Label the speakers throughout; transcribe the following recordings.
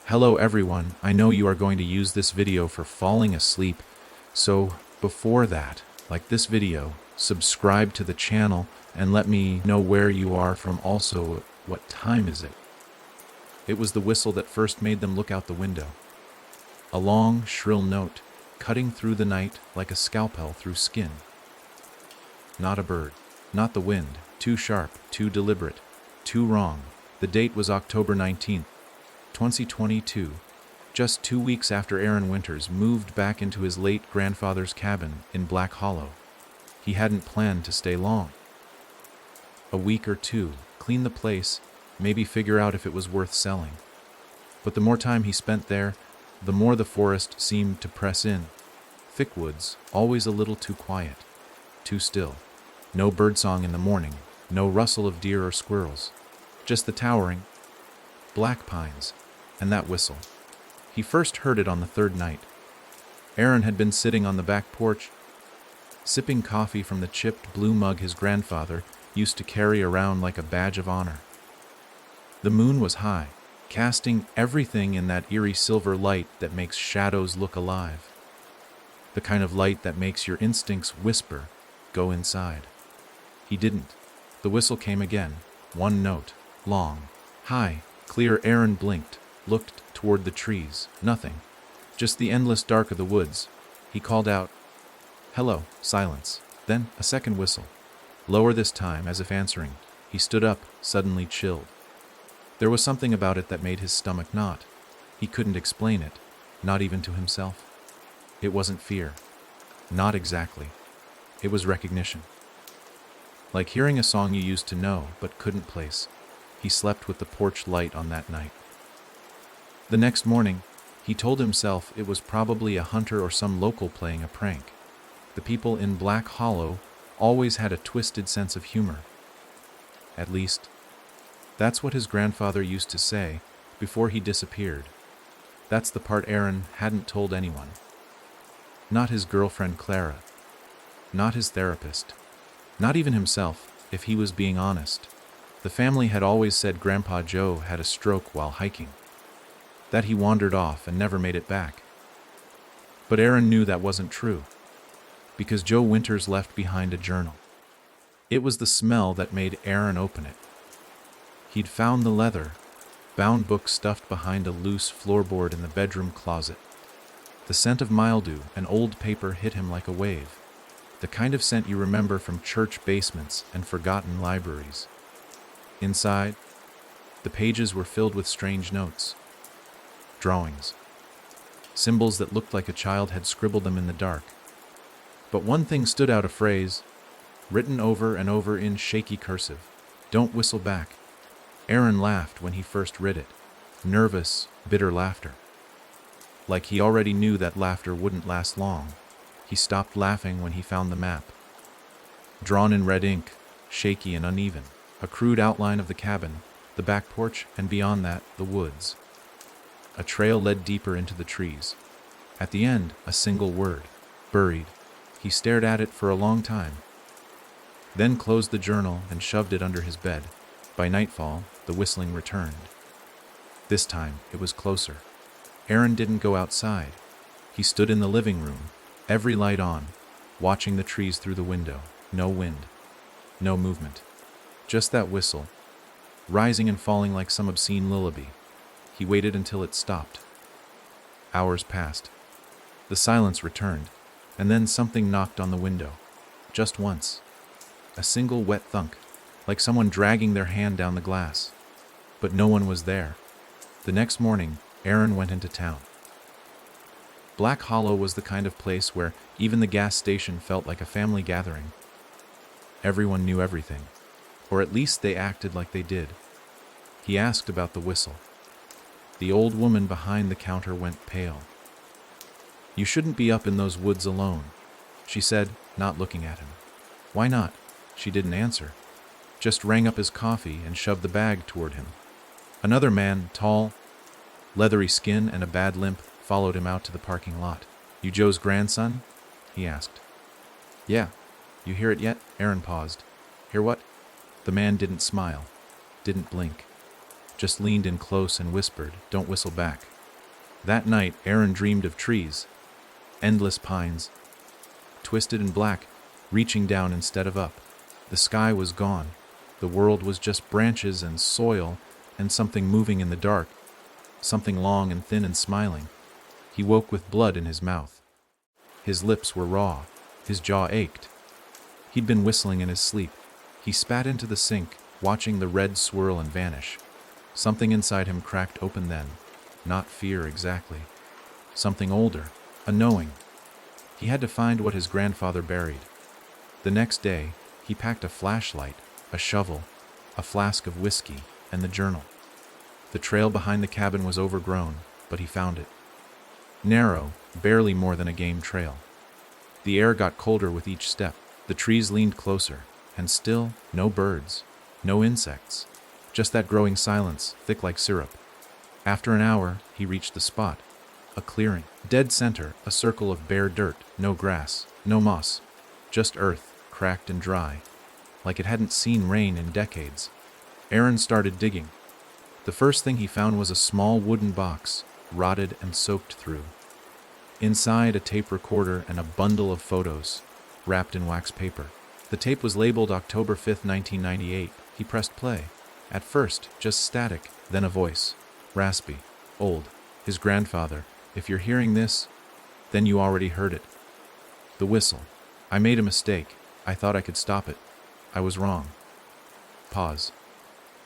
Speaker 1: Hello everyone, I know you are going to use this video for falling asleep, so before that, like this video, subscribe to the channel and let me know where you are from, also what time is it. It was the whistle that first made them look out the window. A long, shrill note, cutting through the night like a scalpel through skin. Not a bird, not the wind, too sharp, too deliberate, too wrong. The date was October 19th. 2022, just 2 weeks after Aaron Winters moved back into his late grandfather's cabin in Black Hollow. He hadn't planned to stay long. A week or two, clean the place, maybe figure out if it was worth selling. But the more time he spent there, the more the forest seemed to press in. Thick woods, always a little too quiet, too still. No birdsong in the morning, no rustle of deer or squirrels, just the towering black pines and that whistle. He first heard it on the third night. Aaron had been sitting on the back porch, sipping coffee from the chipped blue mug his grandfather used to carry around like a badge of honor. The moon was high, casting everything in that eerie silver light that makes shadows look alive. The kind of light that makes your instincts whisper, "Go inside." He didn't. The whistle came again, one note, long, high, clear. Aaron blinked, looked toward the trees. Nothing. Just the endless dark of the woods. He called out, "Hello." Silence. Then a second whistle. Lower this time, as if answering. He stood up, suddenly chilled. There was something about it that made his stomach knot. He couldn't explain it, not even to himself. It wasn't fear. Not exactly. It was recognition. Like hearing a song you used to know but couldn't place. He slept with the porch light on that night. The next morning, he told himself it was probably a hunter or some local playing a prank. The people in Black Hollow always had a twisted sense of humor. At least, that's what his grandfather used to say before he disappeared. That's the part Aaron hadn't told anyone. Not his girlfriend Clara. Not his therapist. Not even himself, if he was being honest. The family had always said Grandpa Joe had a stroke while hiking, that he wandered off and never made it back. But Aaron knew that wasn't true, because Joe Winters left behind a journal. It was the smell that made Aaron open it. He'd found the leather, bound book stuffed behind a loose floorboard in the bedroom closet. The scent of mildew and old paper hit him like a wave, the kind of scent you remember from church basements and forgotten libraries. Inside, the pages were filled with strange notes, drawings, symbols that looked like a child had scribbled them in the dark. But one thing stood out, a phrase, written over and over in shaky cursive: "Don't whistle back." Aaron laughed when he first read it, nervous, bitter laughter. Like he already knew that laughter wouldn't last long. He stopped laughing when he found the map. Drawn in red ink, shaky and uneven. A crude outline of the cabin, the back porch, and beyond that, the woods. A trail led deeper into the trees. At the end, a single word: buried. He stared at it for a long time, then closed the journal and shoved it under his bed. By nightfall, the whistling returned. This time, it was closer. Aaron didn't go outside. He stood in the living room, every light on, watching the trees through the window. No wind. No movement. Just that whistle, rising and falling like some obscene lullaby. He waited until it stopped. Hours passed. The silence returned, and then something knocked on the window. Just once. A single wet thunk, like someone dragging their hand down the glass. But no one was there. The next morning, Aaron went into town. Black Hollow was the kind of place where even the gas station felt like a family gathering. Everyone knew everything. Or at least they acted like they did. He asked about the whistle. The old woman behind the counter went pale. "You shouldn't be up in those woods alone," she said, not looking at him. "Why not?" She didn't answer, just rang up his coffee and shoved the bag toward him. Another man, tall, leathery skin and a bad limp, followed him out to the parking lot. "You Joe's grandson?" he asked. "Yeah. You hear it yet?" Aaron paused. "Hear what?" The man didn't smile, didn't blink, just leaned in close and whispered, "Don't whistle back." That night, Aaron dreamed of trees, endless pines, twisted and black, reaching down instead of up. The sky was gone. The world was just branches and soil and something moving in the dark, something long and thin and smiling. He woke with blood in his mouth. His lips were raw. His jaw ached. He'd been whistling in his sleep. He spat into the sink, watching the red swirl and vanish. Something inside him cracked open then. Not fear exactly. Something older, a knowing. He had to find what his grandfather buried. The next day, he packed a flashlight, a shovel, a flask of whiskey, and the journal. The trail behind the cabin was overgrown, but he found it. Narrow, barely more than a game trail. The air got colder with each step. The trees leaned closer, and still, no birds, no insects, just that growing silence, thick like syrup. After an hour, he reached the spot. A clearing. Dead center, a circle of bare dirt, no grass, no moss, just earth, cracked and dry, like it hadn't seen rain in decades. Aaron started digging. The first thing he found was a small wooden box, rotted and soaked through. Inside, a tape recorder and a bundle of photos, wrapped in wax paper. The tape was labeled October 5th, 1998. He pressed play. At first, just static, then a voice. Raspy. Old. His grandfather. If you're hearing this, then you already heard it. The whistle. I made a mistake. I thought I could stop it. I was wrong. Pause.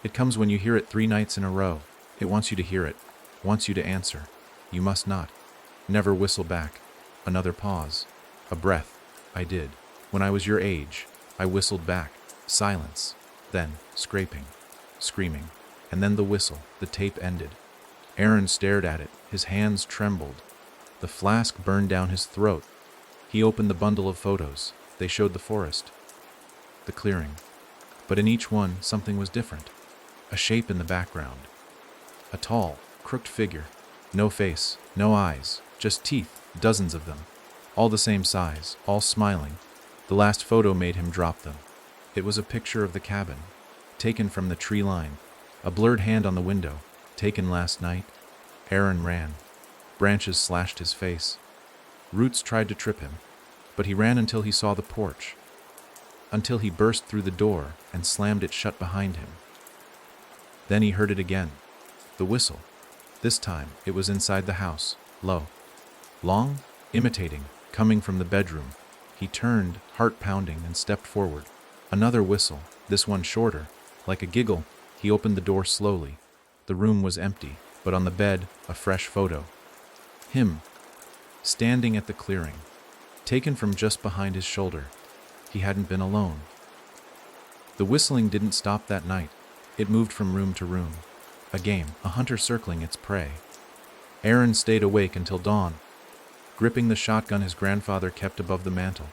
Speaker 1: It comes when you hear it 3 nights in a row. It wants you to hear it. Wants you to answer. You must not. Never whistle back. Another pause. A breath. I did. When I was your age, I whistled back. Silence. Then, scraping. Screaming. And then the whistle. The tape ended. Aaron stared at it. His hands trembled. The flask burned down his throat. He opened the bundle of photos. They showed the forest. The clearing. But in each one, something was different. A shape in the background. A tall, crooked figure. No face, no eyes, just teeth, dozens of them. All the same size, all smiling. The last photo made him drop them. It was a picture of the cabin, taken from the tree line. A blurred hand on the window, taken last night. Aaron ran. Branches slashed his face. Roots tried to trip him, but he ran until he saw the porch, until he burst through the door and slammed it shut behind him. Then he heard it again. The whistle. This time, it was inside the house, low. Long, imitating, coming from the bedroom. He turned, heart pounding, and stepped forward. Another whistle, this one shorter. Like a giggle, he opened the door slowly. The room was empty, but on the bed, a fresh photo. Him, standing at the clearing, taken from just behind his shoulder. He hadn't been alone. The whistling didn't stop that night. It moved from room to room. A game, a hunter circling its prey. Aaron stayed awake until dawn, gripping the shotgun his grandfather kept above the mantel.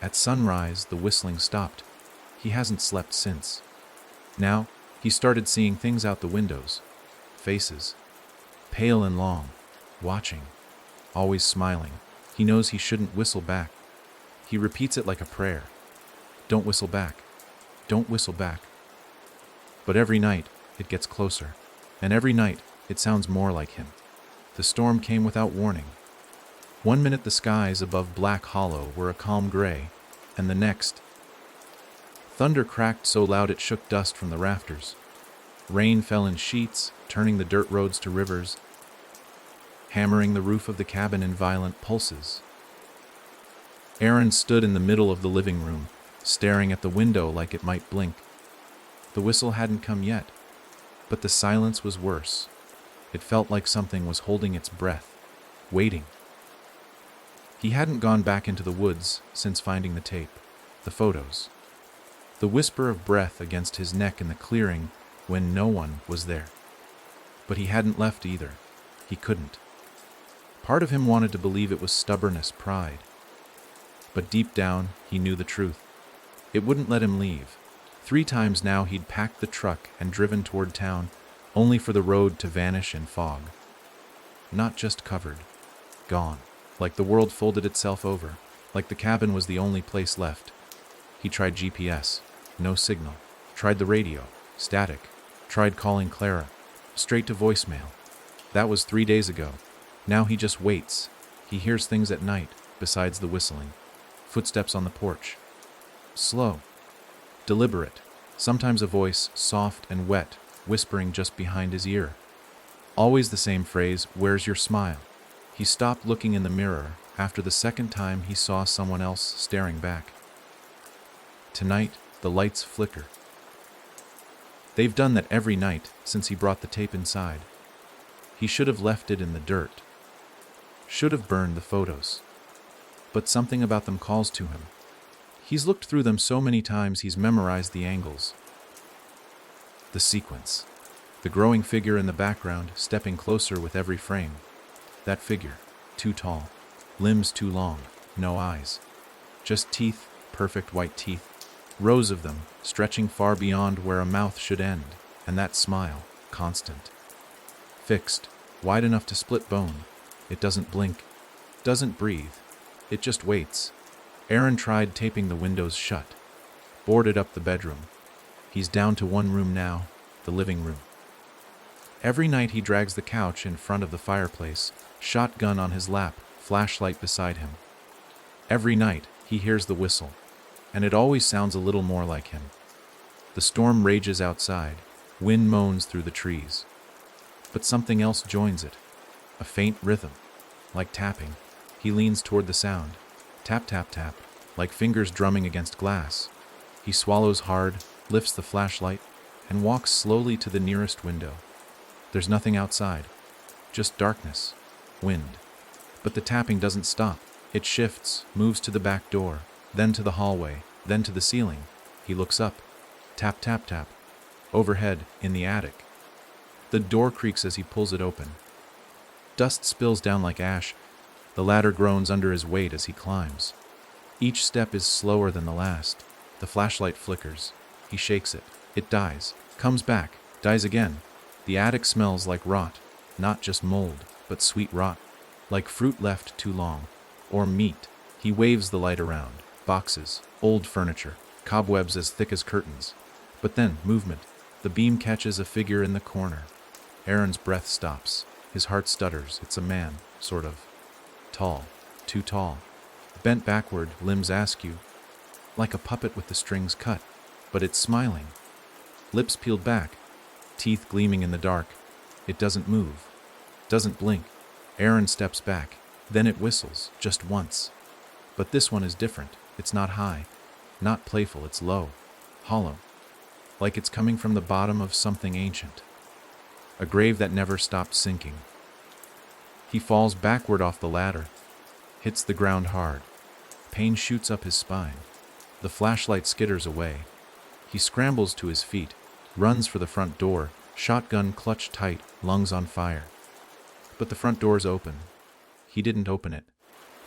Speaker 1: At sunrise, the whistling stopped. He hasn't slept since. Now, he started seeing things out the windows. Faces. Pale and long. Watching. Always smiling. He knows he shouldn't whistle back. He repeats it like a prayer. Don't whistle back. Don't whistle back. But every night, it gets closer. And every night, it sounds more like him. The storm came without warning. One minute the skies above Black Hollow were a calm gray, and the next, thunder cracked so loud it shook dust from the rafters. Rain fell in sheets, turning the dirt roads to rivers, hammering the roof of the cabin in violent pulses. Aaron stood in the middle of the living room, staring at the window like it might blink. The whistle hadn't come yet, but the silence was worse. It felt like something was holding its breath, waiting. He hadn't gone back into the woods since finding the tape, the photos. The whisper of breath against his neck in the clearing when no one was there. But he hadn't left either. He couldn't. Part of him wanted to believe it was stubbornness, pride. But deep down, he knew the truth. It wouldn't let him leave. 3 times now he'd packed the truck and driven toward town, only for the road to vanish in fog. Not just covered. Gone. Like the world folded itself over. Like the cabin was the only place left. He tried GPS. No signal. Tried the radio. Static. Tried calling Clara. Straight to voicemail. That was 3 days ago. Now he just waits. He hears things at night, besides the whistling. Footsteps on the porch. Slow. Deliberate. Sometimes a voice, soft and wet, whispering just behind his ear. Always the same phrase, "Where's your smile?" He stopped looking in the mirror after the second time he saw someone else staring back. Tonight, the lights flicker. They've done that every night since he brought the tape inside. He should have left it in the dirt. Should have burned the photos. But something about them calls to him. He's looked through them so many times he's memorized the angles. The sequence. The growing figure in the background stepping closer with every frame. That figure, too tall, limbs too long, no eyes. Just teeth, perfect white teeth. Rows of them, stretching far beyond where a mouth should end, and that smile, constant. Fixed, wide enough to split bone. It doesn't blink, doesn't breathe. It just waits. Aaron tried taping the windows shut, boarded up the bedroom. He's down to one room now, the living room. Every night he drags the couch in front of the fireplace, shotgun on his lap, flashlight beside him. Every night he hears the whistle, and it always sounds a little more like him. The storm rages outside, wind moans through the trees. But something else joins it, a faint rhythm, like tapping. He leans toward the sound. Tap, tap, tap, like fingers drumming against glass. He swallows hard, lifts the flashlight, and walks slowly to the nearest window. There's nothing outside, just darkness, wind. But the tapping doesn't stop. It shifts, moves to the back door, then to the hallway, then to the ceiling. He looks up. Tap, tap, tap. Overhead, in the attic. The door creaks as he pulls it open. Dust spills down like ash. The ladder groans under his weight as he climbs. Each step is slower than the last. The flashlight flickers. He shakes it. It dies, comes back, dies again. The attic smells like rot, not just mold, but sweet rot, like fruit left too long, or meat. He waves the light around. Boxes, old furniture, cobwebs as thick as curtains. But then, movement. The beam catches a figure in the corner. Aaron's breath stops. His heart stutters. It's a man, sort of. Tall, too tall. Bent backward, limbs askew, like a puppet with the strings cut. But it's smiling. Lips peeled back, teeth gleaming in the dark. It doesn't move, doesn't blink. Aaron steps back. Then it whistles, just once. But this one is different. It's not high, not playful. It's low, hollow, like it's coming from the bottom of something ancient. A grave that never stopped sinking. He falls backward off the ladder, hits the ground hard. Pain shoots up his spine. The flashlight skitters away. He scrambles to his feet, runs for the front door, shotgun clutched tight, lungs on fire. But the front door's open. He didn't open it.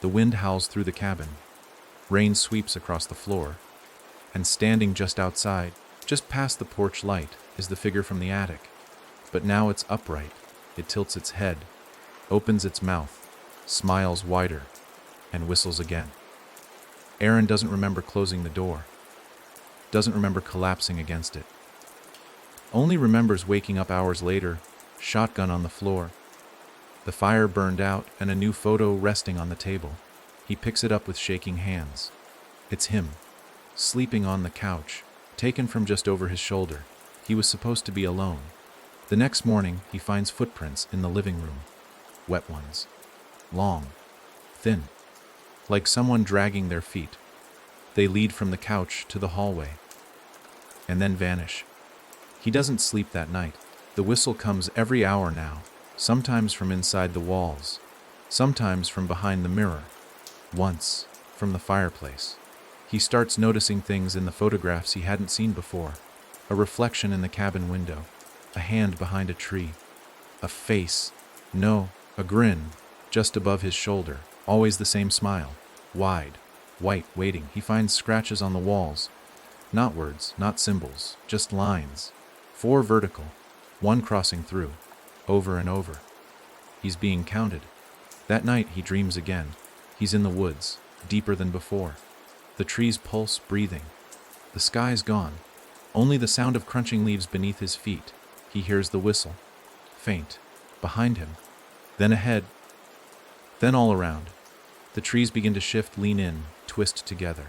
Speaker 1: The wind howls through the cabin. Rain sweeps across the floor. And standing just outside, just past the porch light, is the figure from the attic. But now it's upright. It tilts its head, opens its mouth, smiles wider, and whistles again. Aaron doesn't remember closing the door. Doesn't remember collapsing against it. Only remembers waking up hours later, shotgun on the floor. The fire burned out and a new photo resting on the table. He picks it up with shaking hands. It's him, sleeping on the couch, taken from just over his shoulder. He was supposed to be alone. The next morning, he finds footprints in the living room. Wet ones. Long. Thin. Like someone dragging their feet. They lead from the couch to the hallway. And then vanish. He doesn't sleep that night. The whistle comes every hour now. Sometimes from inside the walls. Sometimes from behind the mirror. Once, from the fireplace. He starts noticing things in the photographs he hadn't seen before. A reflection in the cabin window. A hand behind a tree. A face. No, a grin. Just above his shoulder. Always the same smile. Wide. White, waiting. He finds scratches on the walls. Not words, not symbols. Just lines. 4 vertical. 1 crossing through. Over and over. He's being counted. That night he dreams again. He's in the woods. Deeper than before. The trees pulse, breathing. The sky's gone. Only the sound of crunching leaves beneath his feet. He hears the whistle. Faint. Behind him. Then ahead. Then all around, the trees begin to shift, lean in, twist together.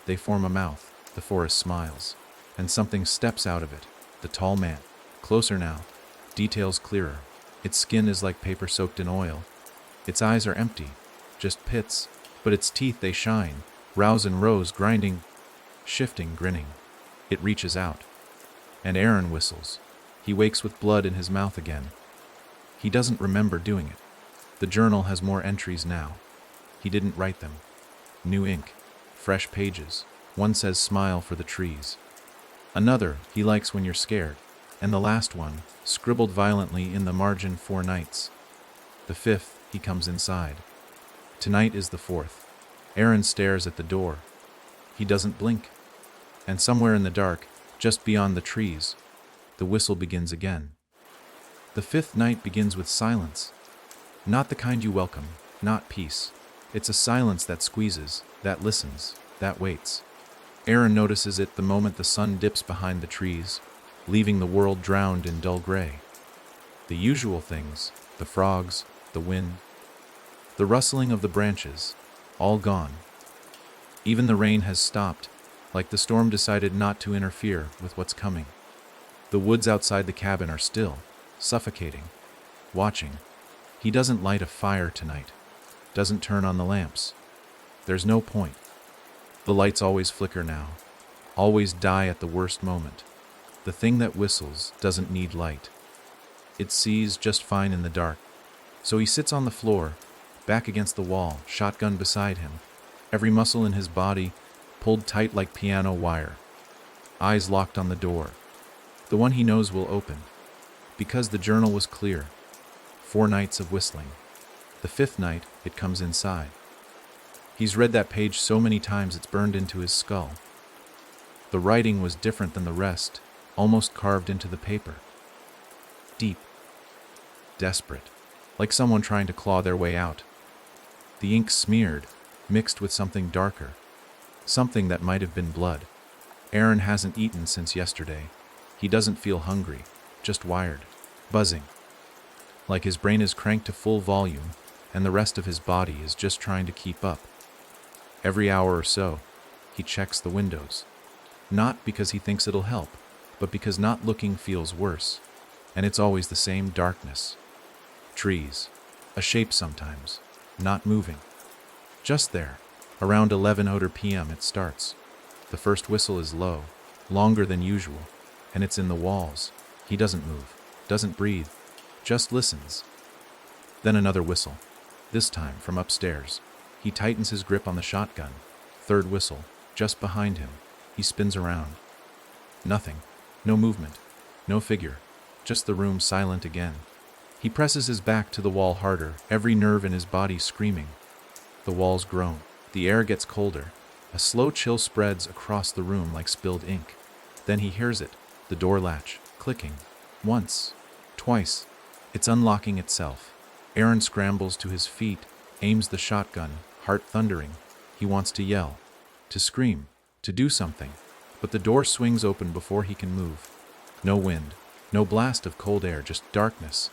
Speaker 1: They form a mouth, the forest smiles, and something steps out of it, the tall man. Closer now, details clearer. Its skin is like paper soaked in oil. Its eyes are empty, just pits, but its teeth they shine, rows and rows, grinding, shifting, grinning. It reaches out. And Aaron whistles. He wakes with blood in his mouth again. He doesn't remember doing it. The journal has more entries now. He didn't write them. New ink. Fresh pages. One says smile for the trees. Another, he likes when you're scared. And the last one, scribbled violently in the margin, 4 nights. The 5th, he comes inside. Tonight is the 4th. Aaron stares at the door. He doesn't blink. And somewhere in the dark, just beyond the trees, the whistle begins again. The 5th night begins with silence. Not the kind you welcome, not peace. It's a silence that squeezes, that listens, that waits. Aaron notices it the moment the sun dips behind the trees, leaving the world drowned in dull gray. The usual things, the frogs, the wind, the rustling of the branches, all gone. Even the rain has stopped, like the storm decided not to interfere with what's coming. The woods outside the cabin are still, suffocating, watching. He doesn't light a fire tonight, doesn't turn on the lamps. There's no point. The lights always flicker now, always die at the worst moment. The thing that whistles doesn't need light. It sees just fine in the dark. So he sits on the floor, back against the wall, shotgun beside him, every muscle in his body pulled tight like piano wire. Eyes locked on the door. The one he knows will open. Because the journal was clear. 4 nights of whistling. The 5th night, it comes inside. He's read that page so many times it's burned into his skull. The writing was different than the rest, almost carved into the paper. Deep. Desperate. Like someone trying to claw their way out. The ink smeared, mixed with something darker. Something that might have been blood. Aaron hasn't eaten since yesterday. He doesn't feel hungry, just wired, buzzing. Like his brain is cranked to full volume, and the rest of his body is just trying to keep up. Every hour or so, he checks the windows. Not because he thinks it'll help, but because not looking feels worse. And it's always the same darkness. Trees. A shape sometimes. Not moving. Just there. Around 11:00 p.m. it starts. The first whistle is low, longer than usual, and it's in the walls. He doesn't move, doesn't breathe, just listens. Then another whistle, this time from upstairs. He tightens his grip on the shotgun. 3rd whistle, just behind him. He spins around. Nothing. No movement. No figure. Just the room silent again. He presses his back to the wall harder, every nerve in his body screaming. The walls groan. The air gets colder. A slow chill spreads across the room like spilled ink. Then he hears it, the door latch, clicking. Once. Twice. It's unlocking itself. Aaron scrambles to his feet, aims the shotgun, heart thundering. He wants to yell, to scream, to do something. But the door swings open before he can move. No wind, no blast of cold air, just darkness.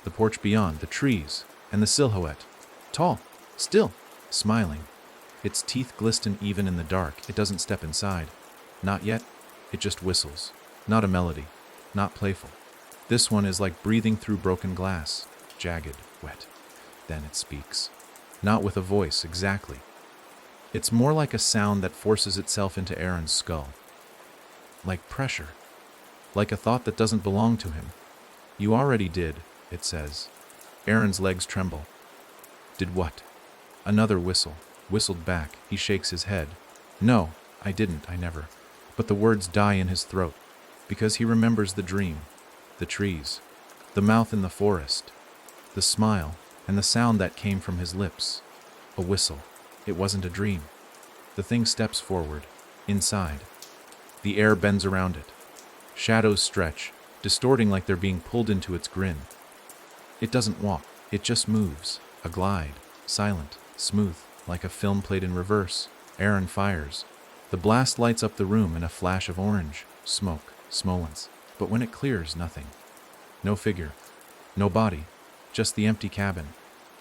Speaker 1: The porch beyond, the trees, and the silhouette. Tall, still, smiling. Its teeth glisten even in the dark. It doesn't step inside. Not yet. It just whistles. Not a melody. Not playful. This one is like breathing through broken glass. Jagged, wet. Then it speaks. Not with a voice, exactly. It's more like a sound that forces itself into Aaron's skull. Like pressure. Like a thought that doesn't belong to him. You already did, it says. Aaron's legs tremble. Did what? Another whistle. Whistled back. He shakes his head. No, I didn't, I never. But the words die in his throat. Because he remembers the dream. The trees. The mouth in the forest. The smile. And the sound that came from his lips. A whistle. It wasn't a dream. The thing steps forward. Inside. The air bends around it. Shadows stretch, distorting like they're being pulled into its grin. It doesn't walk. It just moves. A glide. Silent. Smooth. Like a film played in reverse. Aaron fires. The blast lights up the room in a flash of orange. Smoke. Smolens. But when it clears, nothing. No figure. No body. Just the empty cabin.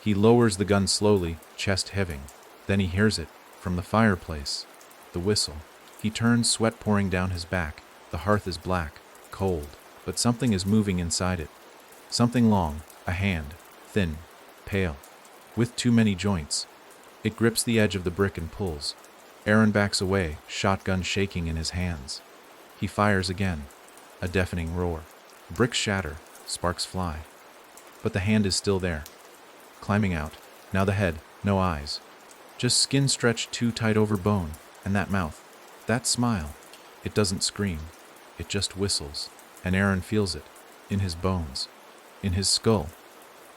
Speaker 1: He lowers the gun slowly, chest heaving. Then he hears it, from the fireplace. The whistle. He turns, sweat pouring down his back. The hearth is black, cold, but something is moving inside it. Something long, a hand, thin, pale, with too many joints. It grips the edge of the brick and pulls. Aaron backs away, shotgun shaking in his hands. He fires again. A deafening roar. Bricks shatter, sparks fly. But the hand is still there. Climbing out. Now the head, no eyes. Just skin stretched too tight over bone, and that mouth. That smile. It doesn't scream. It just whistles. And Aaron feels it. In his bones. In his skull.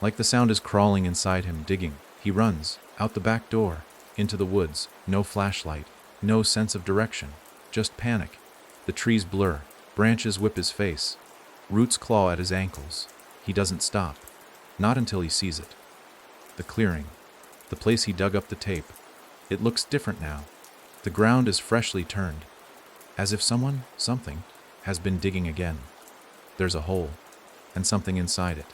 Speaker 1: Like the sound is crawling inside him, digging. He runs. Out the back door. Into the woods. No flashlight. No sense of direction. Just panic. The trees blur. Branches whip his face. Roots claw at his ankles. He doesn't stop. Not until he sees it. The clearing. The place he dug up the tape. It looks different now. The ground is freshly turned. As if something, has been digging again. There's a hole. And something inside it.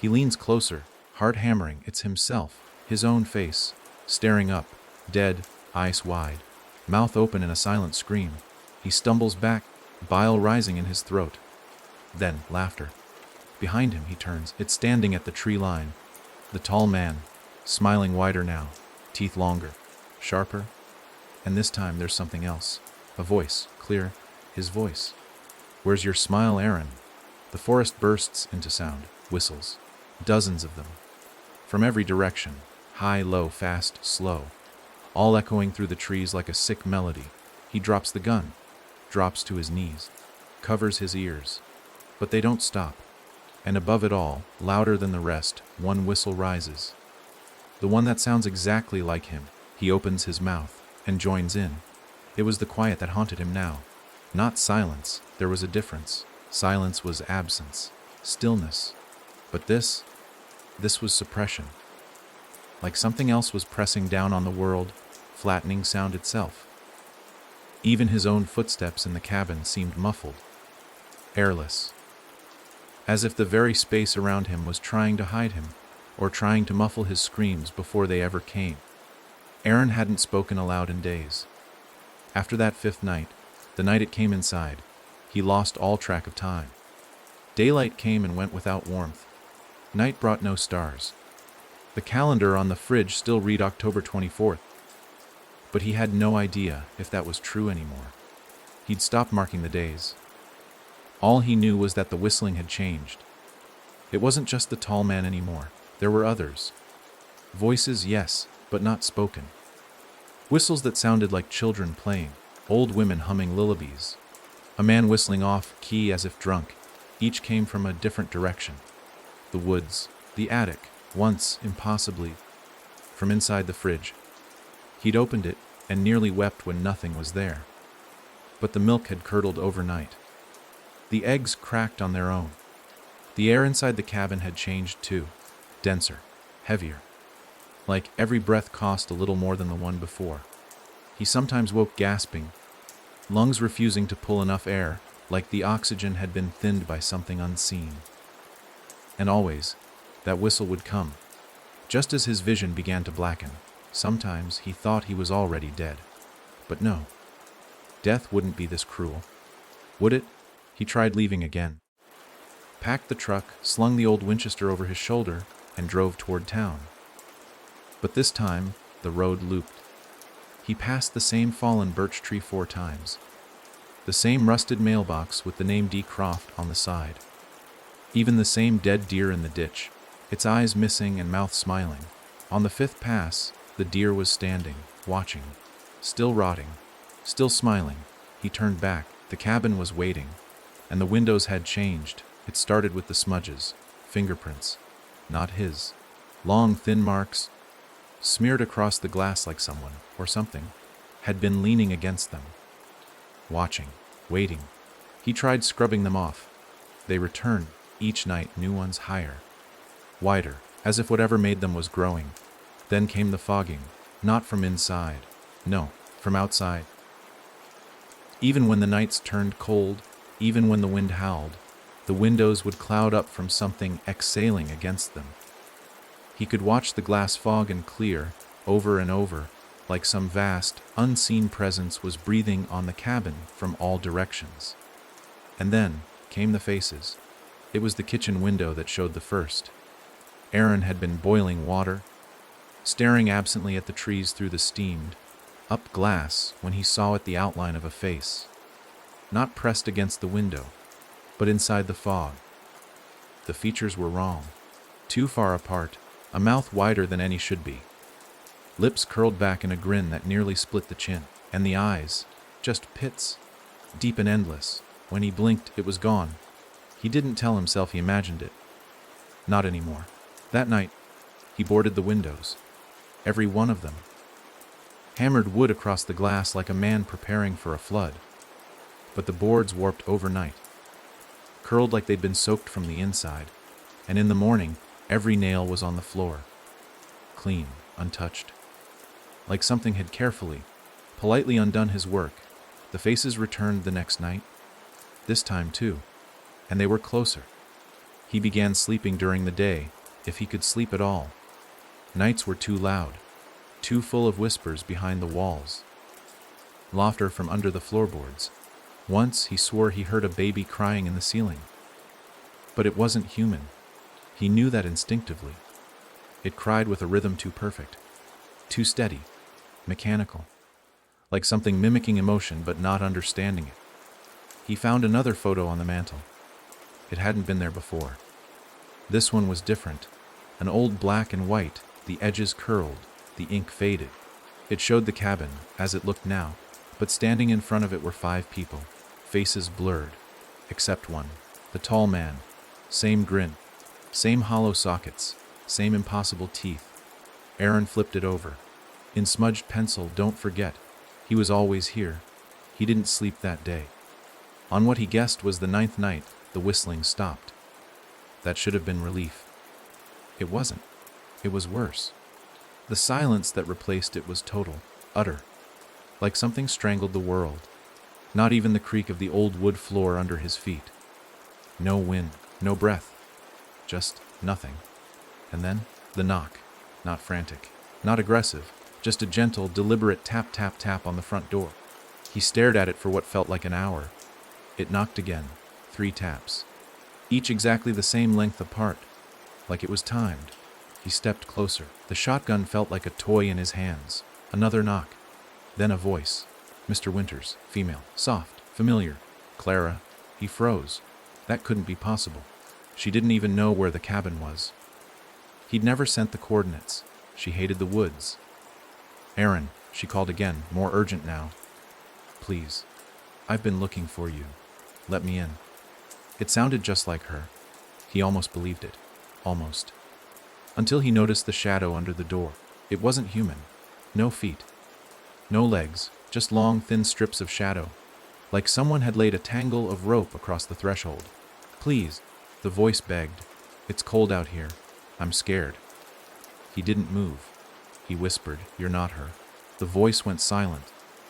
Speaker 1: He leans closer, heart hammering. It's himself. His own face. Staring up. Dead, eyes wide. Mouth open in a silent scream. He stumbles back, bile rising in his throat. Then, laughter. Behind him he turns. It's standing at the tree line. The tall man, smiling wider now, teeth longer, sharper. And this time there's something else. A voice, clear, his voice. Where's your smile, Aaron? The forest bursts into sound, whistles. Dozens of them. From every direction, high, low, fast, slow. All echoing through the trees like a sick melody. He drops the gun, drops to his knees, covers his ears. But they don't stop. And above it all, louder than the rest, one whistle rises. The one that sounds exactly like him. He opens his mouth and joins in. It was the quiet that haunted him now. Not silence, there was a difference. Silence was absence, stillness. But this was suppression. Like something else was pressing down on the world, flattening sound itself. Even his own footsteps in the cabin seemed muffled, airless. As if the very space around him was trying to hide him, or trying to muffle his screams before they ever came. Aaron hadn't spoken aloud in days. After that fifth night, the night it came inside, he lost all track of time. Daylight came and went without warmth. Night brought no stars. The calendar on the fridge still read October 24th. But he had no idea if that was true anymore. He'd stopped marking the days. All he knew was that the whistling had changed. It wasn't just the tall man anymore. There were others. Voices, yes, but not spoken. Whistles that sounded like children playing, old women humming lullabies. A man whistling off key as if drunk. Each came from a different direction. The woods, the attic, once, impossibly, from inside the fridge. He'd opened it and nearly wept when nothing was there. But the milk had curdled overnight. The eggs cracked on their own. The air inside the cabin had changed too, denser, heavier. Like every breath cost a little more than the one before. He sometimes woke gasping, lungs refusing to pull enough air, like the oxygen had been thinned by something unseen. And always, that whistle would come, just as his vision began to blacken. Sometimes he thought he was already dead. But no, death wouldn't be this cruel. Would it? He tried leaving again. Packed the truck, slung the old Winchester over his shoulder, and drove toward town. But this time, the road looped. He passed the same fallen birch tree 4 times. The same rusted mailbox with the name D. Croft on the side. Even the same dead deer in the ditch, its eyes missing and mouth smiling. On the 5th pass, the deer was standing, watching, still rotting, still smiling. He turned back. The cabin was waiting. And the windows had changed. It started with the smudges, fingerprints, not his. Long, thin marks, smeared across the glass like someone, or something, had been leaning against them. Watching, waiting. He tried scrubbing them off. They returned, each night new ones higher, wider, as if whatever made them was growing. Then came the fogging, not from inside, no, from outside. Even when the nights turned cold, even when the wind howled, the windows would cloud up from something exhaling against them. He could watch the glass fog and clear, over and over, like some vast, unseen presence was breathing on the cabin from all directions. And then came the faces. It was the kitchen window that showed the first. Aaron had been boiling water, staring absently at the trees through the steamed, up glass when he saw it the outline of a face. Not pressed against the window, but inside the fog. The features were wrong. Too far apart, a mouth wider than any should be. Lips curled back in a grin that nearly split the chin, and the eyes, just pits, deep and endless. When he blinked, it was gone. He didn't tell himself he imagined it. Not anymore. That night, he boarded the windows. Every one of them. Hammered wood across the glass like a man preparing for a flood. But the boards warped overnight, curled like they'd been soaked from the inside, and in the morning, every nail was on the floor. Clean, untouched. Like something had carefully, politely undone his work. The faces returned the next night. This time too. And they were closer. He began sleeping during the day, if he could sleep at all. Nights were too loud, too full of whispers behind the walls. Laughter from under the floorboards. Once he swore he heard a baby crying in the ceiling. But it wasn't human. He knew that instinctively. It cried with a rhythm too perfect, too steady, mechanical, like something mimicking emotion but not understanding it. He found another photo on the mantel. It hadn't been there before. This one was different, an old black and white, the edges curled, the ink faded. It showed the cabin, as it looked now, but standing in front of it were 5 people, faces blurred, except one, the tall man, same grin, same hollow sockets, same impossible teeth. Aaron flipped it over. In smudged pencil, don't forget, he was always here. He didn't sleep that day. On what he guessed was the 9th night, the whistling stopped. That should have been relief. It wasn't. It was worse. The silence that replaced it was total, utter. Like something strangled the world. Not even the creak of the old wood floor under his feet. No wind, no breath. Just nothing. And then, the knock. Not frantic, not aggressive, just a gentle, deliberate tap, tap, tap on the front door. He stared at it for what felt like an hour. It knocked again, 3 taps. Each exactly the same length apart, like it was timed. He stepped closer. The shotgun felt like a toy in his hands. Another knock. Then a voice. Mr. Winters, female, soft, familiar. Clara. He froze. That couldn't be possible. She didn't even know where the cabin was. He'd never sent the coordinates. She hated the woods. Aaron, she called again, more urgent now. Please. I've been looking for you. Let me in. It sounded just like her. He almost believed it. Almost. Until he noticed the shadow under the door. It wasn't human. No feet. No legs, just long, thin strips of shadow. Like someone had laid a tangle of rope across the threshold. Please, the voice begged. It's cold out here. I'm scared. He didn't move. He whispered, you're not her. The voice went silent,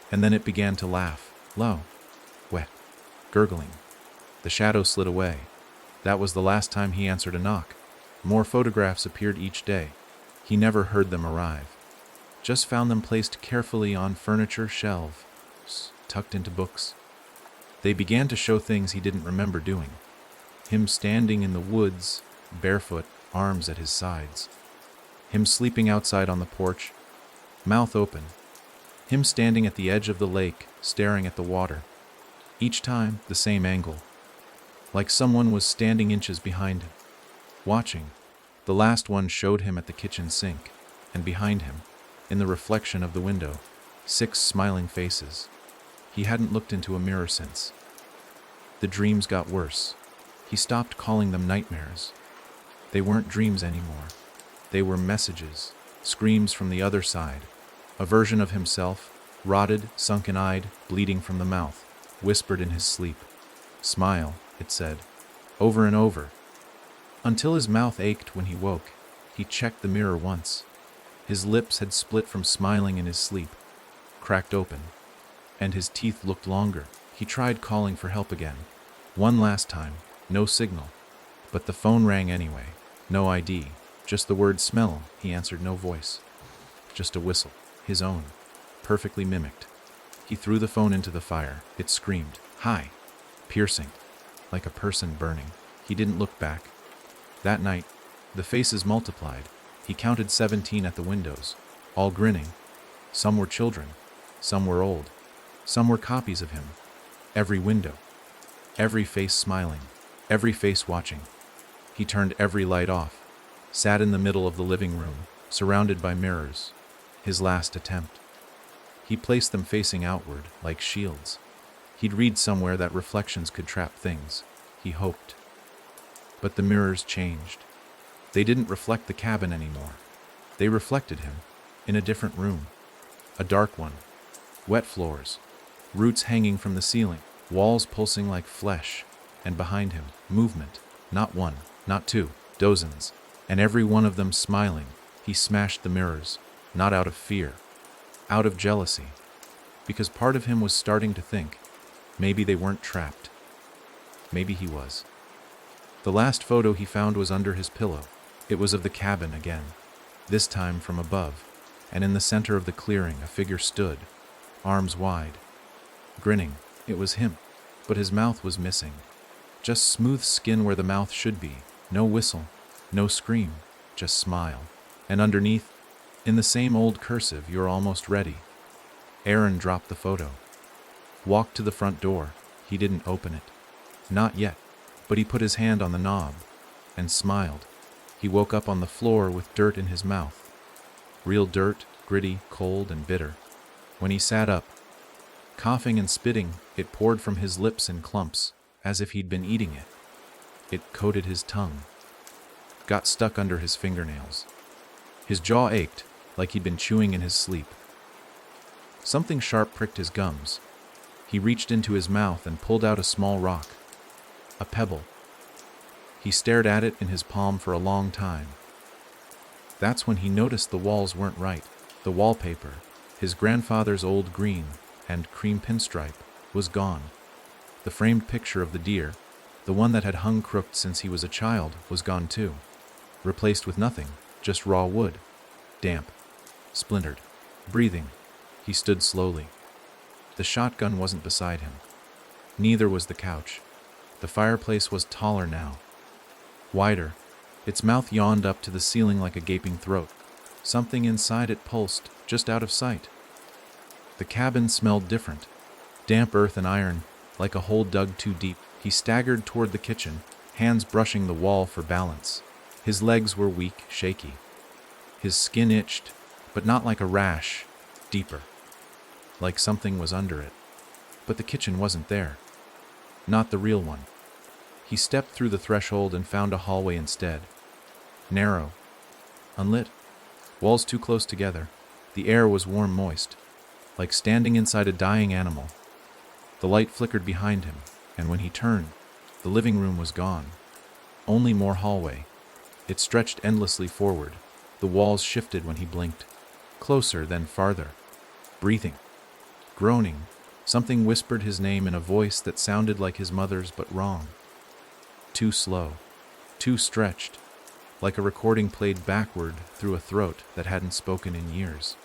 Speaker 1: and then it began to laugh, low, wet, gurgling. The shadow slid away. That was the last time he answered a knock. More photographs appeared each day. He never heard them arrive. Just found them placed carefully on furniture shelves, tucked into books. They began to show things he didn't remember doing. Him standing in the woods, barefoot, arms at his sides. Him sleeping outside on the porch, mouth open. Him standing at the edge of the lake, staring at the water. Each time, the same angle. Like someone was standing inches behind him, watching. The last one showed him at the kitchen sink, and behind him, in the reflection of the window, 6 smiling faces. He hadn't looked into a mirror since. The dreams got worse. He stopped calling them nightmares. They weren't dreams anymore. They were messages, screams from the other side. A version of himself, rotted, sunken-eyed, bleeding from the mouth, whispered in his sleep. Smile, it said, over and over. Until his mouth ached when he woke. He checked the mirror once. His lips had split from smiling in his sleep, cracked open, and his teeth looked longer. He tried calling for help again. One last time, no signal. But the phone rang anyway. No ID. Just the word smell, he answered, no voice. Just a whistle, his own, perfectly mimicked. He threw the phone into the fire. It screamed, "Hi!" Piercing, like a person burning. He didn't look back. That night, the faces multiplied. He counted 17 at the windows, all grinning. Some were children, some were old, some were copies of him. Every window, every face smiling, every face watching. He turned every light off, sat in the middle of the living room, surrounded by mirrors. His last attempt. He placed them facing outward, like shields. He'd read somewhere that reflections could trap things, he hoped. But the mirrors changed. They didn't reflect the cabin anymore. They reflected him, in a different room. A dark one. Wet floors. Roots hanging from the ceiling. Walls pulsing like flesh. And behind him, movement. Not one, not two, dozens. And every one of them smiling. He smashed the mirrors, not out of fear. Out of jealousy. Because part of him was starting to think, maybe they weren't trapped. Maybe he was. The last photo he found was under his pillow. It was of the cabin again, this time from above, and in the center of the clearing a figure stood, arms wide. Grinning, it was him, but his mouth was missing. Just smooth skin where the mouth should be, no whistle, no scream, just smile. And underneath, in the same old cursive, "You're almost ready." Aaron dropped the photo. Walked to the front door. He didn't open it. Not yet, but he put his hand on the knob and smiled. He woke up on the floor with dirt in his mouth. Real dirt, gritty, cold, and bitter. When he sat up, coughing and spitting, it poured from his lips in clumps, as if he'd been eating it. It coated his tongue. Got stuck under his fingernails. His jaw ached, like he'd been chewing in his sleep. Something sharp pricked his gums. He reached into his mouth and pulled out a small rock. A pebble. He stared at it in his palm for a long time. That's when he noticed the walls weren't right. The wallpaper, his grandfather's old green and cream pinstripe, was gone. The framed picture of the deer, the one that had hung crooked since he was a child, was gone too. Replaced with nothing, just raw wood. Damp. Splintered. Breathing. He stood slowly. The shotgun wasn't beside him. Neither was the couch. The fireplace was taller now. Wider. Its mouth yawned up to the ceiling like a gaping throat. Something inside it pulsed, just out of sight. The cabin smelled different. Damp earth and iron, like a hole dug too deep. He staggered toward the kitchen, hands brushing the wall for balance. His legs were weak, shaky. His skin itched, but not like a rash, deeper. Like something was under it. But the kitchen wasn't there. Not the real one. He stepped through the threshold and found a hallway instead. Narrow. Unlit. Walls too close together. The air was warm, moist. Like standing inside a dying animal. The light flickered behind him, and when he turned, the living room was gone. Only more hallway. It stretched endlessly forward. The walls shifted when he blinked. Closer, then farther. Breathing. Groaning. Something whispered his name in a voice that sounded like his mother's but wrong. Too slow. Too stretched. Like a recording played backward through a throat that hadn't spoken in years.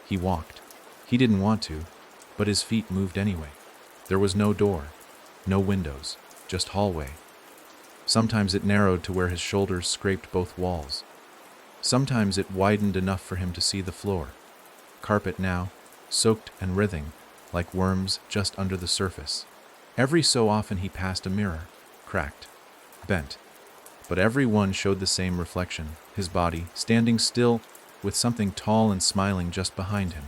Speaker 1: He walked. He didn't want to, but his feet moved anyway. There was no door, no windows, just hallway. Sometimes it narrowed to where his shoulders scraped both walls. Sometimes it widened enough for him to see the floor. Carpet now, soaked and writhing, like worms just under the surface. Every so often he passed a mirror, cracked, bent. But every one showed the same reflection, his body, standing still, with something tall and smiling just behind him.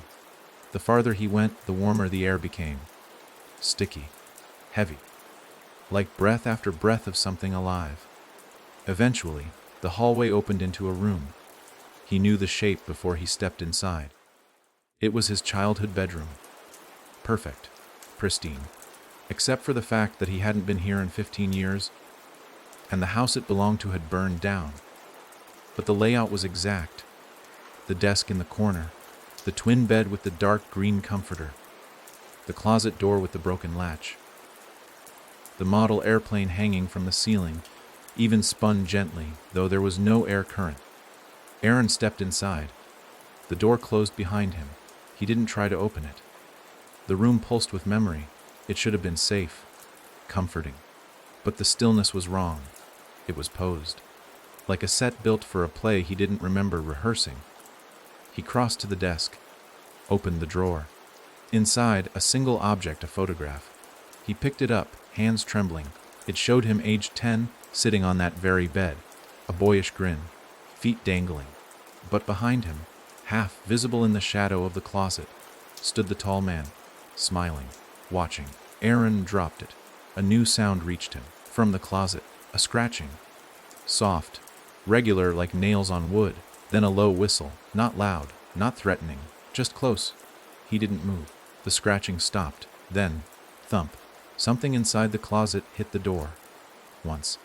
Speaker 1: The farther he went, the warmer the air became. Sticky. Heavy. Like breath after breath of something alive. Eventually, the hallway opened into a room. He knew the shape before he stepped inside. It was his childhood bedroom. Perfect. Pristine. Except for the fact that he hadn't been here in 15 years, and the house it belonged to had burned down. But the layout was exact. The desk in the corner, the twin bed with the dark green comforter, the closet door with the broken latch, the model airplane hanging from the ceiling, even spun gently, though there was no air current. Aaron stepped inside. The door closed behind him. He didn't try to open it. The room pulsed with memory. It should have been safe, comforting. But the stillness was wrong. It was posed. Like a set built for a play he didn't remember rehearsing. He crossed to the desk, opened the drawer. Inside, a single object, a photograph. He picked it up, hands trembling. It showed him aged 10, sitting on that very bed, a boyish grin, feet dangling. But behind him, half visible in the shadow of the closet, stood the tall man, smiling, watching. Aaron dropped it. A new sound reached him. From the closet, a scratching. Soft, regular like nails on wood. Then a low whistle, not loud, not threatening, just close. He didn't move. The scratching stopped. Then, thump. Something inside the closet hit the door. Once.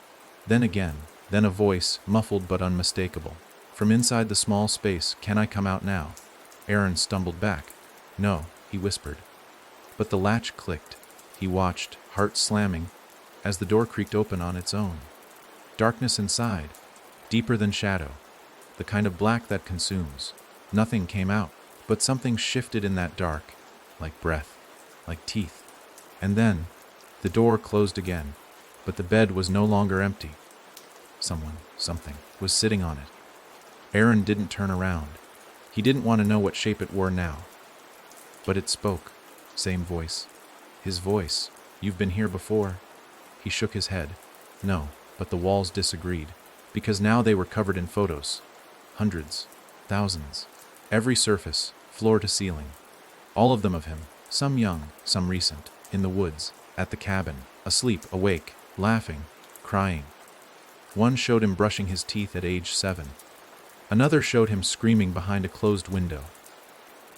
Speaker 1: Then again. Then a voice, muffled but unmistakable. From inside the small space, "Can I come out now?" Aaron stumbled back. "No," he whispered. But the latch clicked. He watched, heart slamming, as the door creaked open on its own. Darkness inside, deeper than shadow, the kind of black that consumes. Nothing came out, but something shifted in that dark, like breath, like teeth. And then, the door closed again, but the bed was no longer empty. Something, was sitting on it. Aaron didn't turn around. He didn't want to know what shape it wore now. But it spoke. Same voice. His voice. "You've been here before." He shook his head. No, but the walls disagreed, because now they were covered in photos. Hundreds, thousands. Every surface, floor to ceiling. All of them of him, some young, some recent, in the woods, at the cabin, asleep, awake, laughing, crying. One showed him brushing his teeth at age 7. Another showed him screaming behind a closed window.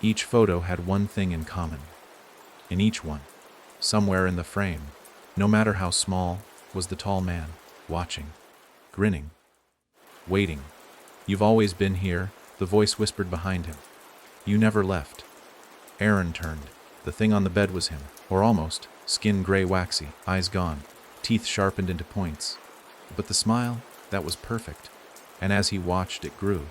Speaker 1: Each photo had one thing in common. In each one, somewhere in the frame, no matter how small, was the tall man, watching, grinning, waiting. "You've always been here," the voice whispered behind him. "You never left." Aaron turned. The thing on the bed was him, or almost, skin gray waxy, eyes gone, teeth sharpened into points. But the smile, that was perfect. And as he watched, it grew.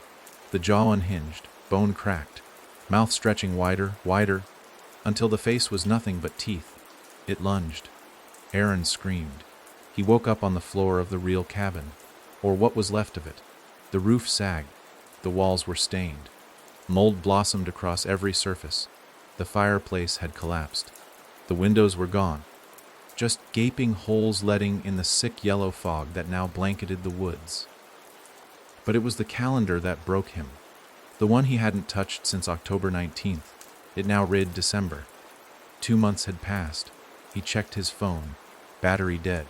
Speaker 1: The jaw unhinged, bone cracked, mouth stretching wider, until the face was nothing but teeth. It lunged. Aaron screamed. He woke up on the floor of the real cabin, or what was left of it. The roof sagged. The walls were stained. Mold blossomed across every surface. The fireplace had collapsed. The windows were gone. Just gaping holes letting in the sick yellow fog that now blanketed the woods. But it was the calendar that broke him. The one he hadn't touched since October 19th. It now read December. 2 months had passed. He checked his phone. Battery dead.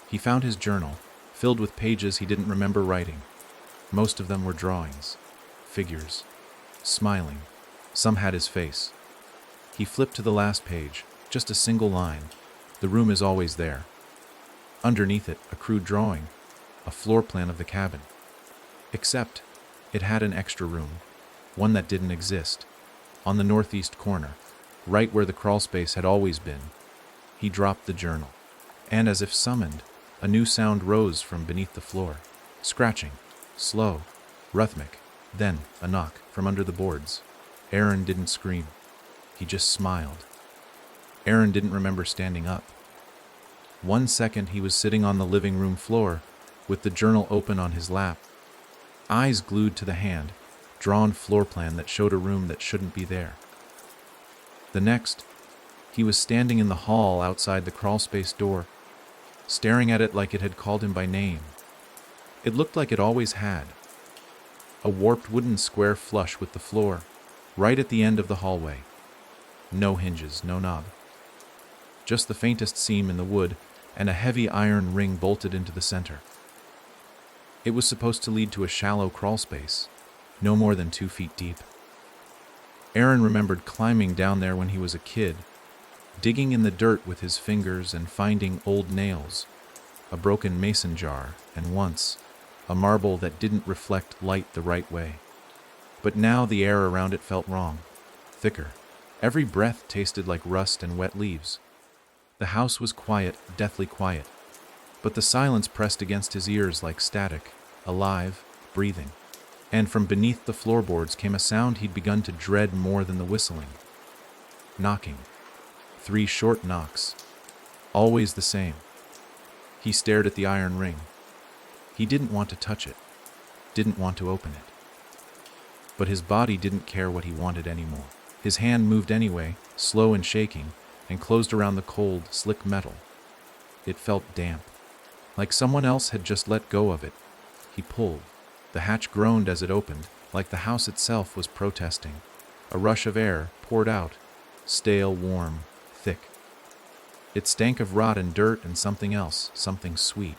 Speaker 1: He found his journal, filled with pages he didn't remember writing. Most of them were drawings. Figures. Smiling. Some had his face. He flipped to the last page. Just a single line. "The room is always there." Underneath it, a crude drawing. A floor plan of the cabin. Except, it had an extra room. One that didn't exist. On the northeast corner. Right where the crawlspace had always been. He dropped the journal. And as if summoned, a new sound rose from beneath the floor. Scratching. Slow. Rhythmic. Then, a knock from under the boards. Aaron didn't scream. He just smiled. Aaron didn't remember standing up. 1 second he was sitting on the living room floor, with the journal open on his lap. Eyes glued to the hand, drawn floor plan that showed a room that shouldn't be there. The next, he was standing in the hall outside the crawlspace door, staring at it like it had called him by name. It looked like it always had. A warped wooden square flush with the floor, right at the end of the hallway. No hinges, no knob. Just the faintest seam in the wood and a heavy iron ring bolted into the center. It was supposed to lead to a shallow crawlspace, no more than 2 feet deep. Aaron remembered climbing down there when he was a kid, digging in the dirt with his fingers and finding old nails, a broken mason jar, and once, a marble that didn't reflect light the right way. But now the air around it felt wrong, thicker. Every breath tasted like rust and wet leaves. The house was quiet, deathly quiet. But the silence pressed against his ears like static, alive, breathing. And from beneath the floorboards came a sound he'd begun to dread more than the whistling. Knocking. 3 short knocks. Always the same. He stared at the iron ring. He didn't want to touch it. Didn't want to open it. But his body didn't care what he wanted anymore. His hand moved anyway, slow and shaking, and closed around the cold, slick metal. It felt damp. Like someone else had just let go of it. He pulled. The hatch groaned as it opened, like the house itself was protesting. A rush of air poured out, stale, warm, thick. It stank of rot and dirt and something else, something sweet,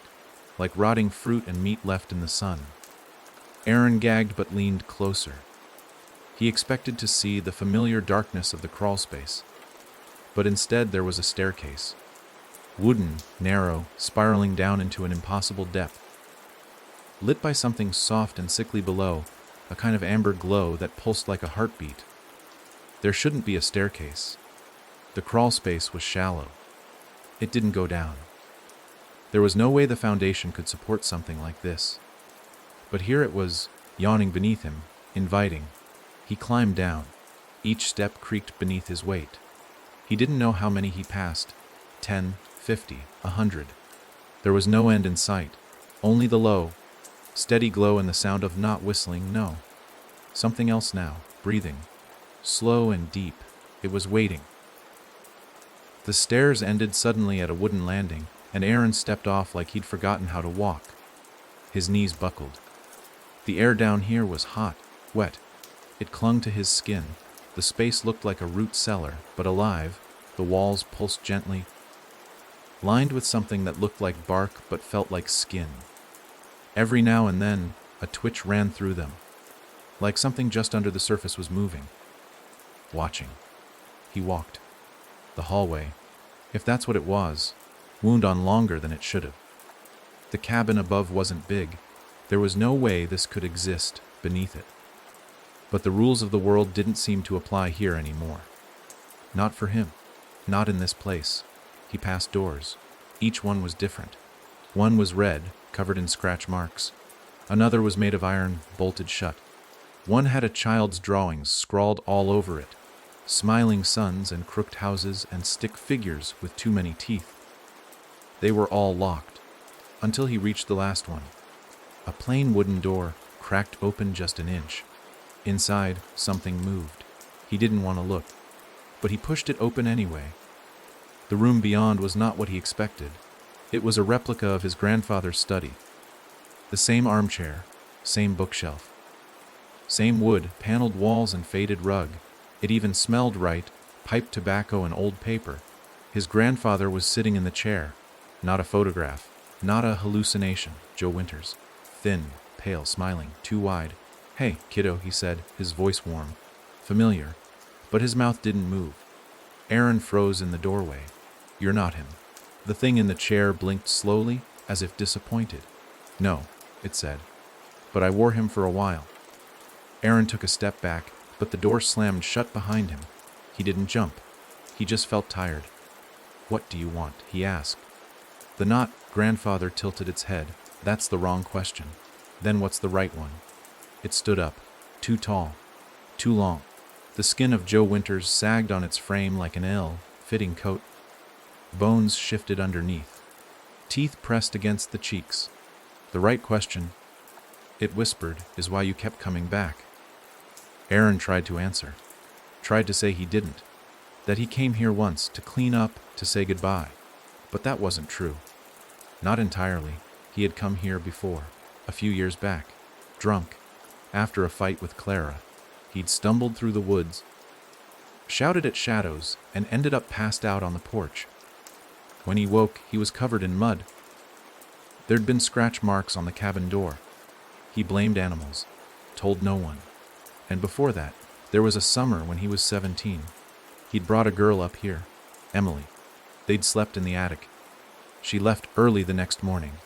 Speaker 1: like rotting fruit and meat left in the sun. Aaron gagged but leaned closer. He expected to see the familiar darkness of the crawlspace, but instead there was a staircase. Wooden, narrow, spiraling down into an impossible depth. Lit by something soft and sickly below, a kind of amber glow that pulsed like a heartbeat. There shouldn't be a staircase. The crawlspace was shallow. It didn't go down. There was no way the foundation could support something like this. But here it was, yawning beneath him, inviting. He climbed down. Each step creaked beneath his weight. He didn't know how many he passed. 10, 50, 100. There was no end in sight. Only the low, steady glow and the sound of not whistling, no. Something else now, breathing. Slow and deep. It was waiting. The stairs ended suddenly at a wooden landing, and Aaron stepped off like he'd forgotten how to walk. His knees buckled. The air down here was hot, wet. It clung to his skin. The space looked like a root cellar, but alive. The walls pulsed gently, lined with something that looked like bark but felt like skin. Every now and then, a twitch ran through them, like something just under the surface was moving. Watching. He walked. The hallway, if that's what it was, wound on longer than it should have. The cabin above wasn't big. There was no way this could exist beneath it. But the rules of the world didn't seem to apply here anymore. Not for him. Not in this place. He passed doors. Each one was different. One was red, covered in scratch marks. Another was made of iron, bolted shut. One had a child's drawings scrawled all over it. Smiling suns and crooked houses and stick figures with too many teeth. They were all locked, until he reached the last one. A plain wooden door, cracked open just an inch. Inside, something moved. He didn't want to look, but he pushed it open anyway. The room beyond was not what he expected. It was a replica of his grandfather's study. The same armchair, same bookshelf. Same wood, paneled walls and faded rug. It even smelled right, pipe tobacco and old paper. His grandfather was sitting in the chair. Not a photograph, not a hallucination. Joe Winters. Thin, pale, smiling, too wide. "Hey, kiddo," he said, his voice warm. Familiar. But his mouth didn't move. Aaron froze in the doorway. "You're not him." The thing in the chair blinked slowly, as if disappointed. "No," it said. "But I wore him for a while." Aaron took a step back, but the door slammed shut behind him. He didn't jump. He just felt tired. "What do you want?" he asked. The not grandfather tilted its head. "That's the wrong question." "Then what's the right one?" It stood up. Too tall. Too long. The skin of Joe Winters sagged on its frame like an ill-fitting coat. Bones shifted underneath. Teeth pressed against the cheeks. "The right question," it whispered, "is why you kept coming back." Aaron tried to answer. Tried to say he didn't. That he came here once, to clean up, to say goodbye. But that wasn't true. Not entirely. He had come here before, a few years back, drunk, after a fight with Clara. He'd stumbled through the woods, shouted at shadows, and ended up passed out on the porch. When he woke, he was covered in mud. There'd been scratch marks on the cabin door. He blamed animals, told no one. And before that, there was a summer when he was 17. He'd brought a girl up here, Emily. They'd slept in the attic. She left early the next morning.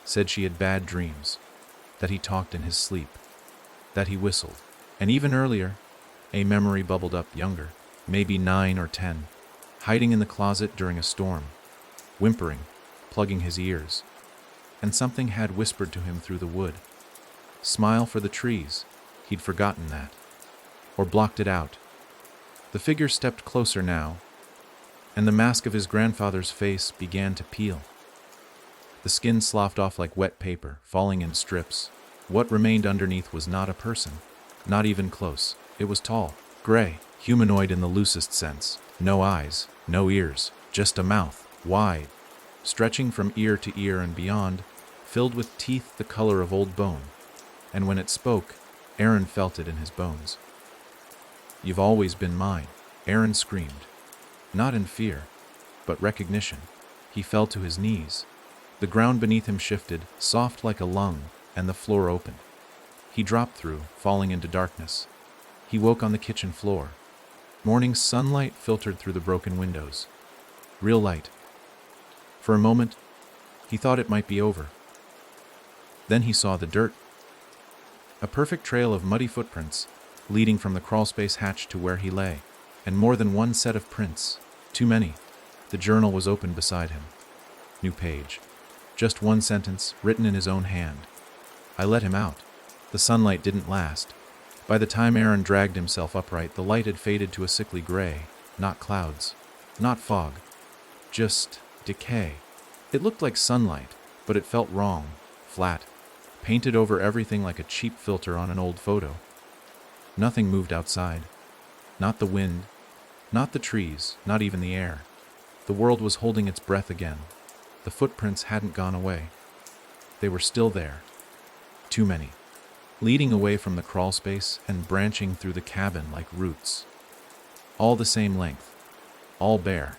Speaker 1: Said she had bad dreams. That he talked in his sleep. That he whistled. And even earlier, a memory bubbled up younger, maybe 9 or 10, hiding in the closet during a storm, whimpering, plugging his ears. And something had whispered to him through the wood. Smile for the trees. He'd forgotten that. Or blocked it out. The figure stepped closer now, and the mask of his grandfather's face began to peel. The skin sloughed off like wet paper, falling in strips. What remained underneath was not a person, not even close. It was tall, gray, humanoid in the loosest sense. No eyes, no ears, just a mouth, wide, stretching from ear to ear and beyond, filled with teeth the color of old bone. And when it spoke, Aaron felt it in his bones. "You've always been mine," Aaron screamed. Not in fear, but recognition. He fell to his knees. The ground beneath him shifted, soft like a lung, and the floor opened. He dropped through, falling into darkness. He woke on the kitchen floor. Morning sunlight filtered through the broken windows. Real light. For a moment, he thought it might be over. Then he saw the dirt. A perfect trail of muddy footprints, leading from the crawlspace hatch to where he lay, and more than one set of prints. Too many. The journal was open beside him. New page. Just one sentence, written in his own hand. "I let him out." The sunlight didn't last. By the time Aaron dragged himself upright, the light had faded to a sickly gray. Not clouds. Not fog. Just decay. It looked like sunlight, but it felt wrong. Flat. Painted over everything like a cheap filter on an old photo. Nothing moved outside. Not the wind. Not the trees. Not even the air. The world was holding its breath again. The footprints hadn't gone away. They were still there. Too many. Leading away from the crawlspace and branching through the cabin like roots. All the same length. All bare.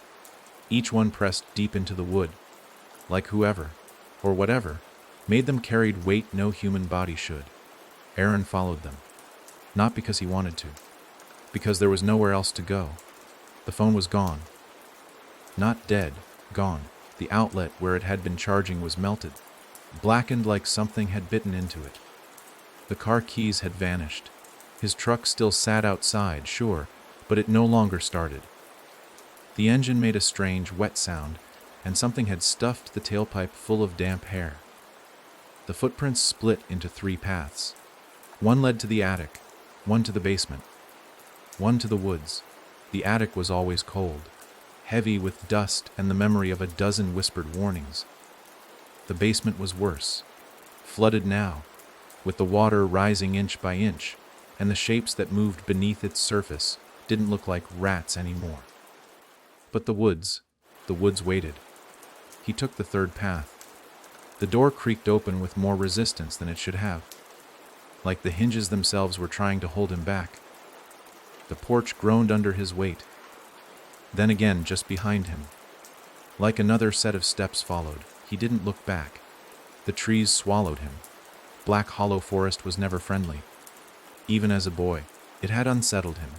Speaker 1: Each one pressed deep into the wood. Like whoever, or whatever, made them carried weight no human body should. Aaron followed them. Not because he wanted to. Because there was nowhere else to go. The phone was gone. Not dead. Gone. The outlet where it had been charging was melted. Blackened like something had bitten into it. The car keys had vanished. His truck still sat outside, sure, but it no longer started. The engine made a strange, wet sound, and something had stuffed the tailpipe full of damp hair. The footprints split into 3 paths. One led to the attic, one to the basement, one to the woods. The attic was always cold, heavy with dust and the memory of a dozen whispered warnings. The basement was worse, flooded now, with the water rising inch by inch, and the shapes that moved beneath its surface didn't look like rats anymore. But the woods waited. He took the 3rd path. The door creaked open with more resistance than it should have, like the hinges themselves were trying to hold him back. The porch groaned under his weight. Then again, just behind him. Like another set of steps followed. He didn't look back. The trees swallowed him. Black hollow forest was never friendly. Even as a boy, it had unsettled him.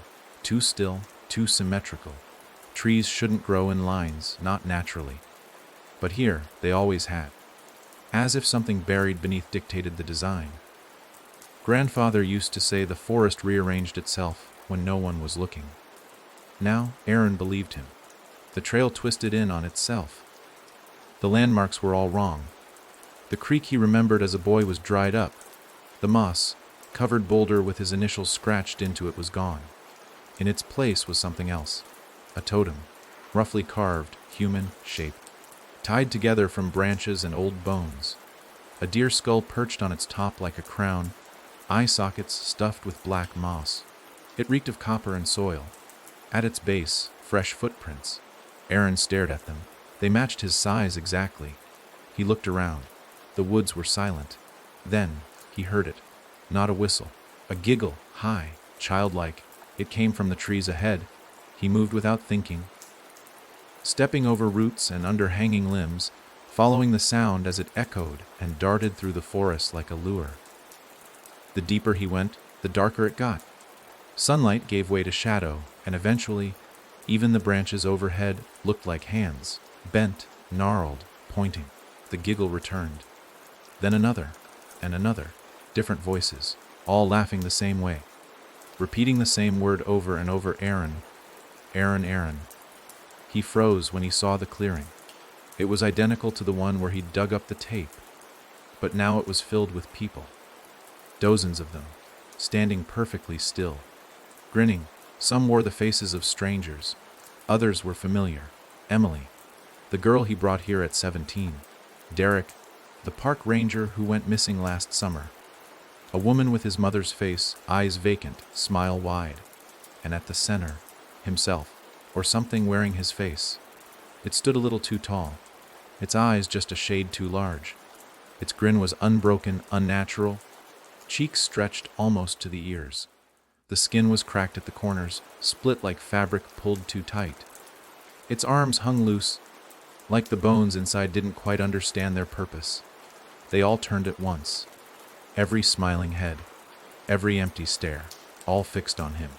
Speaker 1: Too still, too symmetrical. Trees shouldn't grow in lines, not naturally. But here, they always had. As if something buried beneath dictated the design. Grandfather used to say the forest rearranged itself when no one was looking. Now, Aaron believed him. The trail twisted in on itself. The landmarks were all wrong. The creek he remembered as a boy was dried up. The moss, covered boulder with his initials scratched into it, was gone. In its place was something else. A totem, roughly carved, human, shaped, tied together from branches and old bones. A deer skull perched on its top like a crown, eye sockets stuffed with black moss. It reeked of copper and soil. At its base, fresh footprints. Aaron stared at them. They matched his size exactly. He looked around. The woods were silent. Then, he heard it. Not a whistle. A giggle, high, childlike. It came from the trees ahead. He moved without thinking, stepping over roots and under hanging limbs, following the sound as it echoed and darted through the forest like a lure. The deeper he went, the darker it got. Sunlight gave way to shadow, and eventually, even the branches overhead looked like hands, bent, gnarled, pointing. The giggle returned. Then another, and another, different voices, all laughing the same way, repeating the same word over and over. Aaron, Aaron, Aaron. He froze when he saw the clearing. It was identical to the one where he'd dug up the tape, but now it was filled with people. Dozens of them, standing perfectly still, grinning. Some wore the faces of strangers. Others were familiar. Emily, the girl he brought here at 17. Derek, the park ranger who went missing last summer. A woman with his mother's face, eyes vacant, smile wide. And at the center, himself, or something wearing his face. It stood a little too tall, its eyes just a shade too large. Its grin was unbroken, unnatural, cheeks stretched almost to the ears. The skin was cracked at the corners, split like fabric pulled too tight. Its arms hung loose, like the bones inside didn't quite understand their purpose. They all turned at once. Every smiling head, every empty stare, all fixed on him.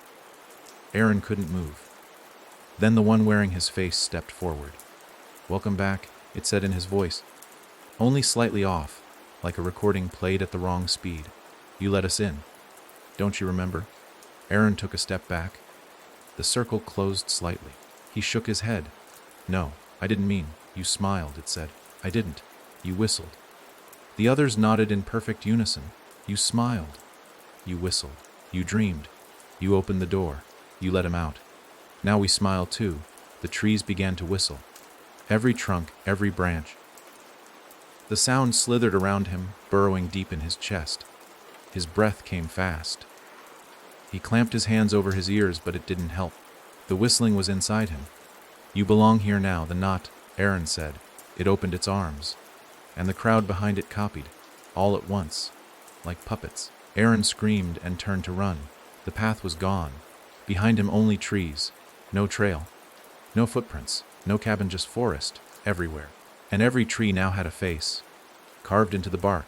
Speaker 1: Aaron couldn't move. Then the one wearing his face stepped forward. "Welcome back," it said in his voice, only slightly off, like a recording played at the wrong speed. "You let us in. Don't you remember?" Aaron took a step back. The circle closed slightly. He shook his head. "No, I didn't mean." "You smiled," it said. "I didn't. You whistled." The others nodded in perfect unison. "You smiled. You whistled. You dreamed. You opened the door. You let him out. Now we smile too." The trees began to whistle. Every trunk, every branch. The sound slithered around him, burrowing deep in his chest. His breath came fast. He clamped his hands over his ears, but it didn't help. The whistling was inside him. "You belong here now." The knot, Aaron said. It opened its arms, and the crowd behind it copied, all at once, like puppets. Aaron screamed and turned to run. The path was gone. Behind him only trees, no trail, no footprints, no cabin, just forest, everywhere. And every tree now had a face, carved into the bark,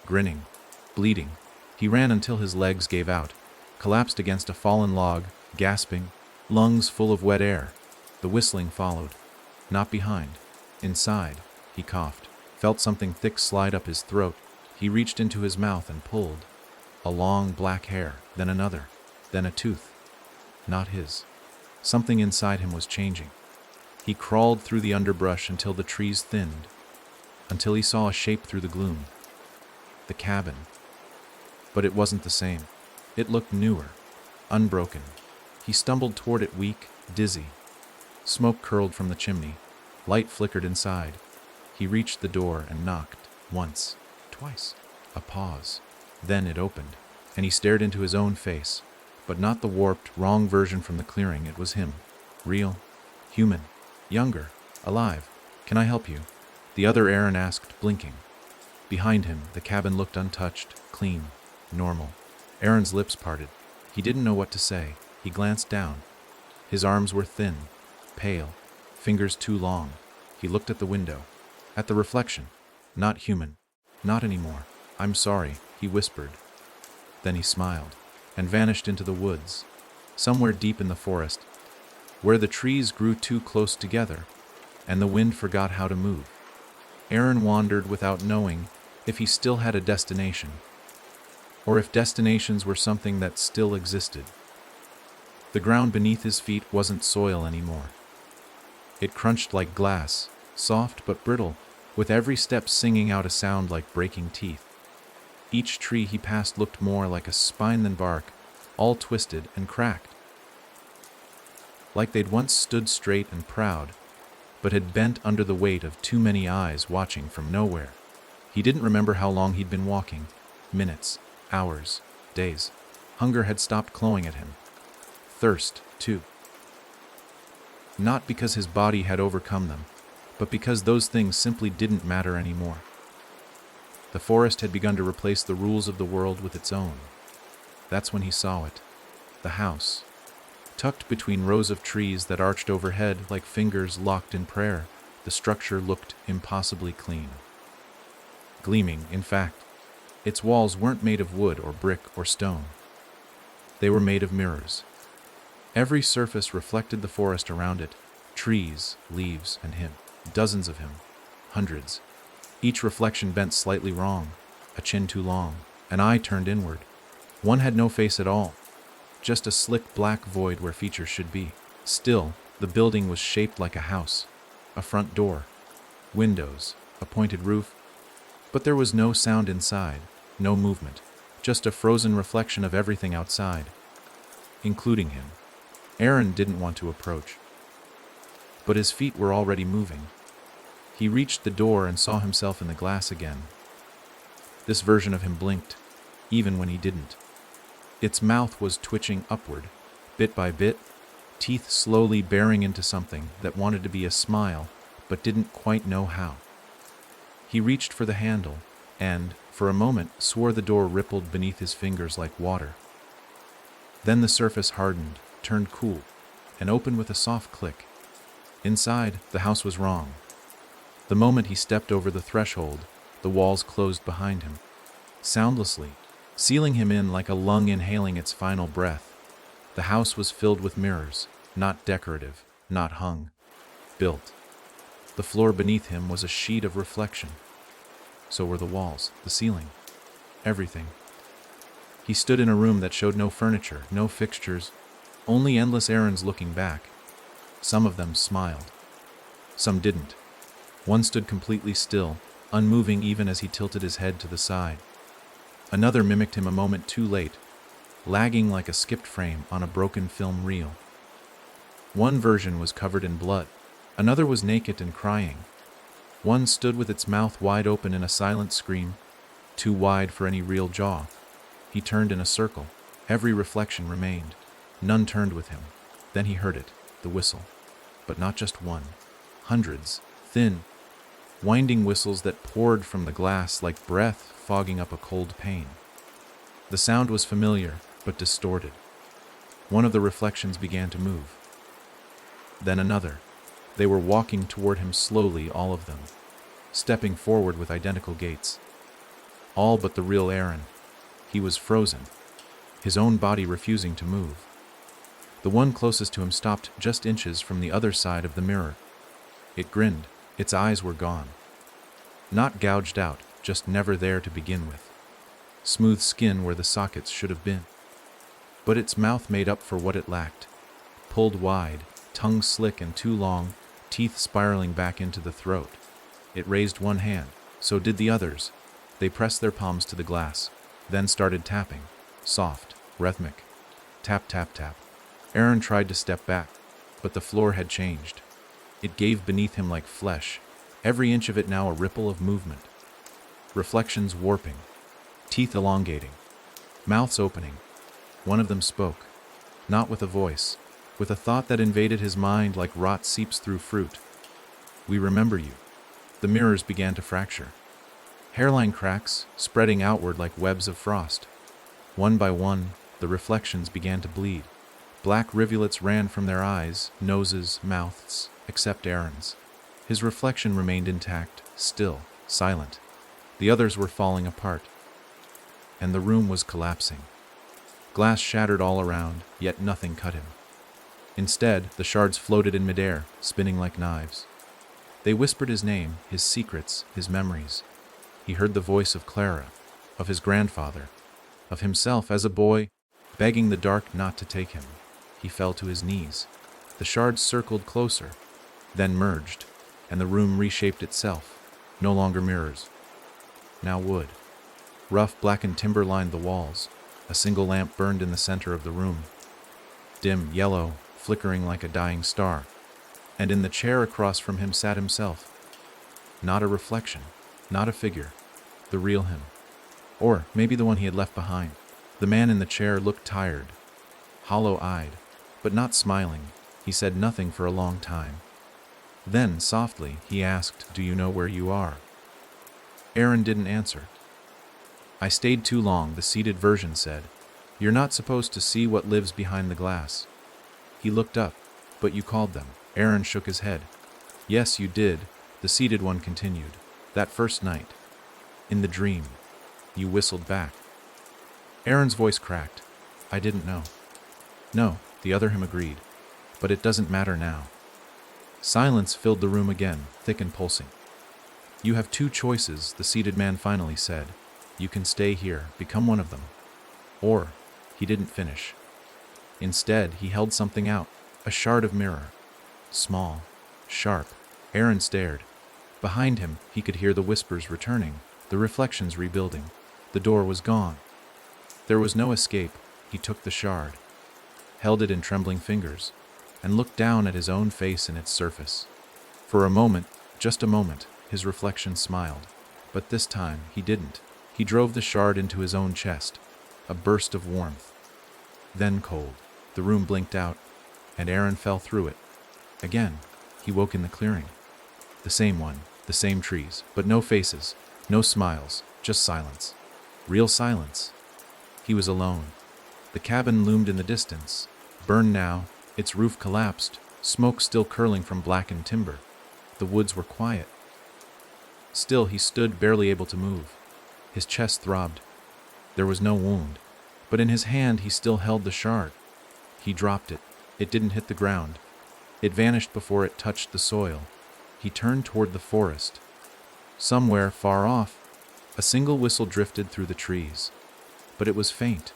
Speaker 1: grinning, bleeding. He ran until his legs gave out, collapsed against a fallen log, gasping, lungs full of wet air. The whistling followed, not behind, inside. He coughed, felt something thick slide up his throat. He reached into his mouth and pulled. A long black hair, then another, then a tooth. Not his. Something inside him was changing. He crawled through the underbrush until the trees thinned, until he saw a shape through the gloom. The cabin. But it wasn't the same. It looked newer, unbroken. He stumbled toward it, weak, dizzy. Smoke curled from the chimney. Light flickered inside. He reached the door and knocked, once, twice. A pause. Then it opened, and he stared into his own face, but not the warped, wrong version from the clearing. It was him. Real, human, younger, alive. "Can I help you?" the other Aaron asked, blinking. Behind him, the cabin looked untouched, clean, normal. Aaron's lips parted. He didn't know what to say. He glanced down. His arms were thin, pale, fingers too long. He looked at the window, at the reflection. Not human. Not anymore. "I'm sorry," he whispered. Then he smiled, and vanished into the woods, somewhere deep in the forest, where the trees grew too close together, and the wind forgot how to move. Aaron wandered without knowing if he still had a destination, or if destinations were something that still existed. The ground beneath his feet wasn't soil anymore. It crunched like glass, soft but brittle, with every step singing out a sound like breaking teeth. Each tree he passed looked more like a spine than bark, all twisted and cracked, like they'd once stood straight and proud, but had bent under the weight of too many eyes watching from nowhere. He didn't remember how long he'd been walking. Minutes, hours, days. Hunger had stopped clawing at him. Thirst, too. Not because his body had overcome them, but because those things simply didn't matter anymore. The forest had begun to replace the rules of the world with its own. That's when he saw it. The house, tucked between rows of trees that arched overhead like fingers locked in prayer. The structure looked impossibly clean. Gleaming, in fact. Its walls weren't made of wood or brick or stone. They were made of mirrors. Every surface reflected the forest around it, trees, leaves, and him. Dozens of him. Hundreds. Each reflection bent slightly wrong, a chin too long, an eye turned inward. One had no face at all, just a slick black void where features should be. Still, the building was shaped like a house, a front door, windows, a pointed roof, but there was no sound inside, no movement, just a frozen reflection of everything outside, including him. Aaron didn't want to approach, but his feet were already moving. He reached the door and saw himself in the glass again. This version of him blinked, even when he didn't. Its mouth was twitching upward, bit by bit, teeth slowly bearing into something that wanted to be a smile, but didn't quite know how. He reached for the handle, and, for a moment, swore the door rippled beneath his fingers like water. Then the surface hardened, turned cool, and opened with a soft click. Inside, the house was wrong. The moment he stepped over the threshold, the walls closed behind him, soundlessly, sealing him in like a lung inhaling its final breath. The house was filled with mirrors, not decorative, not hung, built. The floor beneath him was a sheet of reflection. So were the walls, the ceiling, everything. He stood in a room that showed no furniture, no fixtures, only endless errands looking back. Some of them smiled. Some didn't. One stood completely still, unmoving even as he tilted his head to the side. Another mimicked him a moment too late, lagging like a skipped frame on a broken film reel. One version was covered in blood. Another was naked and crying. One stood with its mouth wide open in a silent scream, too wide for any real jaw. He turned in a circle. Every reflection remained. None turned with him. Then he heard it, the whistle. But not just one. Hundreds, thin, winding whistles that poured from the glass like breath fogging up a cold pane. The sound was familiar, but distorted. One of the reflections began to move. Then another. They were walking toward him slowly, all of them, stepping forward with identical gaits. All but the real Aaron. He was frozen, his own body refusing to move. The one closest to him stopped just inches from the other side of the mirror. It grinned. Its eyes were gone. Not gouged out, just never there to begin with. Smooth skin where the sockets should have been. But its mouth made up for what it lacked. Pulled wide, tongue slick and too long, teeth spiraling back into the throat. It raised one hand. So did the others. They pressed their palms to the glass, then started tapping. Soft, rhythmic. Tap, tap, tap. Aaron tried to step back, but the floor had changed. It gave beneath him like flesh, every inch of it now a ripple of movement. Reflections warping, teeth elongating, mouths opening. One of them spoke, not with a voice, with a thought that invaded his mind like rot seeps through fruit. "We remember you." The mirrors began to fracture. Hairline cracks, spreading outward like webs of frost. One by one, the reflections began to bleed. Black rivulets ran from their eyes, noses, mouths, except Aaron's. His reflection remained intact, still, silent. The others were falling apart, and the room was collapsing. Glass shattered all around, yet nothing cut him. Instead, the shards floated in midair, spinning like knives. They whispered his name, his secrets, his memories. He heard the voice of Clara, of his grandfather, of himself as a boy, begging the dark not to take him. He fell to his knees. The shards circled closer, then merged, and the room reshaped itself. No longer mirrors. Now wood. Rough blackened timber lined the walls. A single lamp burned in the center of the room. Dim, yellow, flickering like a dying star. And in the chair across from him sat himself. Not a reflection, not a figure. The real him. Or maybe the one he had left behind. The man in the chair looked tired, hollow-eyed, but not smiling. He said nothing for a long time. Then, softly, he asked, "Do you know where you are?" Aaron didn't answer. "I stayed too long," the seated version said. "You're not supposed to see what lives behind the glass." He looked up. "But you called them." Aaron shook his head. "Yes, you did," the seated one continued. "That first night. In the dream. You whistled back." Aaron's voice cracked. "I didn't know." "No," the other him agreed. "But it doesn't matter now." Silence filled the room again, thick and pulsing. "You have two choices," the seated man finally said. "You can stay here, become one of them. Or," he didn't finish. Instead, he held something out, a shard of mirror. Small, sharp. Aaron stared. Behind him, he could hear the whispers returning, the reflections rebuilding. The door was gone. There was no escape. He took the shard, held it in trembling fingers, and looked down at his own face in its surface. For a moment, just a moment, his reflection smiled. But this time, he didn't. He drove the shard into his own chest, a burst of warmth. Then cold. The room blinked out, and Aaron fell through it. Again, he woke in the clearing. The same one, the same trees, but no faces, no smiles, just silence. Real silence. He was alone. The cabin loomed in the distance, burned now, its roof collapsed, smoke still curling from blackened timber. The woods were quiet. Still he stood, barely able to move. His chest throbbed. There was no wound, but in his hand he still held the shard. He dropped it. It didn't hit the ground. It vanished before it touched the soil. He turned toward the forest. Somewhere, far off, a single whistle drifted through the trees. But it was faint,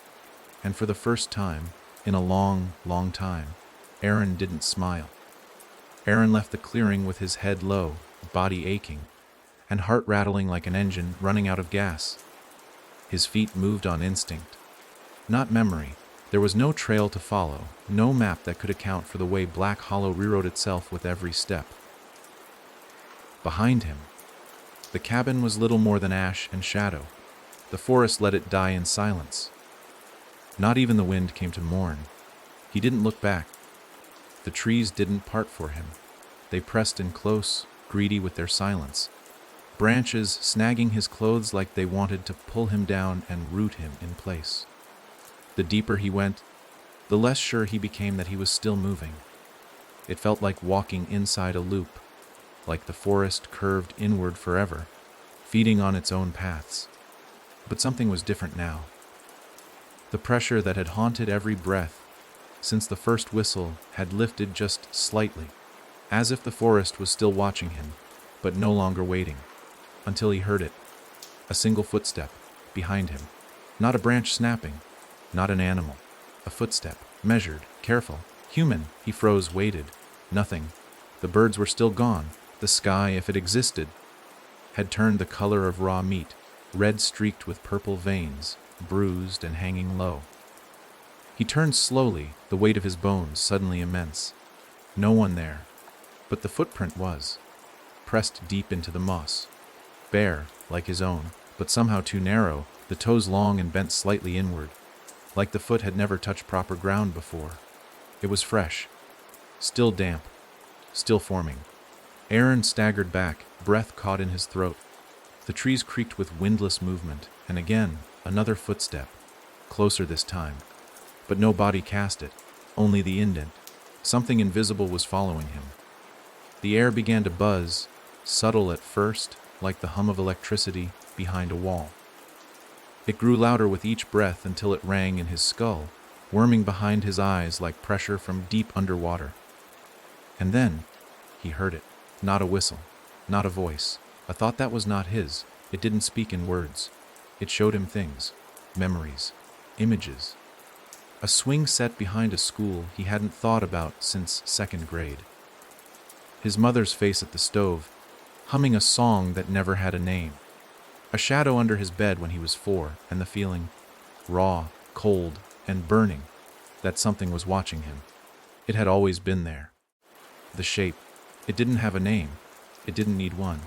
Speaker 1: and for the first time, in a long, long time, Aaron didn't smile. Aaron left the clearing with his head low, body aching, and heart rattling like an engine running out of gas. His feet moved on instinct, not memory. There was no trail to follow, no map that could account for the way Black Hollow rewrote itself with every step. Behind him, the cabin was little more than ash and shadow. The forest let it die in silence. Not even the wind came to mourn. He didn't look back. The trees didn't part for him. They pressed in close, greedy with their silence, branches snagging his clothes like they wanted to pull him down and root him in place. The deeper he went, the less sure he became that he was still moving. It felt like walking inside a loop, like the forest curved inward forever, feeding on its own paths. But something was different now. The pressure that had haunted every breath since the first whistle had lifted just slightly, as if the forest was still watching him, but no longer waiting, until he heard it. A single footstep behind him. Not a branch snapping, not an animal. A footstep, measured, careful, human. He froze, waited. Nothing. The birds were still gone. The sky, if it existed, had turned the color of raw meat, red streaked with purple veins, bruised and hanging low. He turned slowly, the weight of his bones suddenly immense. No one there, but the footprint was, pressed deep into the moss. Bare, like his own, but somehow too narrow, the toes long and bent slightly inward, like the foot had never touched proper ground before. It was fresh, still damp, still forming. Aaron staggered back, breath caught in his throat. The trees creaked with windless movement, and again, another footstep, closer this time. But no body cast it, only the indent. Something invisible was following him. The air began to buzz, subtle at first, like the hum of electricity behind a wall. It grew louder with each breath until it rang in his skull, worming behind his eyes like pressure from deep underwater. And then, he heard it. Not a whistle, not a voice, a thought that was not his. It didn't speak in words. It showed him things, memories, images. A swing set behind a school he hadn't thought about since second grade. His mother's face at the stove, humming a song that never had a name. A shadow under his bed when he was 4, and the feeling, raw, cold, and burning, that something was watching him. It had always been there. The shape, it didn't have a name. It didn't need one.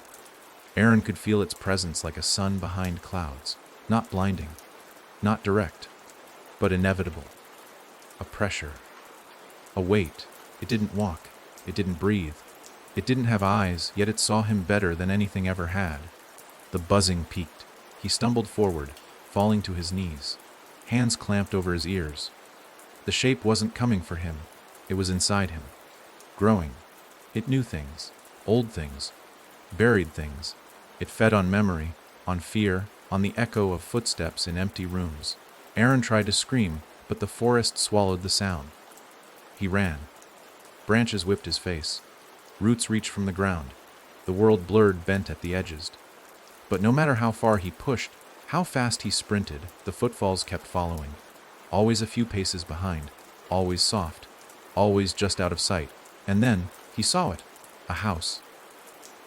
Speaker 1: Aaron could feel its presence like a sun behind clouds, not blinding, not direct, but inevitable. A pressure, a weight. It didn't walk, it didn't breathe, it didn't have eyes, yet it saw him better than anything ever had. The buzzing peaked. He stumbled forward, falling to his knees, hands clamped over his ears. The shape wasn't coming for him, it was inside him, growing. It knew things, old things, buried things. It fed on memory, on fear, on the echo of footsteps in empty rooms. Aaron tried to scream, but the forest swallowed the sound. He ran. Branches whipped his face. Roots reached from the ground. The world blurred, bent at the edges. But no matter how far he pushed, how fast he sprinted, the footfalls kept following. Always a few paces behind, always soft, always just out of sight. And then, he saw it. A house.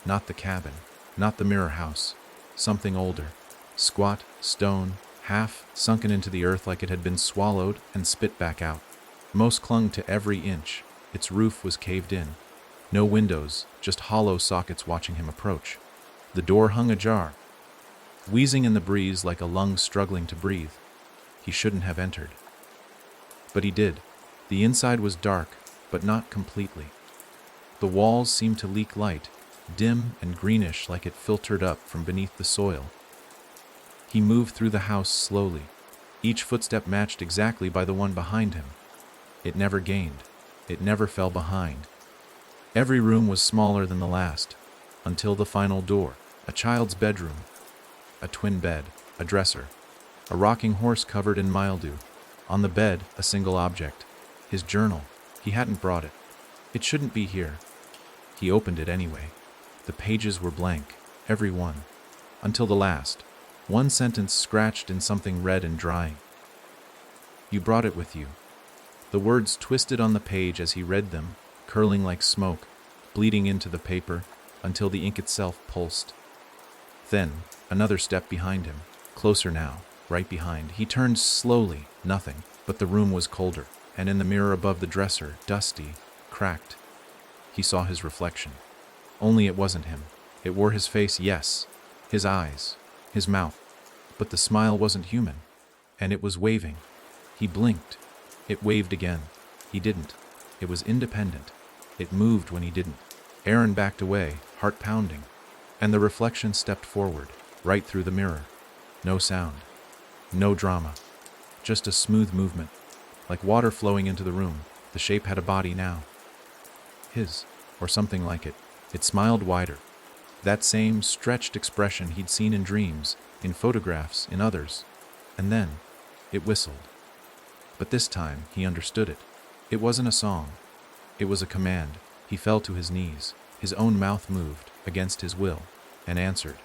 Speaker 1: Not the cabin, not the mirror house. Something older. Squat, stone, half sunken into the earth like it had been swallowed and spit back out. Most clung to every inch. Its roof was caved in. No windows, just hollow sockets watching him approach. The door hung ajar, wheezing in the breeze like a lung struggling to breathe. He shouldn't have entered. But he did. The inside was dark, but not completely. The walls seemed to leak light, dim and greenish like it filtered up from beneath the soil. He moved through the house slowly. Each footstep matched exactly by the one behind him. It never gained. It never fell behind. Every room was smaller than the last, until the final door. A child's bedroom. A twin bed. A dresser. A rocking horse covered in mildew. On the bed, a single object. His journal. He hadn't brought it. It shouldn't be here. He opened it anyway. The pages were blank. Every one. Until the last. One sentence scratched in something red and drying. You brought it with you. The words twisted on the page as he read them, curling like smoke, bleeding into the paper, until the ink itself pulsed. Then, another step behind him, closer now, right behind. He turned slowly, nothing, but the room was colder, and in the mirror above the dresser, dusty, cracked, he saw his reflection. Only it wasn't him. It wore his face, yes, his eyes, his mouth, but the smile wasn't human, and it was waving. He blinked. It waved again. He didn't. It was independent. It moved when he didn't. Aaron backed away, heart pounding, and the reflection stepped forward, right through the mirror. No sound. No drama. Just a smooth movement, like water flowing into the room. The shape had a body now. His, or something like it. It smiled wider. That same stretched expression he'd seen in dreams, in photographs, in others. And then, it whistled. But this time, he understood it. It wasn't a song. It was a command. He fell to his knees. His own mouth moved, against his will, and answered.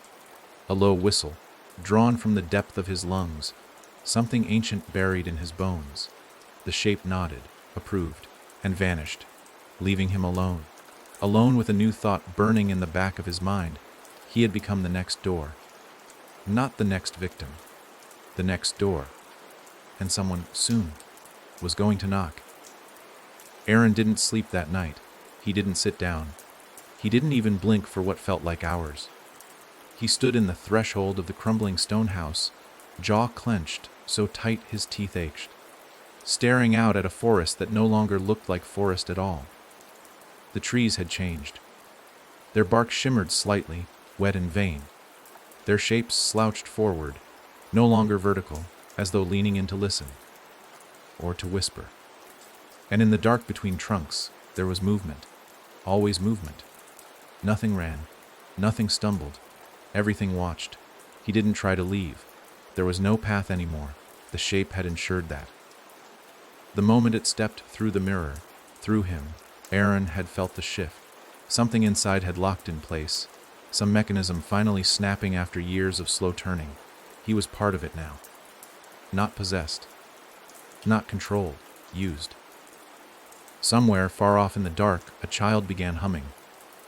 Speaker 1: A low whistle, drawn from the depth of his lungs, something ancient buried in his bones. The shape nodded, approved, and vanished, leaving him alone. Alone with a new thought burning in the back of his mind. He had become the next door. Not the next victim. The next door. And someone, soon, was going to knock. Aaron didn't sleep that night. He didn't sit down. He didn't even blink for what felt like hours. He stood in the threshold of the crumbling stone house, jaw clenched, so tight his teeth ached, staring out at a forest that no longer looked like forest at all. The trees had changed. Their bark shimmered slightly, wet and vain. Their shapes slouched forward, no longer vertical, as though leaning in to listen, or to whisper. And in the dark between trunks, there was movement, always movement. Nothing ran, nothing stumbled, everything watched. He didn't try to leave. There was no path anymore. The shape had ensured that. The moment it stepped through the mirror, through him, Aaron had felt the shift. Something inside had locked in place, some mechanism finally snapping after years of slow turning. He was part of it now. Not possessed. Not controlled. Used. Somewhere far off in the dark, a child began humming.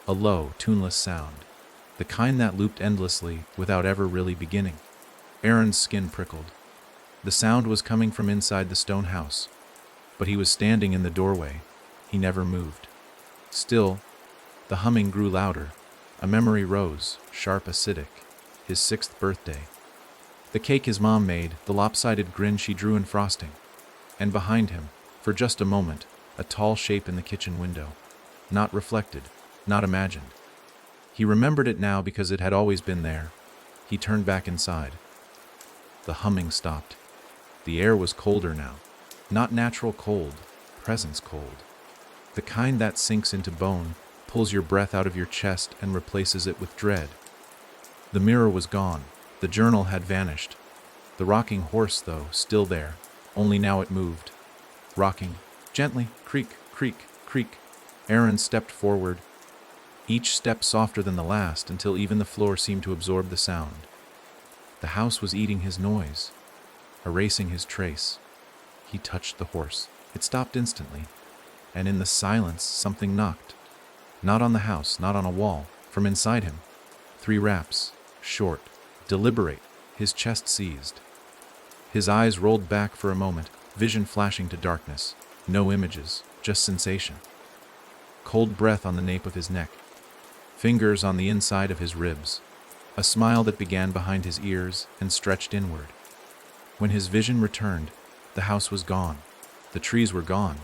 Speaker 1: A low, tuneless sound. The kind that looped endlessly without ever really beginning. Aaron's skin prickled. The sound was coming from inside the stone house. But he was standing in the doorway. He never moved. Still, the humming grew louder. A memory rose, sharp, acidic. His 6th birthday. The cake his mom made, the lopsided grin she drew in frosting. And behind him, for just a moment, a tall shape in the kitchen window. Not reflected, not imagined. He remembered it now because it had always been there. He turned back inside. The humming stopped. The air was colder now. Not natural cold, presence cold. The kind that sinks into bone, pulls your breath out of your chest and replaces it with dread. The mirror was gone. The journal had vanished. The rocking horse, though, still there, only now it moved. Rocking, gently, creak, creak, creak. Aaron stepped forward, each step softer than the last until even the floor seemed to absorb the sound. The house was eating his noise, erasing his trace. He touched the horse. It stopped instantly, and in the silence something knocked. Not on the house, not on a wall, From inside him, 3 raps, short, deliberate, his chest seized. His eyes rolled back for a moment, vision flashing to darkness. No images, just sensation. Cold breath on the nape of his neck, fingers on the inside of his ribs, a smile that began behind his ears and stretched inward. When his vision returned, the house was gone. The trees were gone.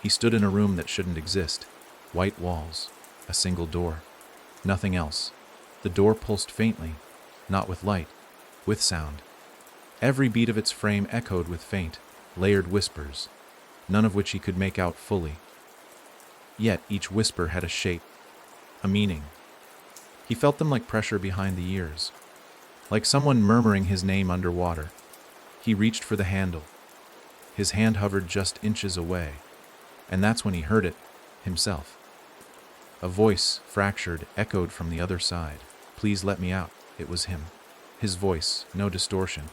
Speaker 1: He stood in a room that shouldn't exist. White walls, a single door, nothing else. The door pulsed faintly, not with light, with sound. Every beat of its frame echoed with faint, layered whispers, none of which he could make out fully. Yet each whisper had a shape, a meaning. He felt them like pressure behind the ears, like someone murmuring his name underwater. He reached for the handle. His hand hovered just inches away, and that's when he heard it, himself. A voice, fractured, echoed from the other side. "Please let me out." It was him. His voice, no distortion.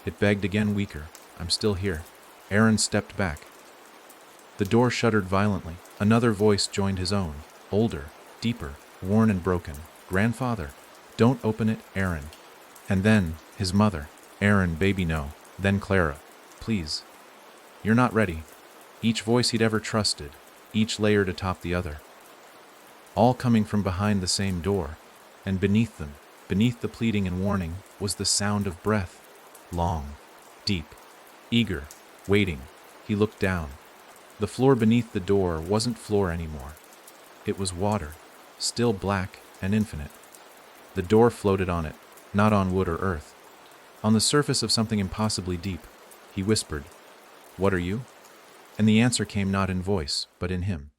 Speaker 1: It begged again, weaker. "I'm still here." Aaron stepped back. The door shuddered violently. Another voice joined his own, older, deeper, worn and broken. "Grandfather, don't open it, Aaron." And then, his mother. "Aaron, baby, no." Then Clara. "Please. You're not ready." Each voice he'd ever trusted, each layered atop the other. All coming from behind the same door, and beneath them, beneath the pleading and warning, was the sound of breath. Long, deep, eager, waiting. He looked down. The floor beneath the door wasn't floor anymore. It was water, still black and infinite. The door floated on it, not on wood or earth. On the surface of something impossibly deep. He whispered, "What are you?" And the answer came not in voice, but in him.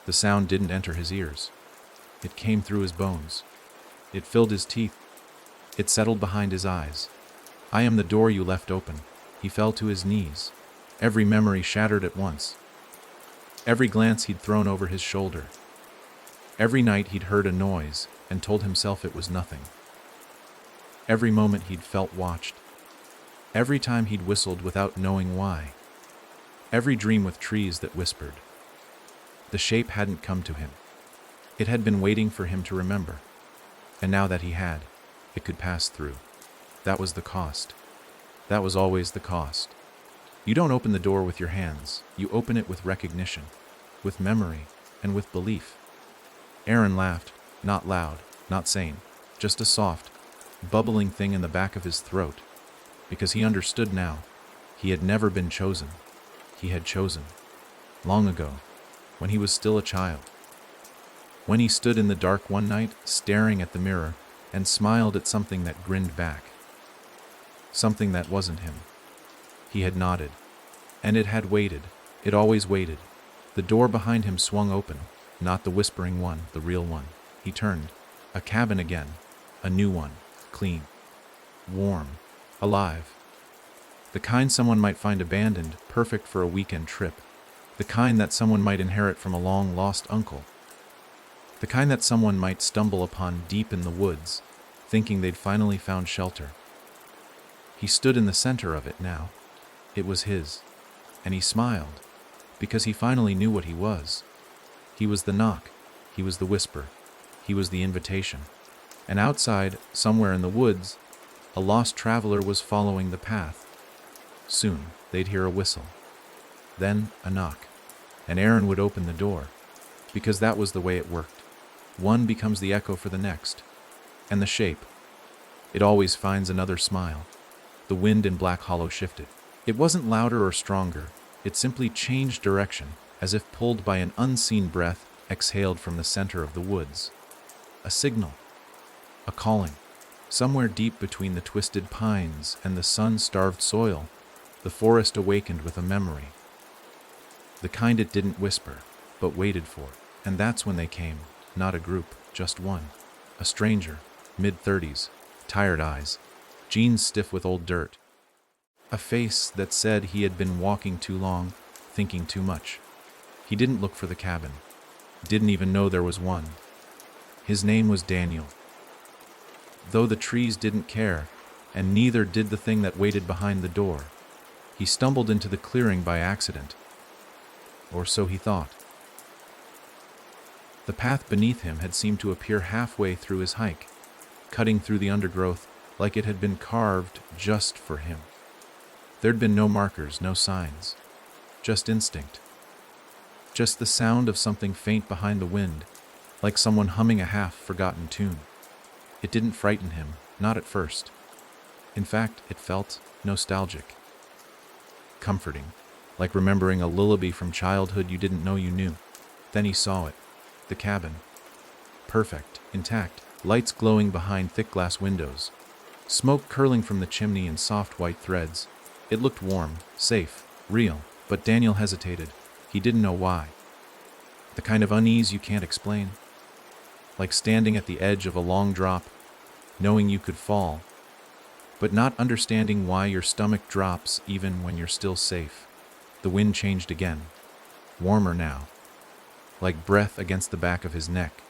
Speaker 1: The sound didn't enter his ears. It came through his bones. It filled his teeth. It settled behind his eyes. "I am the door you left open." He fell to his knees. Every memory shattered at once. Every glance he'd thrown over his shoulder. Every night he'd heard a noise and told himself it was nothing. Every moment he'd felt watched. Every time he'd whistled without knowing why. Every dream with trees that whispered. The shape hadn't come to him. It had been waiting for him to remember. And now that he had, it could pass through. That was the cost. That was always the cost. You don't open the door with your hands. You open it with recognition, with memory, and with belief. Aaron laughed, not loud, not sane, just a soft, bubbling thing in the back of his throat, because he understood now. He had never been chosen. He had chosen. Long ago, when he was still a child. When he stood in the dark one night, staring at the mirror, and smiled at something that grinned back. Something that wasn't him. He had nodded. And it had waited. It always waited. The door behind him swung open, not the whispering one, the real one. He turned. A cabin again. A new one. Clean. Warm. Alive. The kind someone might find abandoned, perfect for a weekend trip. The kind that someone might inherit from a long-lost uncle. The kind that someone might stumble upon deep in the woods, thinking they'd finally found shelter. He stood in the center of it now. It was his. And he smiled, because he finally knew what he was. He was the knock. He was the whisper. He was the invitation. And outside, somewhere in the woods, a lost traveler was following the path. Soon, they'd hear a whistle. Then, a knock. And Aaron would open the door, because that was the way it worked. One becomes the echo for the next. And the shape. It always finds another smile. The wind in Black Hollow shifted. It wasn't louder or stronger. It simply changed direction, as if pulled by an unseen breath exhaled from the center of the woods. A signal. A calling. Somewhere deep between the twisted pines and the sun-starved soil, the forest awakened with a memory. The kind it didn't whisper, but waited for. And that's when they came. Not a group, just one. A stranger, mid-30s, tired eyes, jeans stiff with old dirt. A face that said he had been walking too long, thinking too much. He didn't look for the cabin. Didn't even know there was one. His name was Daniel. Though the trees didn't care, and neither did the thing that waited behind the door, he stumbled into the clearing by accident. Or so he thought. The path beneath him had seemed to appear halfway through his hike, cutting through the undergrowth like it had been carved just for him. There'd been no markers, no signs, just instinct. Just the sound of something faint behind the wind, like someone humming a half-forgotten tune. It didn't frighten him, not at first. In fact, it felt nostalgic. Comforting, like remembering a lullaby from childhood you didn't know you knew. Then he saw it. The cabin. Perfect, intact, lights glowing behind thick glass windows. Smoke curling from the chimney in soft white threads. It looked warm, safe, real, but Daniel hesitated. He didn't know why. The kind of unease you can't explain. Like standing at the edge of a long drop, knowing you could fall, but not understanding why your stomach drops even when you're still safe. The wind changed again. Warmer now. Like breath against the back of his neck.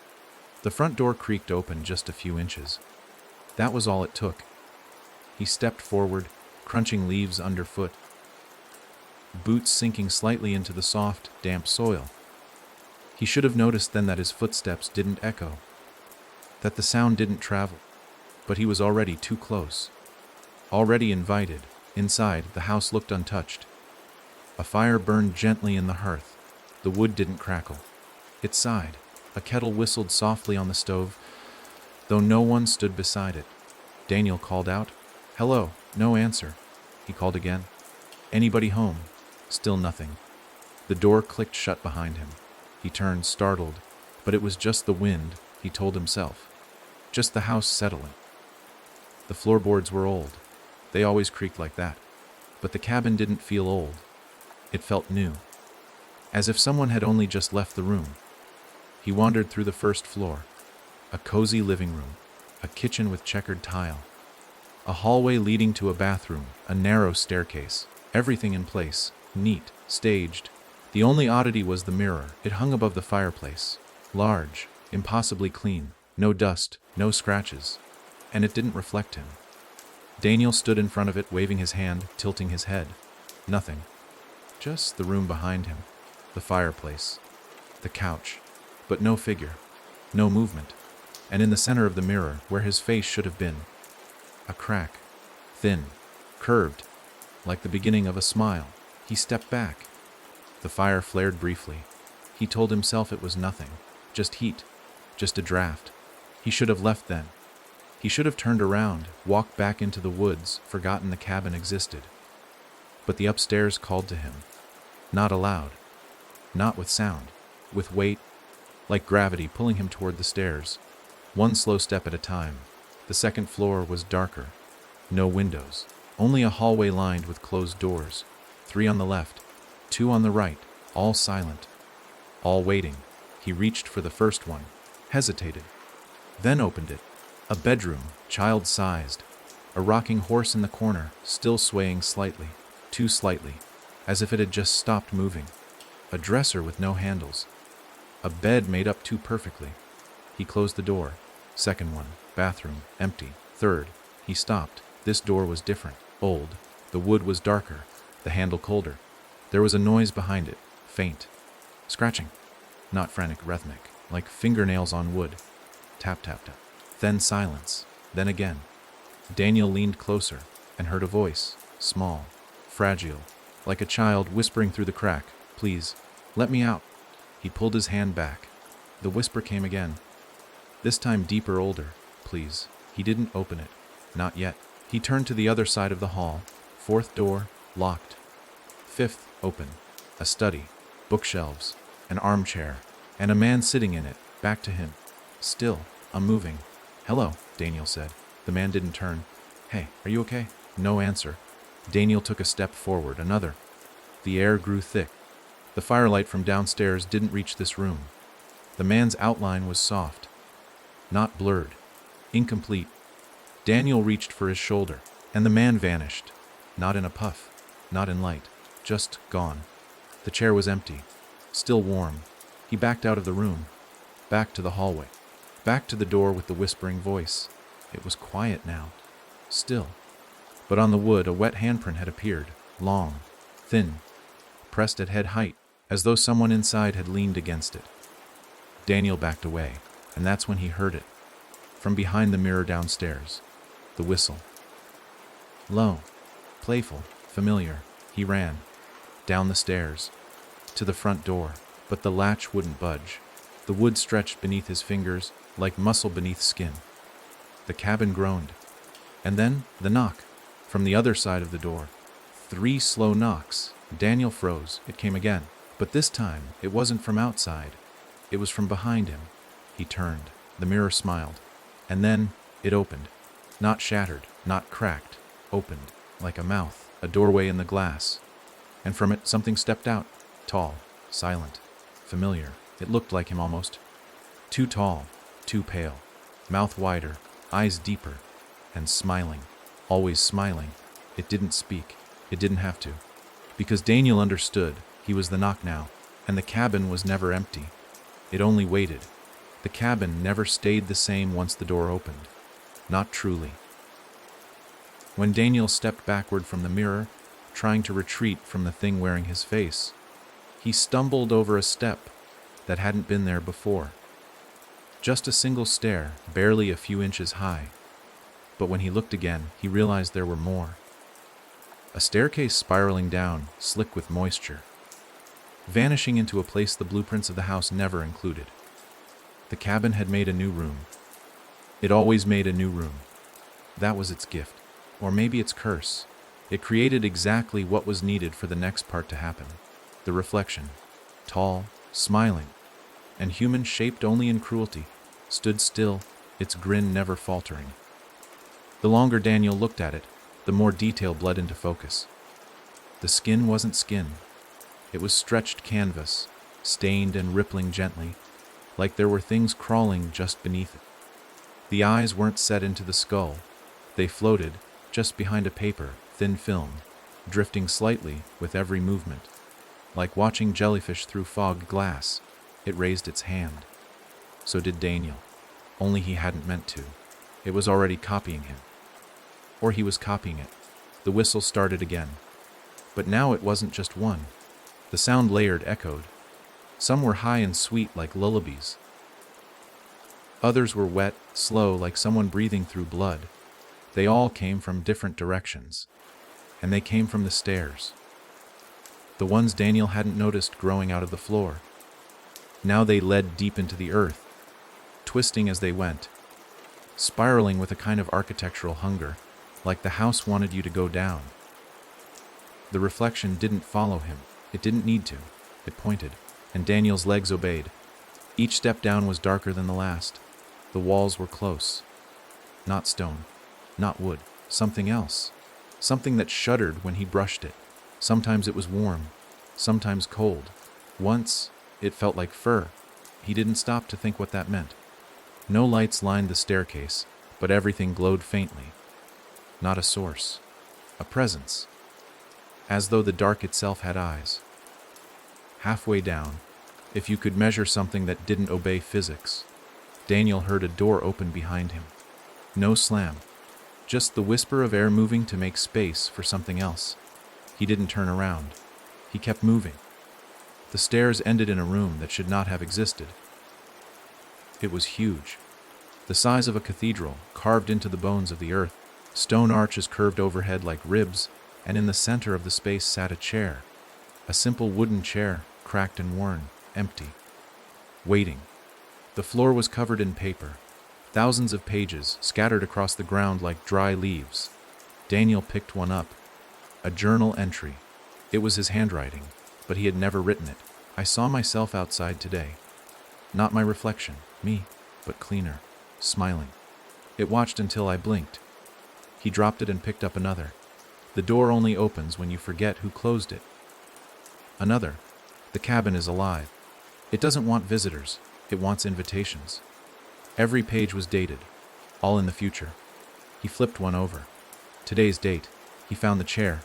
Speaker 1: The front door creaked open just a few inches. That was all it took. He stepped forward, crunching leaves underfoot, boots sinking slightly into the soft, damp soil. He should have noticed then that his footsteps didn't echo, that the sound didn't travel, but he was already too close. Already invited. Inside, the house looked untouched. A fire burned gently in the hearth. The wood didn't crackle. It sighed. A kettle whistled softly on the stove, though no one stood beside it. Daniel called out, "Hello." No answer. He called again. "Anybody home?" Still nothing. The door clicked shut behind him. He turned, startled, but it was just the wind, he told himself. Just the house settling. The floorboards were old. They always creaked like that. But the cabin didn't feel old. It felt new. As if someone had only just left the room. He wandered through the first floor. A cozy living room. A kitchen with checkered tile. A hallway leading to a bathroom. A narrow staircase. Everything in place. Neat. Staged. The only oddity was the mirror. It hung above the fireplace. Large. Impossibly clean. No dust. No scratches. And it didn't reflect him. Daniel stood in front of it, waving his hand, tilting his head. Nothing. Just the room behind him. The fireplace. The couch. But no figure. No movement. And in the center of the mirror, where his face should have been, a crack. Thin. Curved. Like the beginning of a smile. He stepped back. The fire flared briefly. He told himself it was nothing. Just heat. Just a draft. He should have left then. He should have turned around, walked back into the woods, forgotten the cabin existed. But the upstairs called to him. Not aloud. Not with sound. With weight. Like gravity pulling him toward the stairs. One slow step at a time. The second floor was darker. No windows. Only a hallway lined with closed doors. 3 on the left. 2 on the right. All silent. All waiting. He reached for the first one. Hesitated. Then opened it. A bedroom, child-sized. A rocking horse in the corner, still swaying slightly. Too slightly. As if it had just stopped moving. A dresser with no handles. A bed made up too perfectly. He closed the door. Second one. Bathroom. Empty. Third. He stopped. This door was different. Old. The wood was darker. The handle colder. There was a noise behind it. Faint. Scratching. Not frantic, rhythmic. Like fingernails on wood. Tap, tap, tap. Then silence. Then again. Daniel leaned closer and heard a voice. Small. Fragile. Like a child whispering through the crack. "Please. Let me out." He pulled his hand back. The whisper came again. This time deeper, older. "Please." He didn't open it. Not yet. He turned to the other side of the hall. 4th door. Locked. 5th. Open. A study. Bookshelves. An armchair. And a man sitting in it. Back to him. Still. Unmoving. "Hello," Daniel said. The man didn't turn. "Hey, are you okay?" No answer. Daniel took a step forward. Another. The air grew thick. The firelight from downstairs didn't reach this room. The man's outline was soft. Not blurred. Incomplete. Daniel reached for his shoulder, and the man vanished. Not in a puff. Not in light. Just gone. The chair was empty. Still warm. He backed out of the room. Back to the hallway. Back to the door with the whispering voice. It was quiet now. Still. But on the wood a wet handprint had appeared. Long. Thin. Pressed at head height, as though someone inside had leaned against it. Daniel backed away, and that's when he heard it. From behind the mirror downstairs. The whistle. Low, playful, familiar. He ran. Down the stairs. To the front door. But the latch wouldn't budge. The wood stretched beneath his fingers, like muscle beneath skin. The cabin groaned. And then, the knock. From the other side of the door. 3 slow knocks. Daniel froze. It came again. But this time, it wasn't from outside. It was from behind him. He turned. The mirror smiled. And then, it opened. Not shattered, not cracked. Opened. Like a mouth. A doorway in the glass. And from it, something stepped out. Tall. Silent. Familiar. It looked like him almost. Too tall. Too pale. Mouth wider. Eyes deeper. And smiling. Always smiling. It didn't speak. It didn't have to. Because Daniel understood. He was the knock now. And the cabin was never empty. It only waited. The cabin never stayed the same once the door opened. Not truly. When Daniel stepped backward from the mirror, trying to retreat from the thing wearing his face, he stumbled over a step that hadn't been there before. Just a single stair, barely a few inches high. But when he looked again, he realized there were more. A staircase spiraling down, slick with moisture, vanishing into a place the blueprints of the house never included. The cabin had made a new room. It always made a new room. That was its gift. Or maybe its curse. It created exactly what was needed for the next part to happen. The reflection, tall, smiling, and human-shaped only in cruelty, stood still, its grin never faltering. The longer Daniel looked at it, the more detail bled into focus. The skin wasn't skin. It was stretched canvas, stained and rippling gently, like there were things crawling just beneath it. The eyes weren't set into the skull. They floated, just behind a paper, thin film, drifting slightly with every movement. Like watching jellyfish through fogged glass, it raised its hand. So did Daniel. Only he hadn't meant to. It was already copying him. Or he was copying it. The whistle started again. But now it wasn't just one. The sound layered, echoed. Some were high and sweet like lullabies. Others were wet, slow, like someone breathing through blood. They all came from different directions. And they came from the stairs. The ones Daniel hadn't noticed growing out of the floor. Now they led deep into the earth, twisting as they went, spiraling with a kind of architectural hunger, like the house wanted you to go down. The reflection didn't follow him. It didn't need to. It pointed, and Daniel's legs obeyed. Each step down was darker than the last. The walls were close. Not stone, not wood, something else. Something that shuddered when he brushed it. Sometimes it was warm, sometimes cold. Once, it felt like fur. He didn't stop to think what that meant. No lights lined the staircase, but everything glowed faintly. Not a source. A presence. As though the dark itself had eyes. Halfway down, if you could measure something that didn't obey physics, Daniel heard a door open behind him. No slam. Just the whisper of air moving to make space for something else. He didn't turn around. He kept moving. The stairs ended in a room that should not have existed. It was huge. The size of a cathedral, carved into the bones of the earth. Stone arches curved overhead like ribs, and in the center of the space sat a chair. A simple wooden chair, cracked and worn, empty. Waiting. The floor was covered in paper. Thousands of pages, scattered across the ground like dry leaves. Daniel picked one up. A journal entry. It was his handwriting, but he had never written it. I saw myself outside today. Not my reflection, me, but cleaner, smiling. It watched until I blinked. He dropped it and picked up another. The door only opens when you forget who closed it. Another. The cabin is alive. It doesn't want visitors. It wants invitations. Every page was dated, all in the future. He flipped one over. Today's date. He found the chair.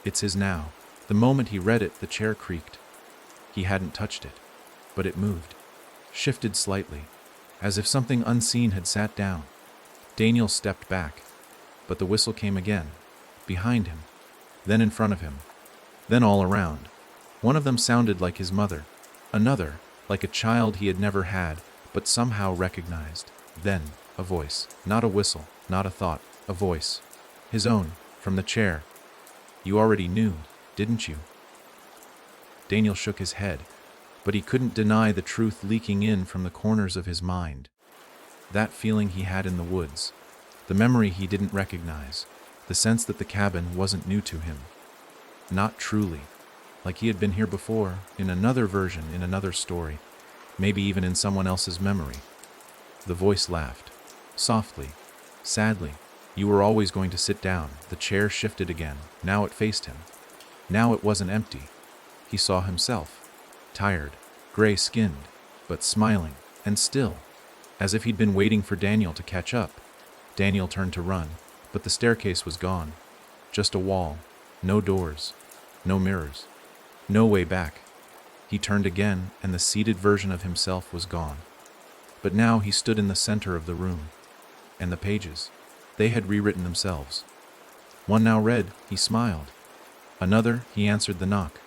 Speaker 1: It's his now. The moment he read it, the chair creaked. He hadn't touched it, but it moved, shifted slightly, as if something unseen had sat down. Daniel stepped back, but the whistle came again, behind him, then in front of him, then all around. One of them sounded like his mother, another like a child he had never had, but somehow recognized. Then, a voice, not a whistle, not a thought, a voice. His own, from the chair. "You already knew, didn't you?" Daniel shook his head, but he couldn't deny the truth leaking in from the corners of his mind. That feeling he had in the woods, the memory he didn't recognize, the sense that the cabin wasn't new to him. Not truly. Like he had been here before, in another version, in another story, maybe even in someone else's memory. The voice laughed, softly, sadly. "You were always going to sit down." The chair shifted again. Now it faced him. Now it wasn't empty. He saw himself, tired, gray-skinned, but smiling, and still, as if he'd been waiting for Daniel to catch up. Daniel turned to run, but the staircase was gone. Just a wall, no doors, no mirrors, no way back. He turned again, and the seated version of himself was gone. But now he stood in the center of the room. And the pages, they had rewritten themselves. One now read, he smiled. Another, he answered the knock.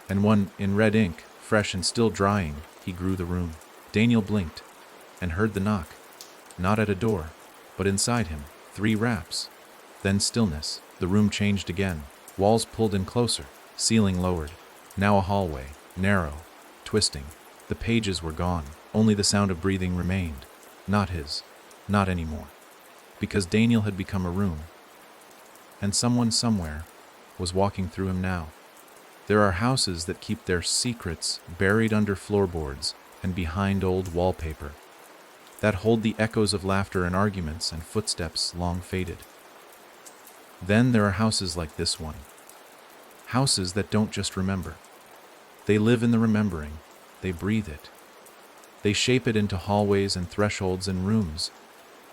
Speaker 1: And one, in red ink, fresh and still drying, he grew the room. Daniel blinked, and heard the knock. Not at a door, but inside him, 3 raps. Then stillness. The room changed again. Walls pulled in closer, ceiling lowered. Now a hallway, narrow, twisting. The pages were gone. Only the sound of breathing remained. Not his. Not anymore. Because Daniel had become a room. And someone somewhere was walking through him now. There are houses that keep their secrets buried under floorboards and behind old wallpaper, that hold the echoes of laughter and arguments and footsteps long faded. Then there are houses like this one. Houses that don't just remember. They live in the remembering. They breathe it. They shape it into hallways and thresholds and rooms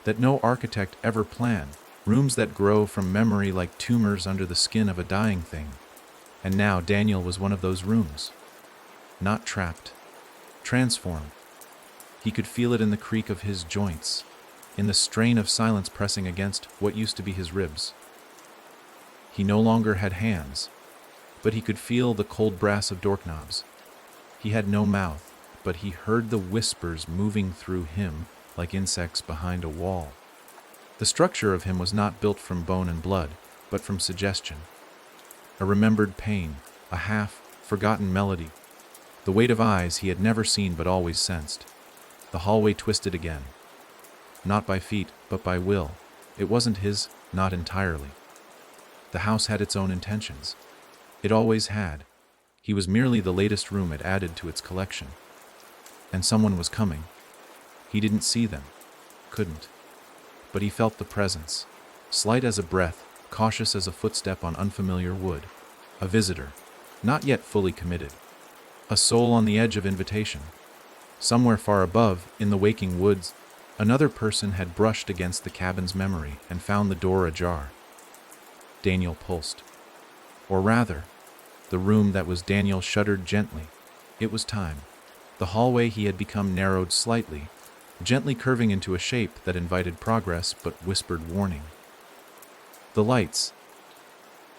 Speaker 1: that no architect ever planned. Rooms that grow from memory like tumors under the skin of a dying thing. And now Daniel was one of those rooms. Not trapped. Transformed. He could feel it in the creak of his joints, in the strain of silence pressing against what used to be his ribs. He no longer had hands, but he could feel the cold brass of doorknobs. He had no mouth, but he heard the whispers moving through him like insects behind a wall. The structure of him was not built from bone and blood, but from suggestion. A remembered pain, a half-forgotten melody, the weight of eyes he had never seen but always sensed. The hallway twisted again. Not by feet, but by will. It wasn't his, not entirely. The house had its own intentions. It always had. He was merely the latest room it added to its collection. And someone was coming. He didn't see them. Couldn't. But he felt the presence. Slight as a breath, cautious as a footstep on unfamiliar wood. A visitor, not yet fully committed. A soul on the edge of invitation. Somewhere far above, in the waking woods, another person had brushed against the cabin's memory and found the door ajar. Daniel pulsed. Or rather, the room that was Daniel shuddered gently. It was time. The hallway he had become narrowed slightly, gently curving into a shape that invited progress but whispered warning. The lights,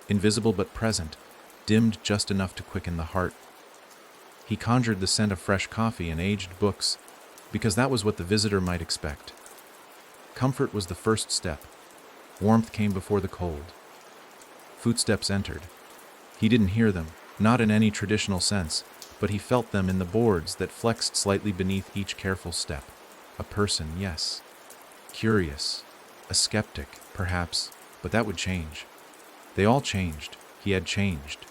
Speaker 1: invisible but present, dimmed just enough to quicken the heart. He conjured the scent of fresh coffee and aged books, because that was what the visitor might expect. Comfort was the first step. Warmth came before the cold. Footsteps entered. He didn't hear them, not in any traditional sense, but he felt them in the boards that flexed slightly beneath each careful step. A person, yes. Curious. A skeptic, perhaps, but that would change. They all changed. He had changed.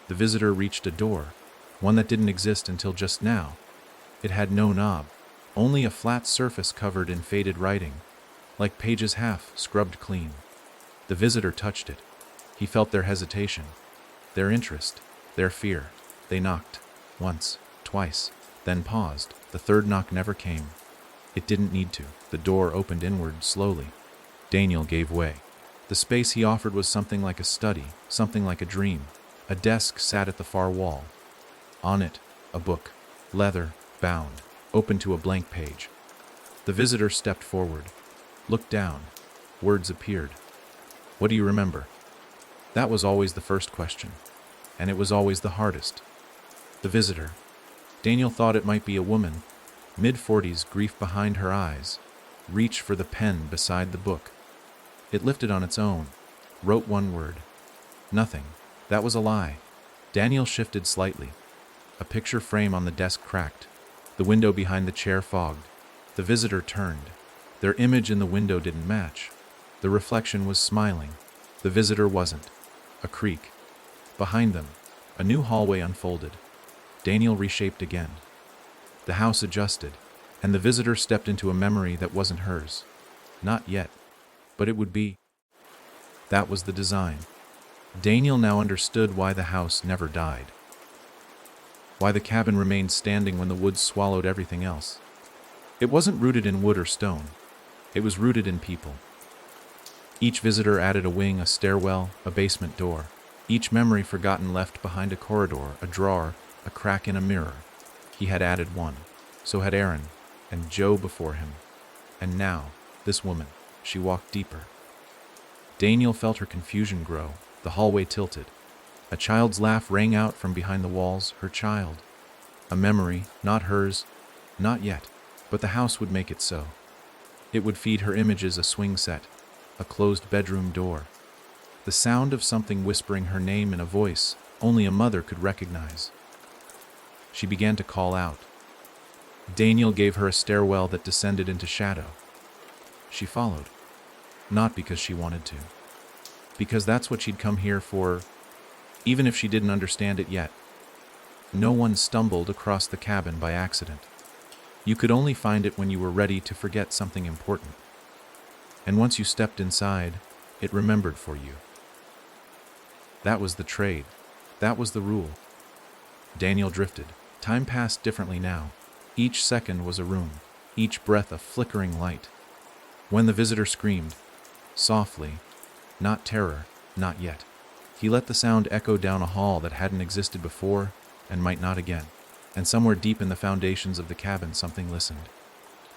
Speaker 1: The visitor reached a door, one that didn't exist until just now. It had no knob, only a flat surface covered in faded writing, like pages half scrubbed clean. The visitor touched it. He felt their hesitation, their interest, their fear. They knocked, once, twice, then paused. The third knock never came. It didn't need to. The door opened inward slowly. Daniel gave way. The space he offered was something like a study, something like a dream. A desk sat at the far wall. On it, a book, leather, bound, open to a blank page. The visitor stepped forward, looked down. Words appeared. What do you remember? That was always the first question, and it was always the hardest. The visitor, Daniel thought it might be a woman, mid-40s, grief behind her eyes, reached for the pen beside the book. It lifted on its own, wrote one word. Nothing. That was a lie. Daniel shifted slightly. A picture frame on the desk cracked. The window behind the chair fogged. The visitor turned. Their image in the window didn't match. The reflection was smiling. The visitor wasn't. A creak. Behind them, a new hallway unfolded. Daniel reshaped again. The house adjusted, and the visitor stepped into a memory that wasn't hers. Not yet, but it would be. That was the design. Daniel now understood why the house never died. Why the cabin remained standing when the woods swallowed everything else. It wasn't rooted in wood or stone. It was rooted in people. Each visitor added a wing, a stairwell, a basement door. Each memory forgotten left behind a corridor, a drawer, a crack in a mirror. He had added one. So had Aaron, and Joe before him. And now, this woman, she walked deeper. Daniel felt her confusion grow. The hallway tilted. A child's laugh rang out from behind the walls, her child. A memory, not hers, not yet, but the house would make it so. It would feed her images, a swing set, a closed bedroom door. The sound of something whispering her name in a voice only a mother could recognize. She began to call out. Daniel gave her a stairwell that descended into shadow. She followed, not because she wanted to, because that's what she'd come here for, even if she didn't understand it yet. No one stumbled across the cabin by accident. You could only find it when you were ready to forget something important. And once you stepped inside, it remembered for you. That was the trade. That was the rule. Daniel drifted. Time passed differently now. Each second was a room, each breath a flickering light. When the visitor screamed, softly, not terror, not yet, he let the sound echo down a hall that hadn't existed before and might not again. And somewhere deep in the foundations of the cabin something listened.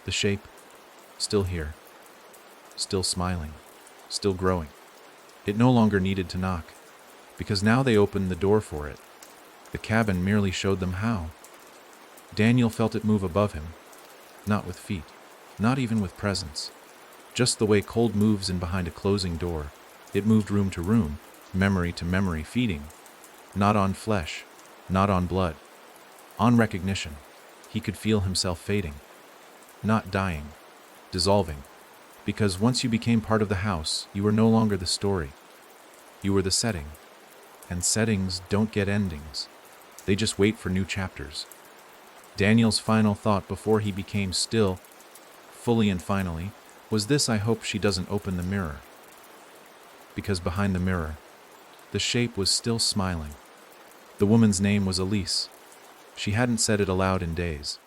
Speaker 1: The shape, still here, still smiling, still growing. It no longer needed to knock, because now they opened the door for it. The cabin merely showed them how. Daniel felt it move above him, not with feet, not even with presence. Just the way cold moves in behind a closing door, it moved room to room, memory to memory, feeding. Not on flesh, not on blood. On recognition, he could feel himself fading. Not dying, dissolving. Because once you became part of the house, you were no longer the story. You were the setting. And settings don't get endings. They just wait for new chapters. Daniel's final thought before he became still, fully and finally, was this: I hope she doesn't open the mirror. Because behind the mirror, the shape was still smiling. The woman's name was Elise. She hadn't said it aloud in days.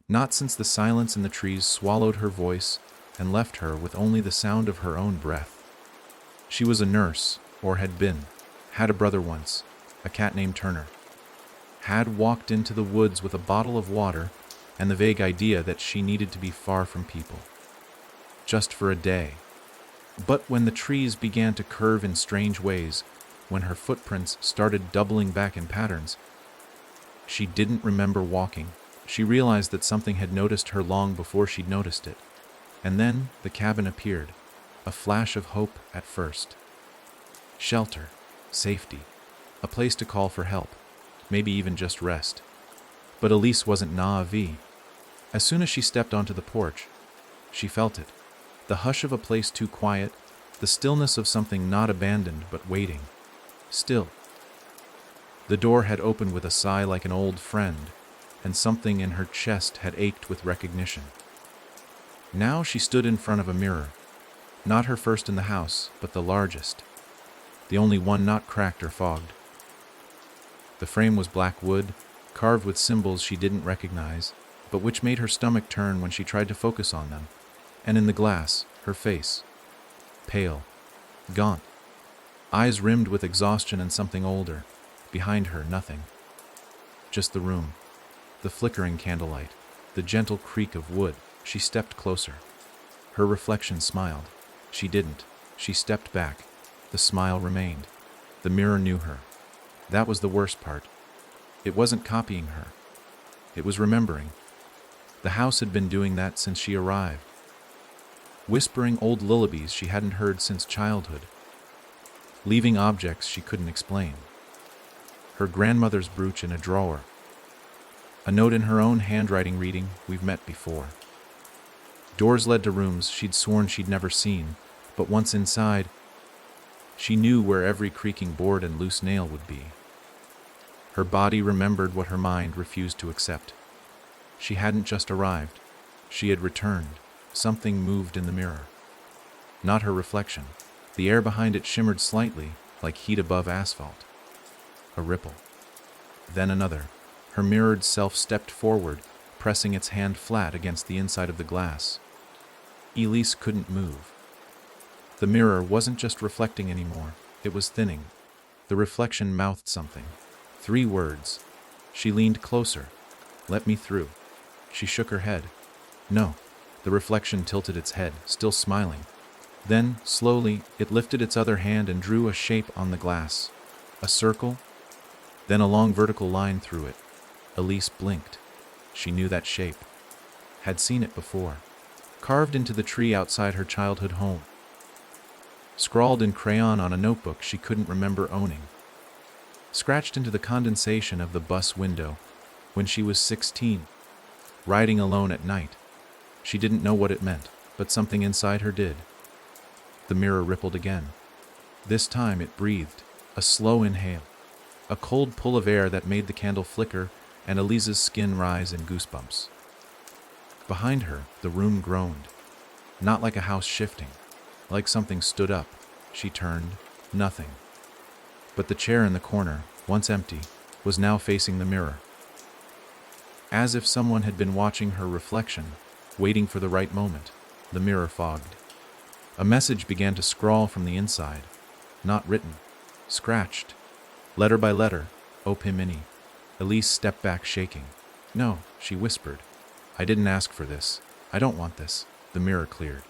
Speaker 1: Not since the silence in the trees swallowed her voice and left her with only the sound of her own breath. She was a nurse, or had been, had a brother once, a cat named Turner. Had walked into the woods with a bottle of water and the vague idea that she needed to be far from people. Just for a day. But when the trees began to curve in strange ways, when her footprints started doubling back in patterns, she didn't remember walking. She realized that something had noticed her long before she'd noticed it. And then the cabin appeared, a flash of hope at first. Shelter, safety, a place to call for help, maybe even just rest. But Elise wasn't naive. As soon as she stepped onto the porch, she felt it. The hush of a place too quiet, the stillness of something not abandoned but waiting. Still. The door had opened with a sigh like an old friend, and something in her chest had ached with recognition. Now she stood in front of a mirror, not her first in the house, but the largest, the only one not cracked or fogged. The frame was black wood, carved with symbols she didn't recognize, but which made her stomach turn when she tried to focus on them. And in the glass, her face, pale, gaunt, eyes rimmed with exhaustion and something older. Behind her, nothing. Just the room, the flickering candlelight, the gentle creak of wood. She stepped closer. Her reflection smiled. She didn't. She stepped back. The smile remained. The mirror knew her. That was the worst part. It wasn't copying her. It was remembering. The house had been doing that since she arrived, whispering old lullabies she hadn't heard since childhood, leaving objects she couldn't explain. Her grandmother's brooch in a drawer, a note in her own handwriting reading, "We've met before." Doors led to rooms she'd sworn she'd never seen, but once inside, she knew where every creaking board and loose nail would be. Her body remembered what her mind refused to accept. She hadn't just arrived. She had returned. Something moved in the mirror. Not her reflection. The air behind it shimmered slightly, like heat above asphalt. A ripple. Then another. Her mirrored self stepped forward, pressing its hand flat against the inside of the glass. Elise couldn't move. The mirror wasn't just reflecting anymore. It was thinning. The reflection mouthed something. 3 words. She leaned closer. "Let me through." She shook her head. "No." The reflection tilted its head, still smiling. Then, slowly, it lifted its other hand and drew a shape on the glass. A circle, then a long vertical line through it. Elise blinked. She knew that shape. Had seen it before. Carved into the tree outside her childhood home. Scrawled in crayon on a notebook she couldn't remember owning. Scratched into the condensation of the bus window when she was 16, riding alone at night. She didn't know what it meant, but something inside her did. The mirror rippled again. This time it breathed, a slow inhale, a cold pull of air that made the candle flicker and Elise's skin rise in goosebumps. Behind her, the room groaned, not like a house shifting, like something stood up. She turned, nothing. But the chair in the corner, once empty, was now facing the mirror. As if someone had been watching her reflection, waiting for the right moment, the mirror fogged. A message began to scrawl from the inside, not written, scratched. Letter by letter, O Pimini. Elise stepped back shaking. "No," she whispered. "I didn't ask for this. I don't want this." The mirror cleared.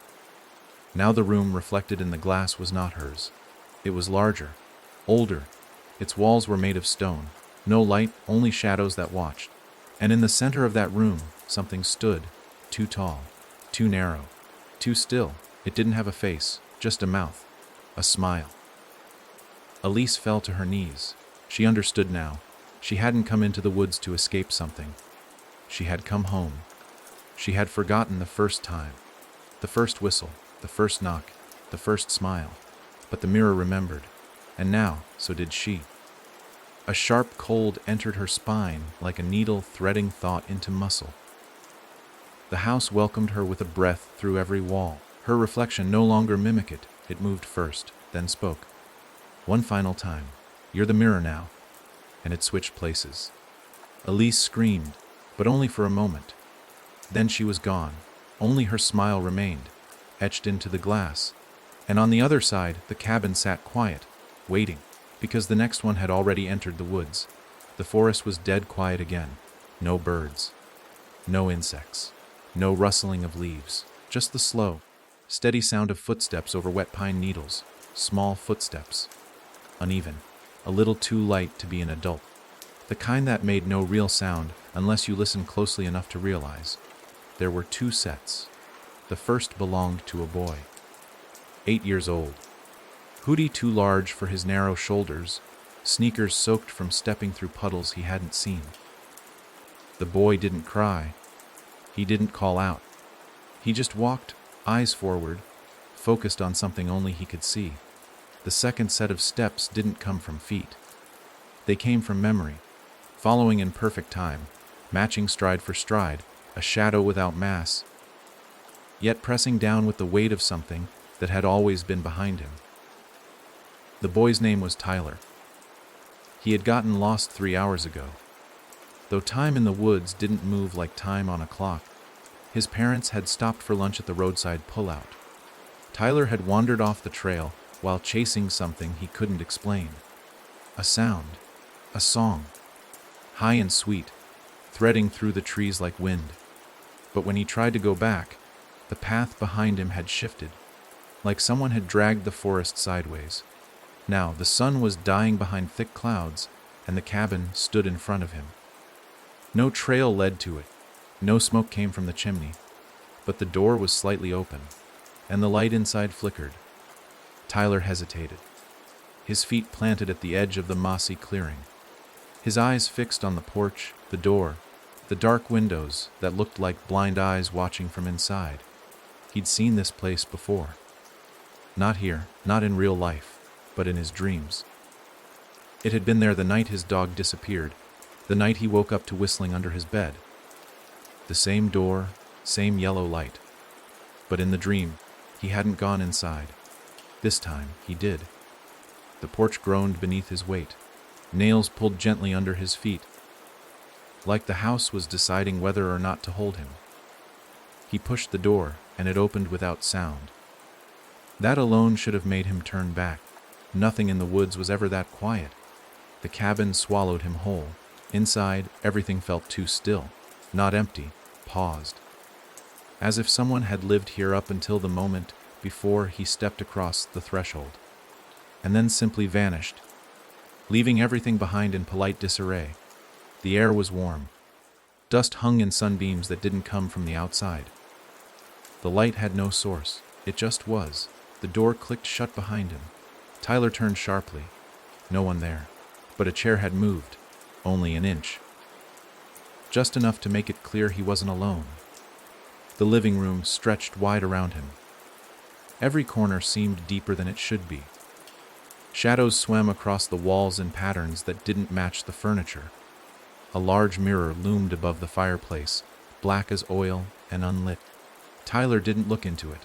Speaker 1: Now the room reflected in the glass was not hers. It was larger, older. Its walls were made of stone. No light, only shadows that watched. And in the center of that room, something stood, too tall, too narrow, too still. It didn't have a face, just a mouth, a smile. Elise fell to her knees. She understood now. She hadn't come into the woods to escape something. She had come home. She had forgotten the first time, the first whistle, the first knock, the first smile. But the mirror remembered, and now, so did she. A sharp cold entered her spine like a needle threading thought into muscle. The house welcomed her with a breath through every wall. Her reflection no longer mimicked it. It moved first, then spoke. One final time. "You're the mirror now." And it switched places. Elise screamed, but only for a moment. Then she was gone. Only her smile remained, etched into the glass. And on the other side, the cabin sat quiet, waiting, because the next one had already entered the woods. The forest was dead quiet again. No birds. No insects. No rustling of leaves. Just the slow, steady sound of footsteps over wet pine needles. Small footsteps. Uneven. A little too light to be an adult. The kind that made no real sound unless you listened closely enough to realize. There were 2 sets. The first belonged to a boy. 8 years old. Hoodie too large for his narrow shoulders, sneakers soaked from stepping through puddles he hadn't seen. The boy didn't cry. He didn't call out. He just walked, eyes forward, focused on something only he could see. The second set of steps didn't come from feet. They came from memory, following in perfect time, matching stride for stride, a shadow without mass, yet pressing down with the weight of something that had always been behind him. The boy's name was Tyler. He had gotten lost 3 hours ago. Though time in the woods didn't move like time on a clock, his parents had stopped for lunch at the roadside pullout. Tyler had wandered off the trail while chasing something he couldn't explain. A sound, a song, high and sweet, threading through the trees like wind. But when he tried to go back, the path behind him had shifted, like someone had dragged the forest sideways. Now the sun was dying behind thick clouds, and the cabin stood in front of him. No trail led to it. No smoke came from the chimney. But the door was slightly open, and the light inside flickered. Tyler hesitated, his feet planted at the edge of the mossy clearing, his eyes fixed on the porch, the door, the dark windows that looked like blind eyes watching from inside. He'd seen this place before. Not here, not in real life, but in his dreams. It had been there the night his dog disappeared, the night he woke up to whistling under his bed. The same door, same yellow light. But in the dream, he hadn't gone inside. This time, he did. The porch groaned beneath his weight. Nails pulled gently under his feet, like the house was deciding whether or not to hold him. He pushed the door, and it opened without sound. That alone should have made him turn back. Nothing in the woods was ever that quiet. The cabin swallowed him whole. Inside, everything felt too still, not empty, paused. As if someone had lived here up until the moment before he stepped across the threshold, and then simply vanished, leaving everything behind in polite disarray. The air was warm. Dust hung in sunbeams that didn't come from the outside. The light had no source. It just was. The door clicked shut behind him. Tyler turned sharply. No one there. But a chair had moved. Only an inch. Just enough to make it clear he wasn't alone. The living room stretched wide around him. Every corner seemed deeper than it should be. Shadows swam across the walls in patterns that didn't match the furniture. A large mirror loomed above the fireplace, black as oil and unlit. Tyler didn't look into it.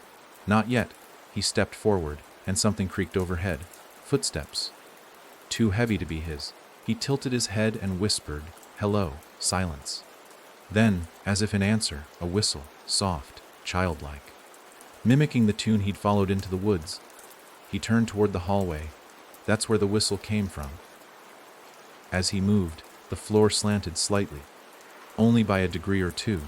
Speaker 1: Not yet. He stepped forward, and something creaked overhead. Footsteps. Too heavy to be his. He tilted his head and whispered, "Hello." Silence. Then, as if in answer, a whistle, soft, childlike, mimicking the tune he'd followed into the woods. He turned toward the hallway. That's where the whistle came from. As he moved, the floor slanted slightly, only by a degree or two,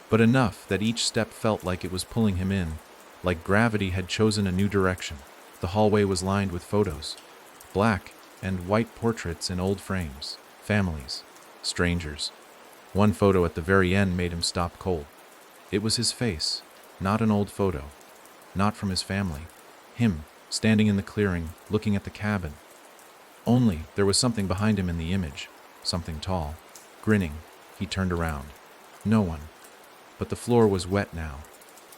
Speaker 1: but enough that each step felt like it was pulling him in, like gravity had chosen a new direction. The hallway was lined with photos, black and white portraits in old frames, families, strangers. One photo at the very end made him stop cold. It was his face, not an old photo, not from his family. Him, standing in the clearing, looking at the cabin. Only there was something behind him in the image, something tall. Grinning, he turned around. No one. But the floor was wet now,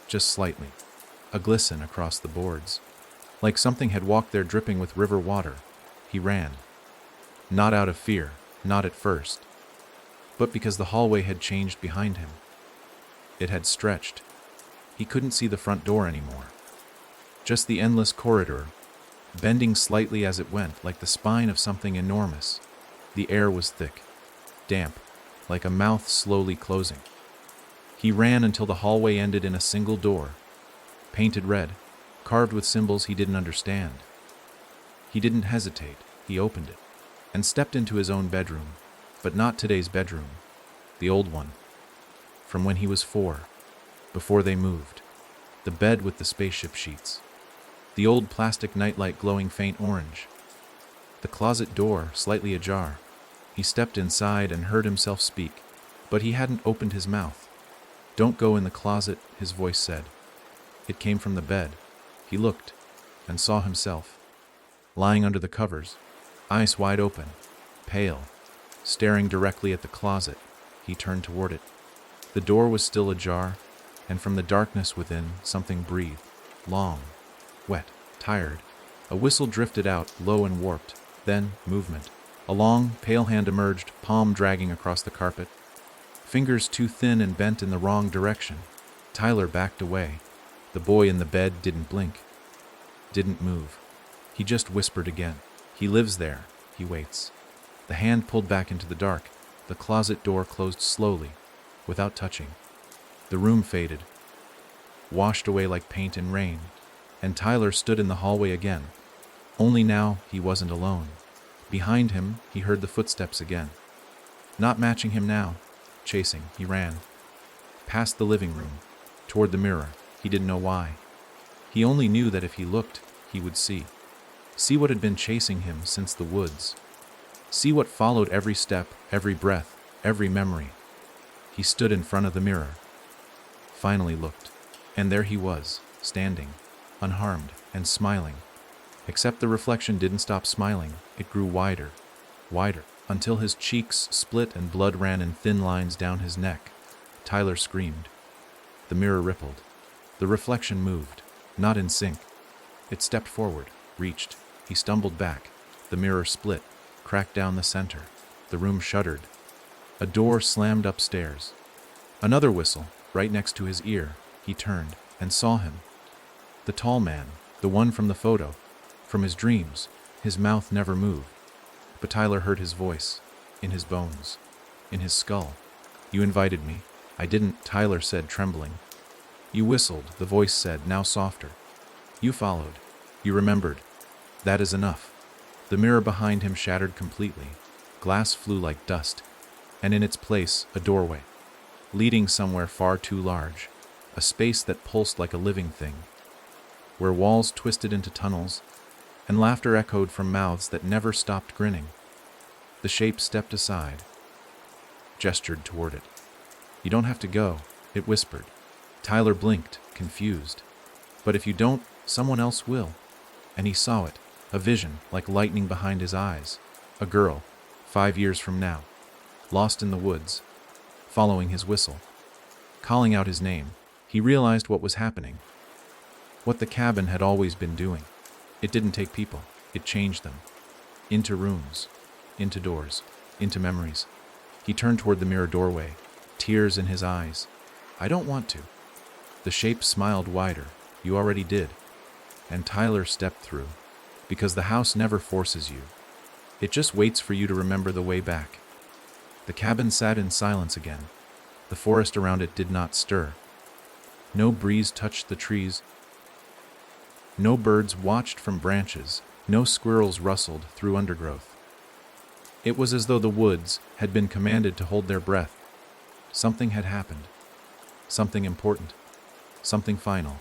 Speaker 1: just slightly, a glisten across the boards, like something had walked there dripping with river water. He ran. Not out of fear, not at first, but because the hallway had changed behind him. It had stretched. He couldn't see the front door anymore. Just the endless corridor, bending slightly as it went, like the spine of something enormous. The air was thick, damp, like a mouth slowly closing. He ran until the hallway ended in a single door, painted red, carved with symbols he didn't understand. He didn't hesitate. He opened it and stepped into his own bedroom, but not today's bedroom, the old one, from when he was 4, before they moved. The bed with the spaceship sheets, the old plastic nightlight glowing faint orange, the closet door slightly ajar. He stepped inside and heard himself speak, but he hadn't opened his mouth. "Don't go in the closet," his voice said. It came from the bed. He looked and saw himself, lying under the covers, eyes wide open, pale, staring directly at the closet. He turned toward it. The door was still ajar, and from the darkness within, something breathed, long, wet, tired. A whistle drifted out, low and warped. Then, movement. A long, pale hand emerged, palm dragging across the carpet. Fingers too thin and bent in the wrong direction. Tyler backed away. The boy in the bed didn't blink, didn't move. He just whispered again. "He lives there. He waits." The hand pulled back into the dark. The closet door closed slowly, without touching. The room faded, washed away like paint in rain, and Tyler stood in the hallway again. Only now he wasn't alone. Behind him, he heard the footsteps again. Not matching him now, chasing, he ran. Past the living room, toward the mirror. He didn't know why. He only knew that if he looked, he would see. See what had been chasing him since the woods. See what followed every step, every breath. every memory. He stood in front of the mirror, finally looked, and there he was, standing, unharmed and smiling. Except the reflection didn't stop smiling, it grew wider, wider, until his cheeks split and blood ran in thin lines down his neck. Tyler screamed. The mirror rippled. The reflection moved, not in sync. It stepped forward, reached. He stumbled back. The mirror split, cracked down the center. The room shuddered. A door slammed upstairs. Another whistle, right next to his ear. He turned and saw him. The tall man, the one from the photo, from his dreams. His mouth never moved. But Tyler heard his voice, in his bones, in his skull. "You invited me." "I didn't," Tyler said, trembling. "You whistled," the voice said, now softer. "You followed. You remembered. That is enough." The mirror behind him shattered completely. Glass flew like dust, and in its place, a doorway, leading somewhere far too large, a space that pulsed like a living thing, where walls twisted into tunnels, and laughter echoed from mouths that never stopped grinning. The shape stepped aside, gestured toward it. "You don't have to go," it whispered. Tyler blinked, confused. "But if you don't, someone else will." And he saw it, a vision like lightning behind his eyes. A girl, 5 years from now, lost in the woods, following his whistle, calling out his name. He realized what was happening, what the cabin had always been doing. It didn't take people, it changed them. Into rooms, into doors, into memories. He turned toward the mirror doorway, tears in his eyes. "I don't want to." The shape smiled wider. "You already did." And Tyler stepped through. Because the house never forces you. It just waits for you to remember the way back. The cabin sat in silence again. The forest around it did not stir. No breeze touched the trees. No birds watched from branches. No squirrels rustled through undergrowth. It was as though the woods had been commanded to hold their breath. Something had happened. Something important. Something final.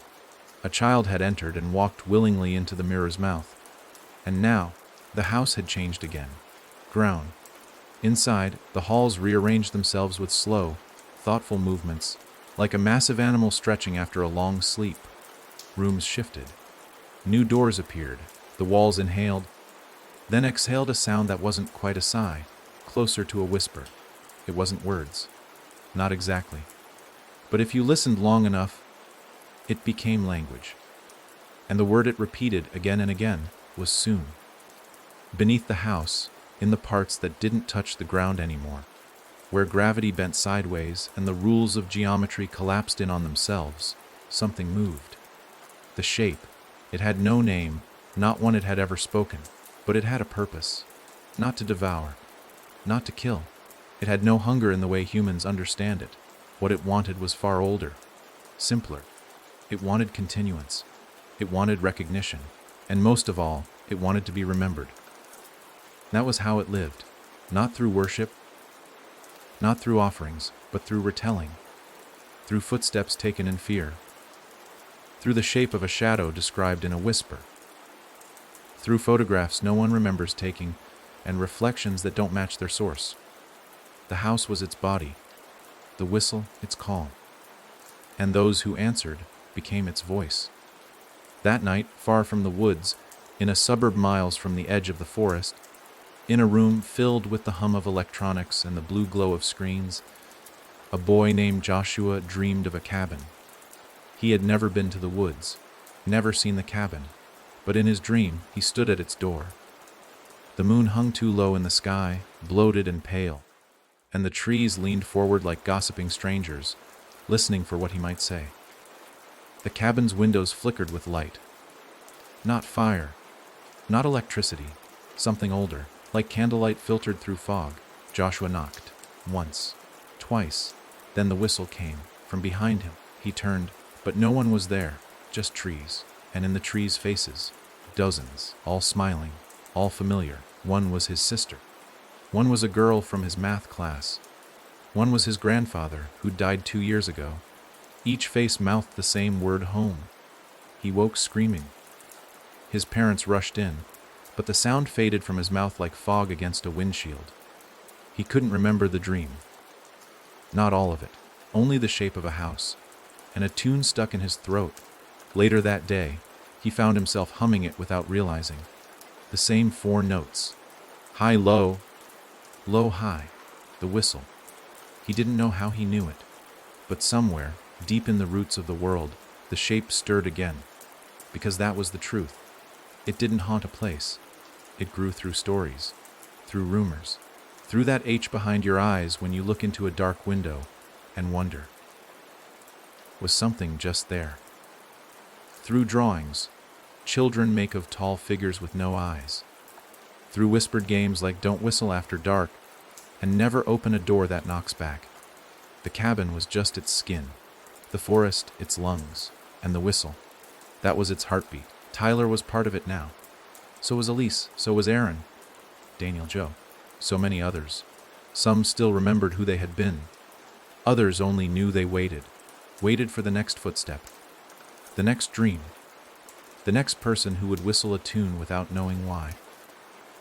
Speaker 1: A child had entered and walked willingly into the mirror's mouth. And now, the house had changed again. Grown. Inside, the halls rearranged themselves with slow, thoughtful movements, like a massive animal stretching after a long sleep. Rooms shifted. New doors appeared. The walls inhaled, then exhaled a sound that wasn't quite a sigh, closer to a whisper. It wasn't words. Not exactly. But if you listened long enough, it became language. And the word it repeated again and again was soon. Beneath the house, in the parts that didn't touch the ground anymore, where gravity bent sideways and the rules of geometry collapsed in on themselves, something moved. The shape. It had no name, not one it had ever spoken, but it had a purpose. Not to devour, not to kill. It had no hunger in the way humans understand it. What it wanted was far older, simpler. It wanted continuance. It wanted recognition. And most of all, it wanted to be remembered. That was how it lived. Not through worship, not through offerings, but through retelling. Through footsteps taken in fear. Through the shape of a shadow described in a whisper. Through photographs no one remembers taking, and reflections that don't match their source. The house was its body, the whistle its call, and those who answered became its voice. That night, far from the woods, in a suburb miles from the edge of the forest, in a room filled with the hum of electronics and the blue glow of screens, a boy named Joshua dreamed of a cabin. He had never been to the woods, never seen the cabin, but in his dream he stood at its door. The moon hung too low in the sky, bloated and pale, and the trees leaned forward like gossiping strangers, listening for what he might say. The cabin's windows flickered with light. Not fire, not electricity, something older, like candlelight filtered through fog. Joshua knocked, once, twice, then the whistle came, from behind him. He turned, but no one was there, just trees, and in the trees faces, dozens, all smiling, all familiar. One was his sister. One was a girl from his math class. One was his grandfather, who died 2 years ago. Each face mouthed the same word, home. He woke screaming. His parents rushed in, but the sound faded from his mouth like fog against a windshield. He couldn't remember the dream, Not all of it, only the shape of a house, and a tune stuck in his throat. Later that day, he found himself humming it without realizing. The same 4 notes. High, low, low, high. The whistle. He didn't know how he knew it, but somewhere, deep in the roots of the world, the shape stirred again. Because that was the truth. It didn't haunt a place. It grew through stories, through rumors, through that H behind your eyes when you look into a dark window and wonder, was something just there? Through drawings, children make of tall figures with no eyes. Through whispered games like don't whistle after dark and never open a door that knocks back. The cabin was just its skin, the forest its lungs, and the whistle, that was its heartbeat. Tyler was part of it now. So was Elise, so was Aaron, Daniel, Joe, so many others. Some still remembered who they had been. Others only knew they waited for the next footstep, the next dream, the next person who would whistle a tune without knowing why.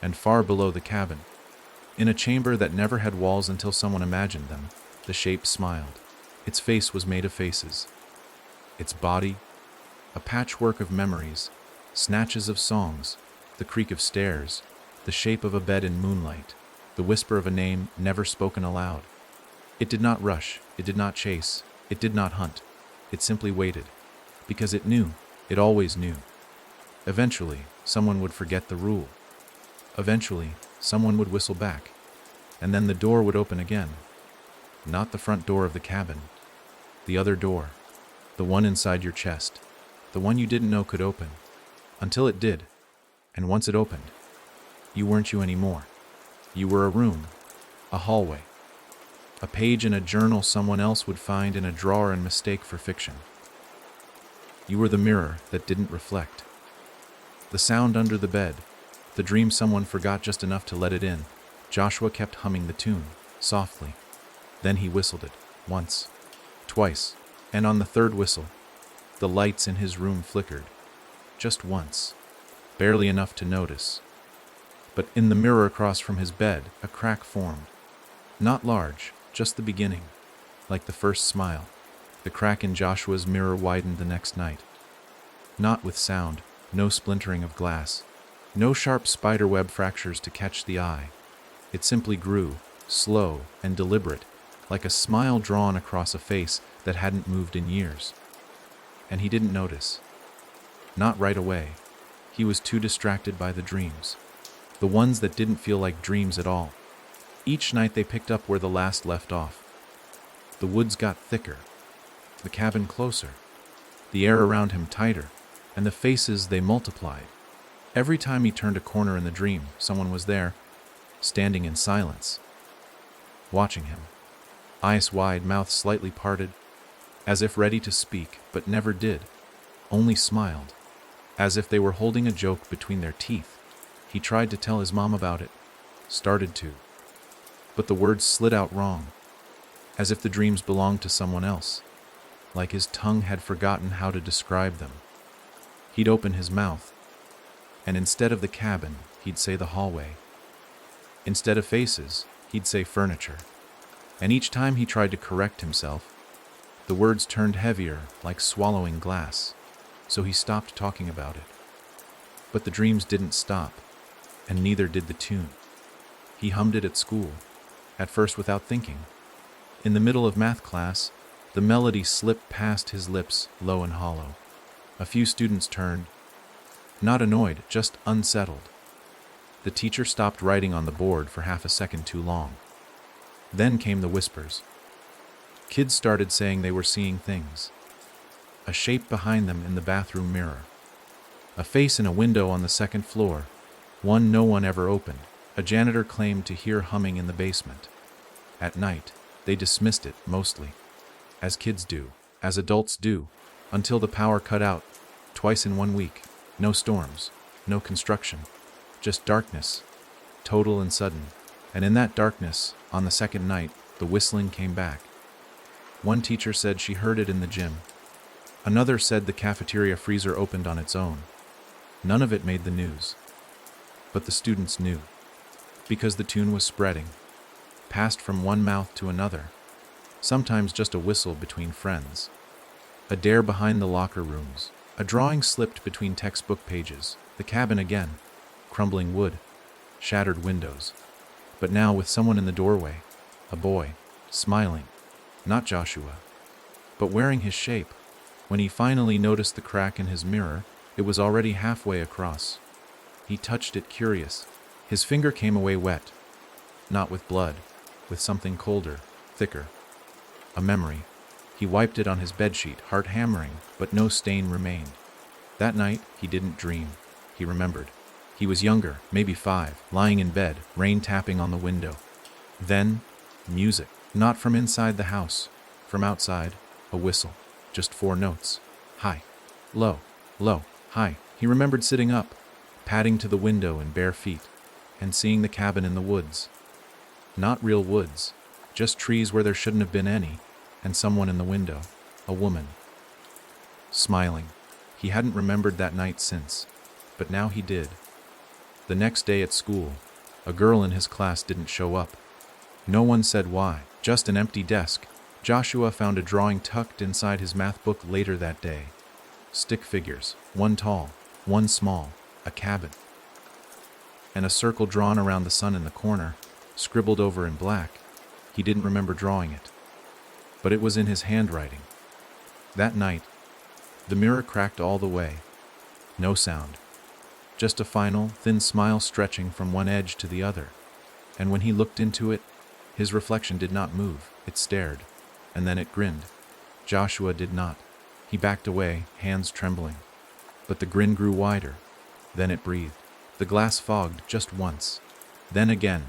Speaker 1: And far below the cabin, in a chamber that never had walls until someone imagined them, the shape smiled. Its face was made of faces. Its body, a patchwork of memories, snatches of songs, the creak of stairs, the shape of a bed in moonlight, the whisper of a name never spoken aloud. It did not rush, it did not chase, it did not hunt. It simply waited, because it knew, it always knew. Eventually, someone would forget the rule. Eventually, someone would whistle back, and then the door would open again. Not the front door of the cabin, the other door, the one inside your chest, the one you didn't know could open, until it did, and once it opened, you weren't you anymore. You were a room, a hallway, a page in a journal someone else would find in a drawer and mistake for fiction. You were the mirror that didn't reflect, the sound under the bed, the dream someone forgot just enough to let it in. Joshua kept humming the tune, softly. Then he whistled it, once, twice, and on the third whistle, the lights in his room flickered. Just once, barely enough to notice. But in the mirror across from his bed, a crack formed. Not large, just the beginning, like the first smile. The crack in Joshua's mirror widened the next night. Not with sound, no splintering of glass, no sharp spiderweb fractures to catch the eye. It simply grew, slow and deliberate, like a smile drawn across a face that hadn't moved in years. And he didn't notice. Not right away. He was too distracted by the dreams. The ones that didn't feel like dreams at all. Each night they picked up where the last left off. The woods got thicker, the cabin closer, the air around him tighter, and the faces they multiplied. Every time he turned a corner in the dream, someone was there, standing in silence, watching him. Eyes wide, mouth slightly parted, as if ready to speak, but never did, only smiled, as if they were holding a joke between their teeth. He tried to tell his mom about it, started to, but the words slid out wrong, as if the dreams belonged to someone else, like his tongue had forgotten how to describe them. He'd open his mouth, and instead of the cabin, he'd say the hallway. Instead of faces, he'd say furniture. And each time he tried to correct himself, the words turned heavier, like swallowing glass, so he stopped talking about it. But the dreams didn't stop, and neither did the tune. He hummed it at school, at first without thinking. In the middle of math class, the melody slipped past his lips, low and hollow. A few students turned, not annoyed, just unsettled. The teacher stopped writing on the board for half a second too long. Then came the whispers. Kids started saying they were seeing things. A shape behind them in the bathroom mirror. A face in a window on the second floor, one no one ever opened. A janitor claimed to hear humming in the basement. At night, they dismissed it, mostly. As kids do, as adults do, until the power cut out, twice in 1 week. No storms, no construction, just darkness, total and sudden. And in that darkness, on the second night, the whistling came back. One teacher said she heard it in the gym. Another said the cafeteria freezer opened on its own. None of it made the news. But the students knew. Because the tune was spreading, passed from one mouth to another, sometimes just a whistle between friends. A dare behind the locker rooms. A drawing slipped between textbook pages. The cabin again. Crumbling wood. Shattered windows. But now with someone in the doorway. A boy. Smiling. Not Joshua. But wearing his shape. When he finally noticed the crack in his mirror, it was already halfway across. He touched it curious. His finger came away wet. Not with blood. With something colder. Thicker. A memory. He wiped it on his bedsheet, heart hammering, but no stain remained. That night, he didn't dream. He remembered. He was younger, maybe 5, lying in bed, rain tapping on the window. Then, music. Not from inside the house. From outside, a whistle. Just 4 notes. High. Low. Low. High. He remembered sitting up, padding to the window in bare feet, and seeing the cabin in the woods. Not real woods, just trees where there shouldn't have been any, and someone in the window, a woman. Smiling. He hadn't remembered that night since, but now he did. The next day at school, a girl in his class didn't show up. No one said why, just an empty desk. Joshua found a drawing tucked inside his math book later that day. Stick figures, one tall, one small, a cabin. And a circle drawn around the sun in the corner, scribbled over in black. He didn't remember drawing it. But it was in his handwriting. That night, the mirror cracked all the way. No sound. Just a final, thin smile stretching from one edge to the other. And when he looked into it, his reflection did not move. It stared. And then it grinned. Joshua did not. He backed away, hands trembling. But the grin grew wider. Then it breathed. The glass fogged just once. Then again.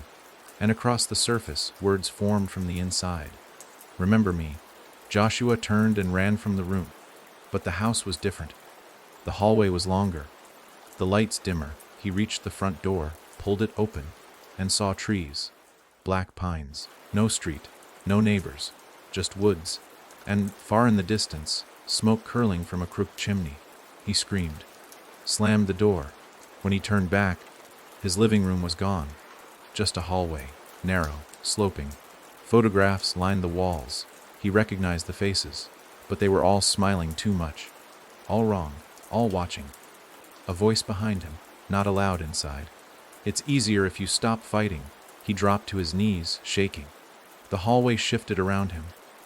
Speaker 1: And across the surface, words formed from the inside. Remember me. Joshua turned and ran from the room. But the house was different. The hallway was longer. The lights dimmer. He reached the front door, pulled it open, and saw trees. Black pines. No street. No neighbors. Just woods. And, far in the distance, smoke curling from a crooked chimney. He screamed. Slammed the door. When he turned back, his living room was gone. Just a hallway. Narrow. Sloping. Photographs lined the walls. He recognized the faces, but they were all smiling too much. All wrong. All watching. A voice behind him, not allowed inside. It's easier if you stop fighting. He dropped to his knees, shaking. The hallway shifted around him,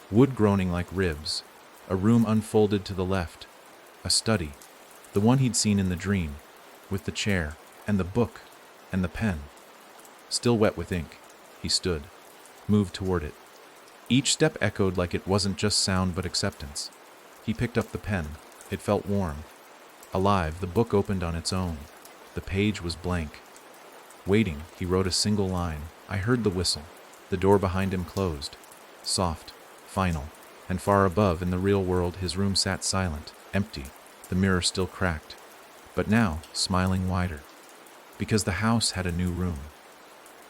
Speaker 1: wood groaning like ribs. A room unfolded to the left. A study, the one he'd seen in the dream, with the chair, and the book, and the pen. Still wet with ink, he stood, moved toward it. Each step echoed like it wasn't just sound but acceptance. He picked up the pen. It felt warm. Alive, the book opened on its own. The page was blank. Waiting, he wrote a single line. I heard the whistle. The door behind him closed. Soft, final. And far above, in the real world, his room sat silent, empty, the mirror still cracked. But now, smiling wider. Because the house had a new room.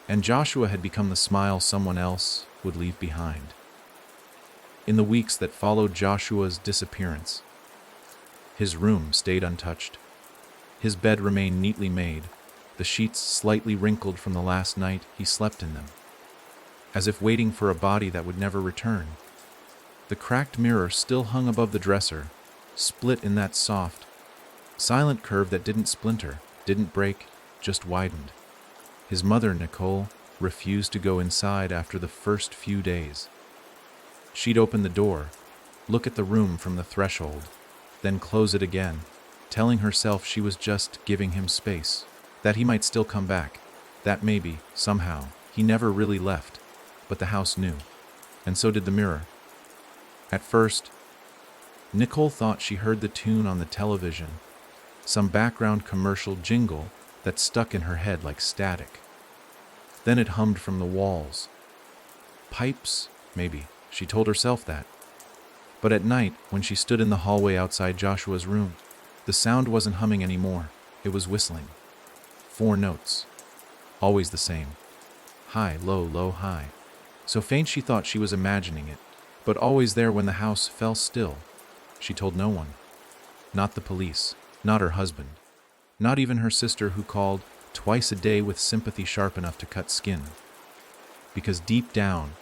Speaker 1: And Joshua had become the smile someone else would leave behind. In the weeks that followed Joshua's disappearance, his room stayed untouched. His bed remained neatly made, the sheets slightly wrinkled from the last night he slept in them, as if waiting for a body that would never return. The cracked mirror still hung above the dresser, split in that soft, silent curve that didn't splinter, didn't break, just widened. His mother, Nicole, refused to go inside after the first few days. She'd open the door, look at the room from the threshold, then close it again, telling herself she was just giving him space, that he might still come back, that maybe, somehow, he never really left. But the house knew, and so did the mirror. At first, Nicole thought she heard the tune on the television, some background commercial jingle that stuck in her head like static. Then it hummed from the walls. Pipes, maybe, she told herself that. But at night, when she stood in the hallway outside Joshua's room, the sound wasn't humming anymore, it was whistling. 4 notes. Always the same. High, low, low, high. So faint she thought she was imagining it, but always there when the house fell still. She told no one. Not the police, not her husband, not even her sister who called twice a day with sympathy sharp enough to cut skin. Because deep down,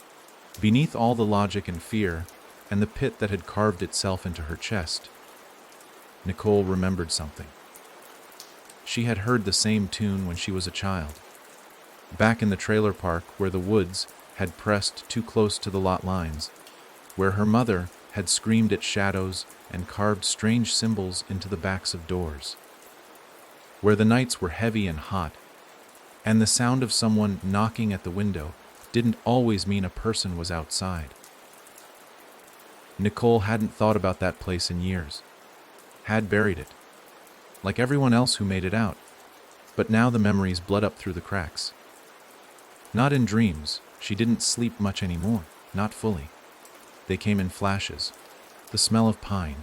Speaker 1: Beneath all the logic and fear, and the pit that had carved itself into her chest, Nicole remembered something. She had heard the same tune when she was a child, back in the trailer park where the woods had pressed too close to the lot lines, where her mother had screamed at shadows and carved strange symbols into the backs of doors, where the nights were heavy and hot, and the sound of someone knocking at the window didn't always mean a person was outside. Nicole hadn't thought about that place in years, had buried it, like everyone else who made it out, but now the memories bled up through the cracks. Not in dreams, she didn't sleep much anymore, not fully. They came in flashes, the smell of pine,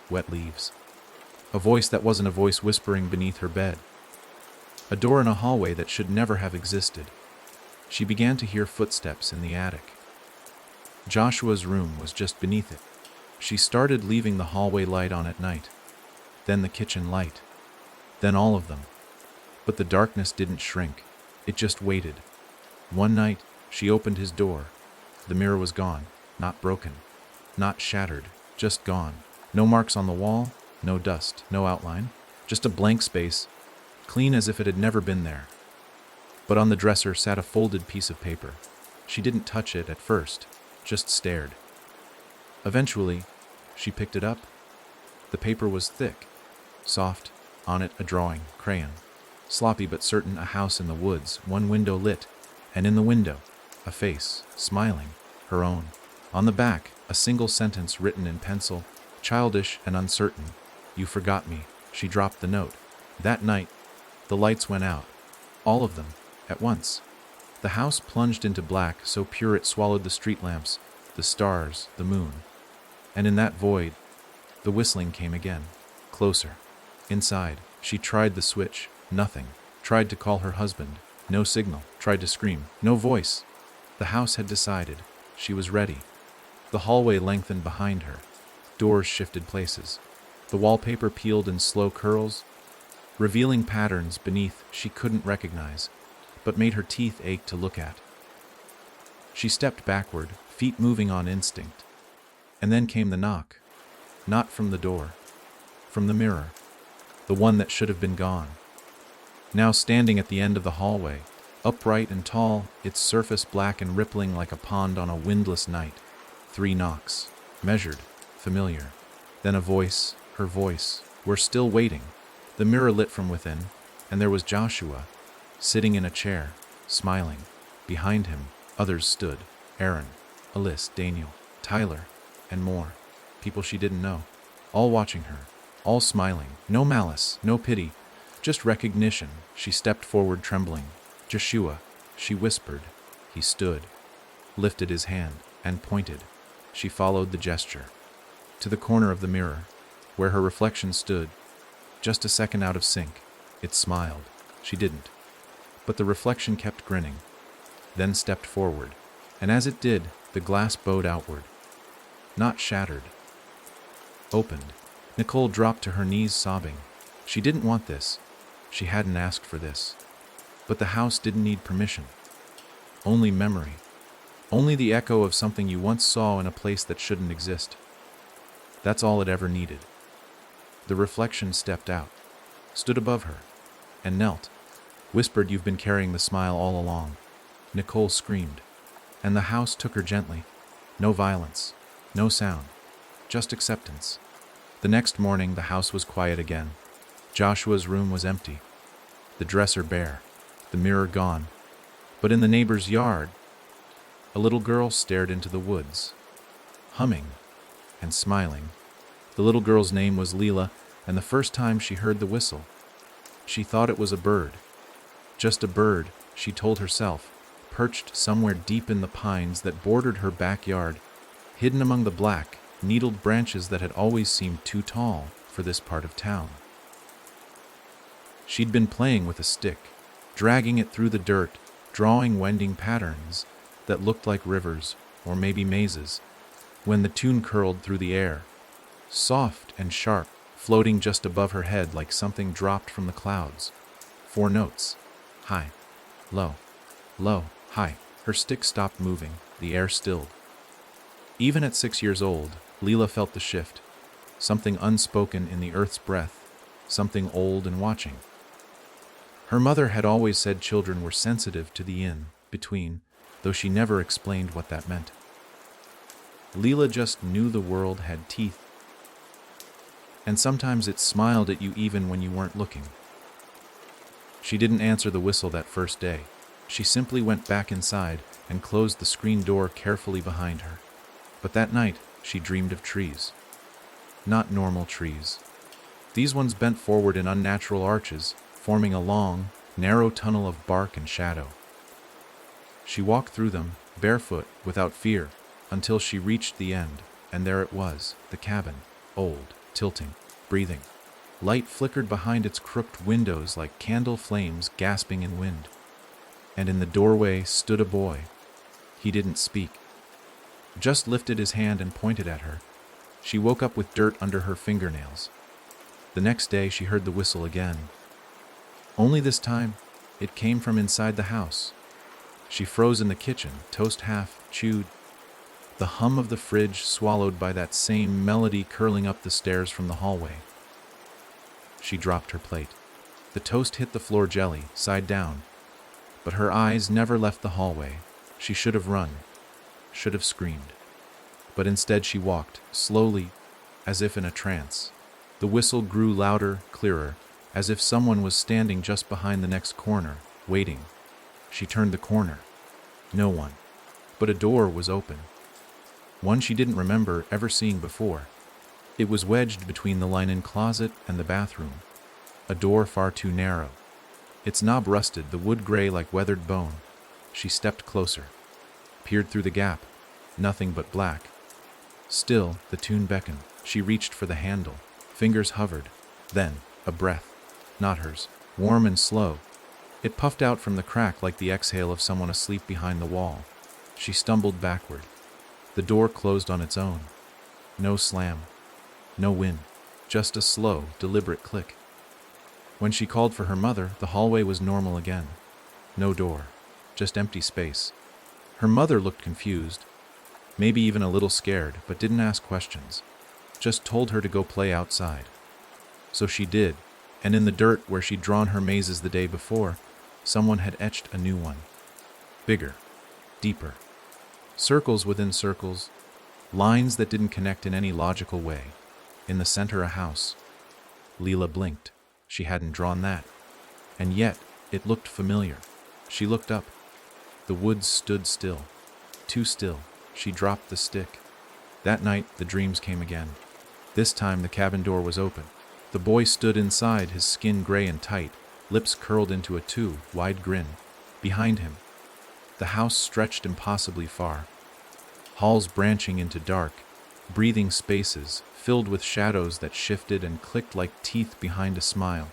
Speaker 1: wet leaves, a voice that wasn't a voice whispering beneath her bed, a door in a hallway that should never have existed. She began to hear footsteps in the attic. Joshua's room was just beneath it. She started leaving the hallway light on at night, then the kitchen light, then all of them. But the darkness didn't shrink, it just waited. One night, she opened his door. The mirror was gone, not broken, not shattered, just gone. No marks on the wall, no dust, no outline, just a blank space, clean as if it had never been there. But on the dresser sat a folded piece of paper. She didn't touch it at first, just stared. Eventually, she picked it up. The paper was thick, soft, on it a drawing, crayon. Sloppy but certain, a house in the woods, one window lit, and in the window, a face, smiling, her own. On the back, a single sentence written in pencil, childish and uncertain. "You forgot me." She dropped the note. That night, the lights went out. All of them, at once. The house plunged into black, so pure it swallowed the street lamps, the stars, the moon. And in that void, the whistling came again, closer. Inside, she tried the switch, nothing. Tried to call her husband, no signal. Tried to scream, no voice. The house had decided. She was ready. The hallway lengthened behind her. Doors shifted places. The wallpaper peeled in slow curls, revealing patterns beneath she couldn't recognize, but made her teeth ache to look at. She stepped backward, feet moving on instinct. And then came the knock. Not from the door. From the mirror. The one that should have been gone. Now standing at the end of the hallway, upright and tall, its surface black and rippling like a pond on a windless night. 3 knocks. Measured. Familiar. Then a voice, her voice. "We're still waiting." The mirror lit from within, and there was Joshua, sitting in a chair, smiling. Behind him, others stood. Aaron, Alyssa, Daniel, Tyler, and more. People she didn't know. All watching her. All smiling. No malice, no pity. Just recognition. She stepped forward trembling. "Joshua," she whispered. He stood, lifted his hand, and pointed. She followed the gesture. To the corner of the mirror, where her reflection stood, just a second out of sync. It smiled. She didn't. But the reflection kept grinning, then stepped forward, and as it did, the glass bowed outward. Not shattered. Opened. Nicole dropped to her knees sobbing. She didn't want this. She hadn't asked for this. But the house didn't need permission. Only memory. Only the echo of something you once saw in a place that shouldn't exist. That's all it ever needed. The reflection stepped out, stood above her, and knelt. Whispered, "You've been carrying the smile all along." Nicole screamed, and the house took her gently. No violence, no sound, just acceptance. The next morning, the house was quiet again. Joshua's room was empty, the dresser bare, the mirror gone. But in the neighbor's yard, a little girl stared into the woods, humming and smiling. The little girl's name was Leela, and the first time she heard the whistle, she thought it was a bird. Just a bird, she told herself, perched somewhere deep in the pines that bordered her backyard, hidden among the black, needled branches that had always seemed too tall for this part of town. She'd been playing with a stick, dragging it through the dirt, drawing wending patterns that looked like rivers or maybe mazes, when the tune curled through the air, soft and sharp, floating just above her head like something dropped from the clouds. 4 notes. High, low, low, high. Her stick stopped moving, the air stilled. Even at 6 years old, Leela felt the shift, something unspoken in the earth's breath, something old and watching. Her mother had always said children were sensitive to the in-between, though she never explained what that meant. Leela just knew the world had teeth, and sometimes it smiled at you even when you weren't looking. She didn't answer the whistle that first day. She simply went back inside and closed the screen door carefully behind her. But that night, she dreamed of trees. Not normal trees. These ones bent forward in unnatural arches, forming a long, narrow tunnel of bark and shadow. She walked through them, barefoot, without fear, until she reached the end, and there it was, the cabin, old, tilting, breathing. Light flickered behind its crooked windows like candle flames gasping in wind. And in the doorway stood a boy. He didn't speak, just lifted his hand and pointed at her. She woke up with dirt under her fingernails. The next day she heard the whistle again. Only this time, it came from inside the house. She froze in the kitchen, toast half chewed, the hum of the fridge swallowed by that same melody curling up the stairs from the hallway. She dropped her plate. The toast hit the floor jelly, side down. But her eyes never left the hallway. She should have run, should have screamed. But instead she walked, slowly, as if in a trance. The whistle grew louder, clearer, as if someone was standing just behind the next corner, waiting. She turned the corner. No one. But a door was open. One she didn't remember ever seeing before. It was wedged between the linen closet and the bathroom. A door far too narrow. Its knob rusted, the wood gray like weathered bone. She stepped closer, peered through the gap. Nothing but black. Still, the tune beckoned. She reached for the handle. Fingers hovered. Then, a breath. Not hers. Warm and slow. It puffed out from the crack like the exhale of someone asleep behind the wall. She stumbled backward. The door closed on its own. No slam. No wind. Just a slow, deliberate click. When she called for her mother, the hallway was normal again. No door. Just empty space. Her mother looked confused, maybe even a little scared, but didn't ask questions. Just told her to go play outside. So she did, and in the dirt where she'd drawn her mazes the day before, someone had etched a new one. Bigger. Deeper. Circles within circles. Lines that didn't connect in any logical way. In the center, a house. Leela blinked. She hadn't drawn that. And yet, it looked familiar. She looked up. The woods stood still. Too still. She dropped the stick. That night, the dreams came again. This time, the cabin door was open. The boy stood inside, his skin gray and tight, lips curled into a wide grin. Behind him, the house stretched impossibly far. Halls branching into dark, breathing spaces, filled with shadows that shifted and clicked like teeth behind a smile.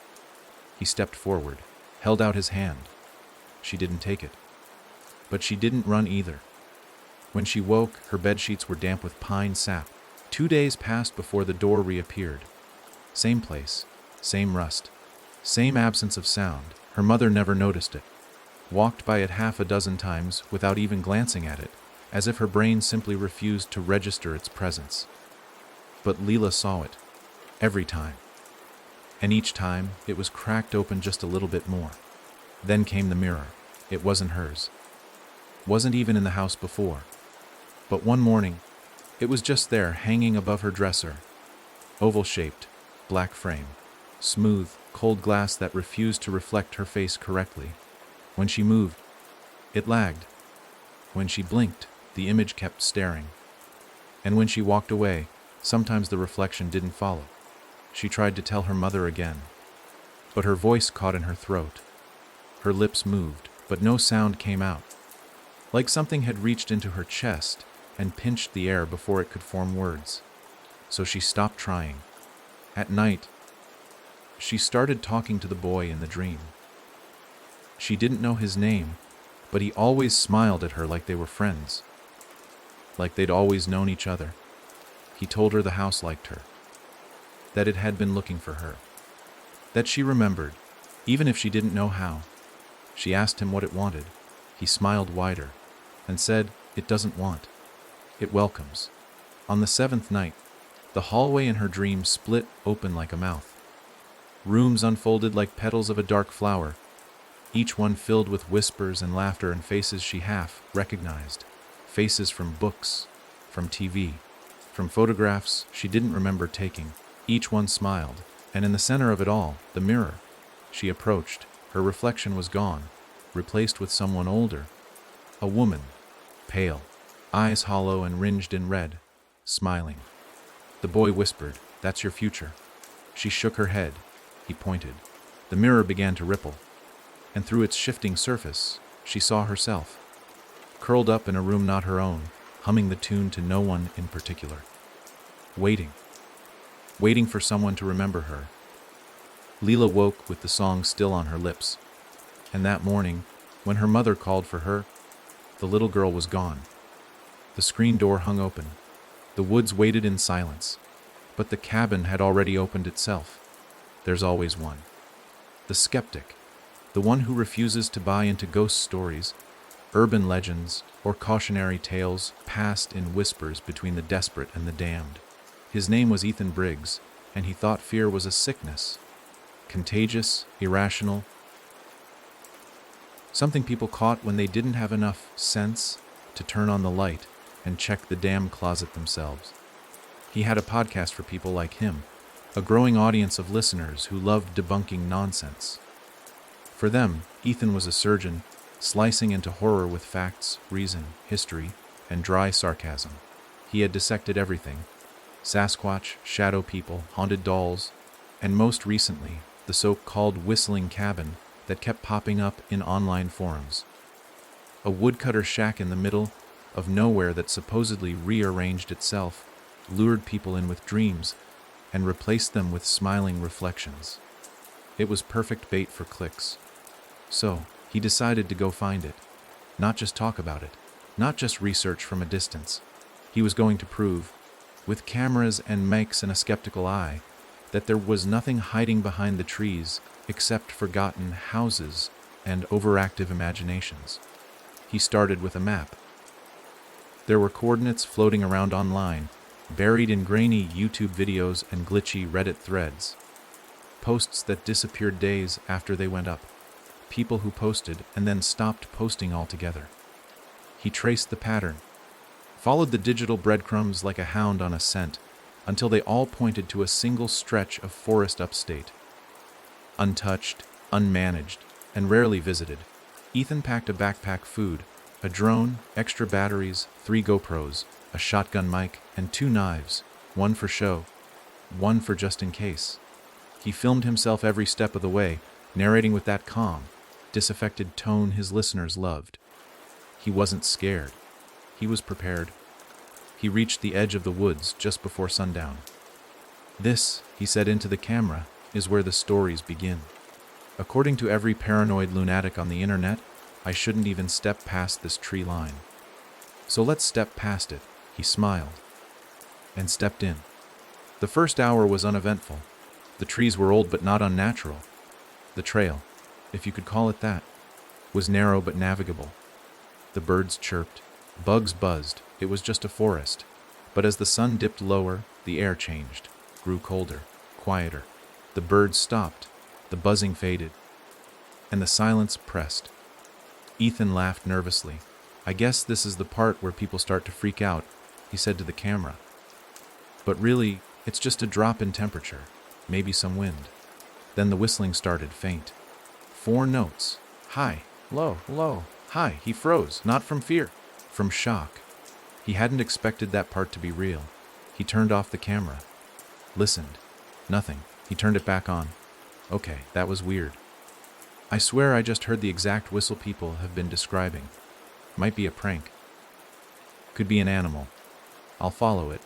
Speaker 1: He stepped forward, held out his hand. She didn't take it. But she didn't run either. When she woke, her bedsheets were damp with pine sap. 2 days passed before the door reappeared. Same place, same rust, same absence of sound. Her mother never noticed it. Walked by it half a dozen times without even glancing at it, as if her brain simply refused to register its presence. But Leela saw it, every time. And each time, it was cracked open just a little bit more. Then came the mirror. It wasn't hers. Wasn't even in the house before. But one morning, it was just there, hanging above her dresser. Oval-shaped, black frame. Smooth, cold glass that refused to reflect her face correctly. When she moved, it lagged. When she blinked, the image kept staring. And when she walked away, sometimes the reflection didn't follow. She tried to tell her mother again, but her voice caught in her throat. Her lips moved, but no sound came out. Like something had reached into her chest and pinched the air before it could form words. So she stopped trying. At night, she started talking to the boy in the dream. She didn't know his name, but he always smiled at her like they were friends. Like they'd always known each other. He told her the house liked her. That it had been looking for her. That she remembered, even if she didn't know how. She asked him what it wanted. He smiled wider and said, "It doesn't want. It welcomes." On the seventh night, the hallway in her dream split open like a mouth. Rooms unfolded like petals of a dark flower, each one filled with whispers and laughter and faces she half recognized. Faces from books, from TV, from photographs she didn't remember taking. Each one smiled, and in the center of it all, the mirror. She approached. Her reflection was gone, replaced with someone older. A woman, pale, eyes hollow and ringed in red, smiling. The boy whispered, "That's your future." She shook her head. He pointed. The mirror began to ripple, and through its shifting surface, she saw herself, curled up in a room not her own, humming the tune to no one in particular. Waiting for someone to remember her. Leela woke with the song still on her lips, and that morning, when her mother called for her, the little girl was gone. The screen door hung open. The woods waited in silence, but the cabin had already opened itself. There's always one. The skeptic, the one who refuses to buy into ghost stories, urban legends, or cautionary tales passed in whispers between the desperate and the damned. His name was Ethan Briggs, and he thought fear was a sickness, contagious, irrational, something people caught when they didn't have enough sense to turn on the light and check the damn closet themselves. He had a podcast for people like him, a growing audience of listeners who loved debunking nonsense. For them, Ethan was a surgeon, slicing into horror with facts, reason, history, and dry sarcasm. He had dissected everything: Sasquatch, shadow people, haunted dolls, and most recently, the so-called whistling cabin that kept popping up in online forums. A woodcutter shack in the middle of nowhere that supposedly rearranged itself, lured people in with dreams, and replaced them with smiling reflections. It was perfect bait for clicks. So, he decided to go find it. Not just talk about it. Not just research from a distance. He was going to prove, with cameras and mics and a skeptical eye, that there was nothing hiding behind the trees except forgotten houses and overactive imaginations. He started with a map. There were coordinates floating around online, buried in grainy YouTube videos and glitchy Reddit threads. Posts that disappeared days after they went up. People who posted and then stopped posting altogether. He traced the pattern, followed the digital breadcrumbs like a hound on a scent, until they all pointed to a single stretch of forest upstate. Untouched, unmanaged, and rarely visited. Ethan packed a backpack, food, a drone, extra batteries, 3 GoPros, a shotgun mic, and 2 knives, one for show, one for just in case. He filmed himself every step of the way, narrating with that calm, disaffected tone his listeners loved. He wasn't scared. He was prepared. He reached the edge of the woods just before sundown. "This," he said into the camera, "is where the stories begin. According to every paranoid lunatic on the internet, I shouldn't even step past this tree line. So let's step past it." He smiled and stepped in. The first hour was uneventful. The trees were old but not unnatural. The trail, if you could call it that, was narrow but navigable. The birds chirped, bugs buzzed. It was just a forest. But as the sun dipped lower, the air changed, grew colder, quieter. The birds stopped, the buzzing faded, and the silence pressed. Ethan laughed nervously. "I guess this is the part where people start to freak out," he said to the camera. "But really, it's just a drop in temperature, maybe some wind." Then the whistling started, faint. 4 notes. High, low, low, high. He froze, not from fear, from shock. He hadn't expected that part to be real. He turned off the camera. Listened. Nothing. He turned it back on. "Okay, that was weird. I swear I just heard the exact whistle people have been describing. Might be a prank. Could be an animal. I'll follow it."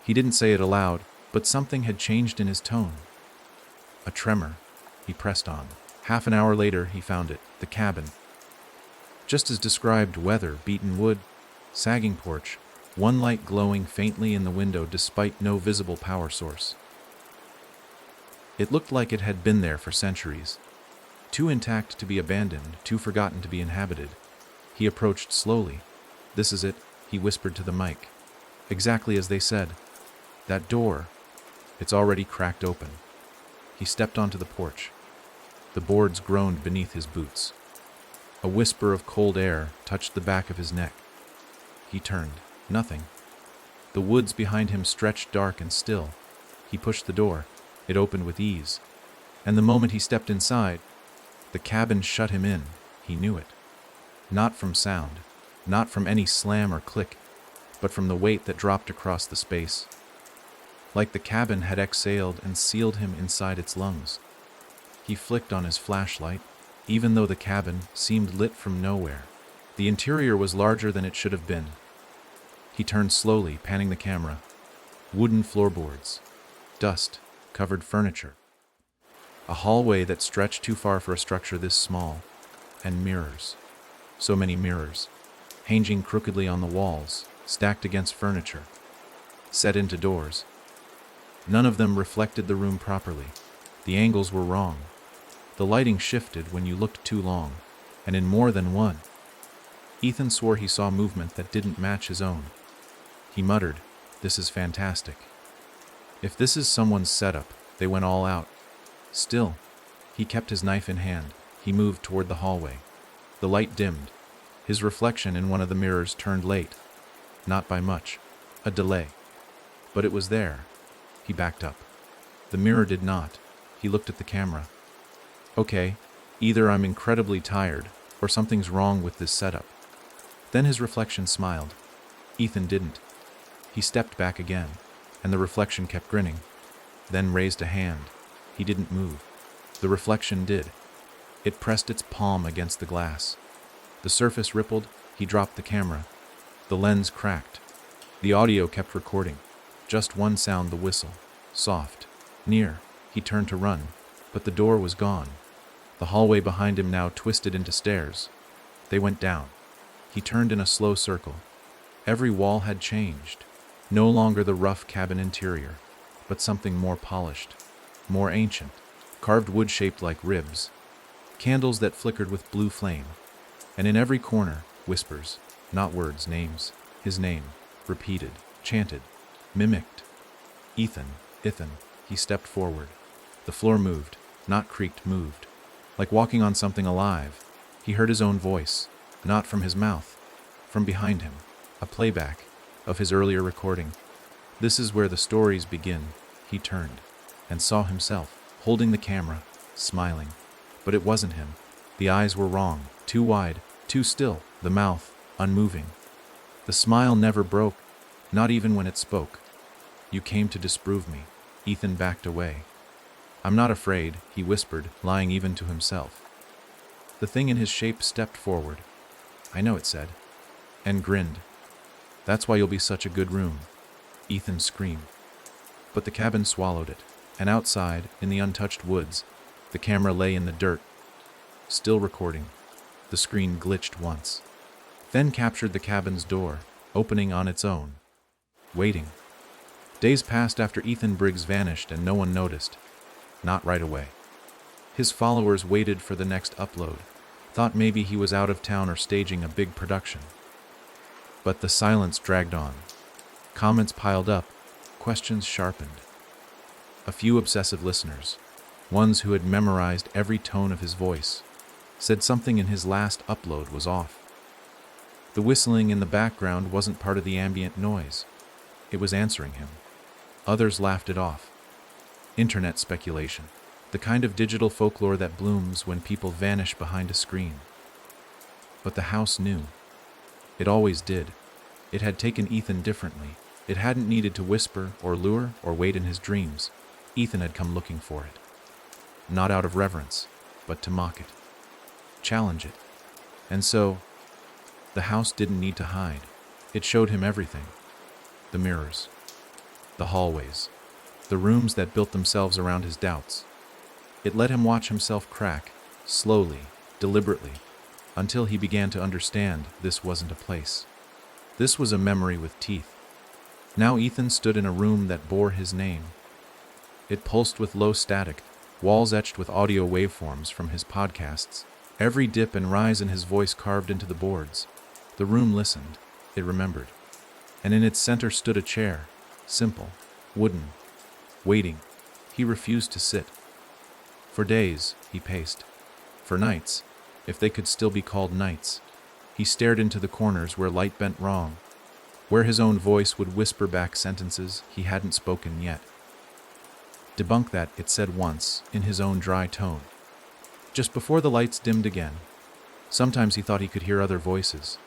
Speaker 1: He didn't say it aloud, but something had changed in his tone. A tremor. He pressed on. Half an hour later, he found it, the cabin. Just as described: weather, beaten wood, sagging porch, one light glowing faintly in the window despite no visible power source. It looked like it had been there for centuries. Too intact to be abandoned, too forgotten to be inhabited. He approached slowly. "This is it," he whispered to the mic. Exactly as they said. That door, it's already cracked open. He stepped onto the porch. The boards groaned beneath his boots. A whisper of cold air touched the back of his neck. He turned. Nothing. The woods behind him stretched dark and still. He pushed the door. It opened with ease. And the moment he stepped inside, the cabin shut him in. He knew it. Not from sound, not from any slam or click, but from the weight that dropped across the space. Like the cabin had exhaled and sealed him inside its lungs. He flicked on his flashlight, even though the cabin seemed lit from nowhere. The interior was larger than it should have been. He turned slowly, panning the camera. Wooden floorboards, dust, covered furniture. A hallway that stretched too far for a structure this small, and mirrors. So many mirrors, hanging crookedly on the walls, stacked against furniture, set into doors. None of them reflected the room properly. The angles were wrong. The lighting shifted when you looked too long, and in more than one. Ethan swore he saw movement that didn't match his own. He muttered, "This is fantastic. If this is someone's setup, they went all out." Still, he kept his knife in hand. He moved toward the hallway. The light dimmed. His reflection in one of the mirrors turned late. Not by much. A delay. But it was there. He backed up. The mirror did not. He looked at the camera. Okay, either I'm incredibly tired, or something's wrong with this setup. Then his reflection smiled. Ethan didn't. He stepped back again, and the reflection kept grinning, then raised a hand. He didn't move. The reflection did. It pressed its palm against the glass. The surface rippled. He dropped the camera. The lens cracked. The audio kept recording. Just one sound, the whistle. Soft. Near. He turned to run, but the door was gone. The hallway behind him now twisted into stairs. They went down. He turned in a slow circle. Every wall had changed. No longer the rough cabin interior, but something more polished, more ancient. Carved wood shaped like ribs. Candles that flickered with blue flame. And in every corner, whispers, not words, names. His name, repeated, chanted, mimicked. Ethan, Ethan. He stepped forward. The floor moved, not creaked, moved. Like walking on something alive. He heard his own voice, not from his mouth, from behind him. A playback of his earlier recording. This is where the stories begin. He turned and saw himself, holding the camera, smiling. But it wasn't him. The eyes were wrong, too wide, too still, the mouth, unmoving. The smile never broke, not even when it spoke. "You came to disprove me." Ethan backed away. "I'm not afraid," he whispered, lying even to himself. The thing in his shape stepped forward. "I know," it said, and grinned. "That's why you'll be such a good room." Ethan screamed. But the cabin swallowed it, and outside, in the untouched woods, the camera lay in the dirt, still recording. The screen glitched once, then captured the cabin's door, opening on its own. Waiting. Days passed after Ethan Briggs vanished and no one noticed. Not right away. His followers waited for the next upload, thought maybe he was out of town or staging a big production. But the silence dragged on. Comments piled up, questions sharpened. A few obsessive listeners, ones who had memorized every tone of his voice, said something in his last upload was off. The whistling in the background wasn't part of the ambient noise. It was answering him. Others laughed it off. Internet speculation, the kind of digital folklore that blooms when people vanish behind a screen. But the house knew. It always did. It had taken Ethan differently. It hadn't needed to whisper or lure or wait in his dreams. Ethan had come looking for it. Not out of reverence, but to mock it. Challenge it. And so, the house didn't need to hide. It showed him everything. The mirrors. The hallways. The rooms that built themselves around his doubts. It let him watch himself crack, slowly, deliberately, until he began to understand this wasn't a place. This was a memory with teeth. Now Ethan stood in a room that bore his name. It pulsed with low static, walls etched with audio waveforms from his podcasts, every dip and rise in his voice carved into the boards. The room listened. It remembered. and in its center stood a chair, simple, wooden, waiting. He refused to sit. For days, he paced. For nights, if they could still be called nights, he stared into the corners where light bent wrong, where his own voice would whisper back sentences he hadn't spoken yet. "Debunk that," it said once, in his own dry tone. Just before the lights dimmed again, sometimes he thought he could hear other voices.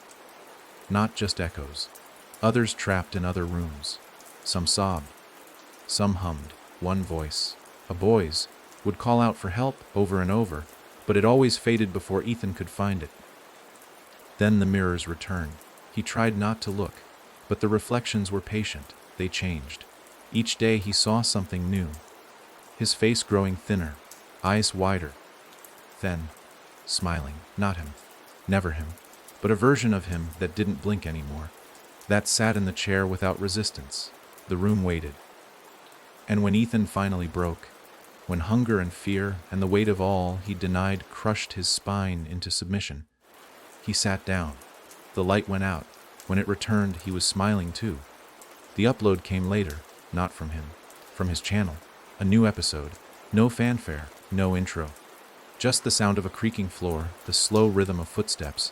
Speaker 1: Not just echoes. Others trapped in other rooms. Some sobbed. Some hummed. One voice, a boy's, would call out for help over and over, but it always faded before Ethan could find it. Then the mirrors returned. He tried not to look, but the reflections were patient. They changed. Each day he saw something new. His face growing thinner, eyes wider. Then, smiling, not him, never him, but a version of him that didn't blink anymore, that sat in the chair without resistance. The room waited. And when Ethan finally broke, when hunger and fear and the weight of all he denied crushed his spine into submission, he sat down. The light went out. When it returned, he was smiling too. The upload came later, not from him, from his channel. A new episode. No fanfare, no intro. Just the sound of a creaking floor, the slow rhythm of footsteps,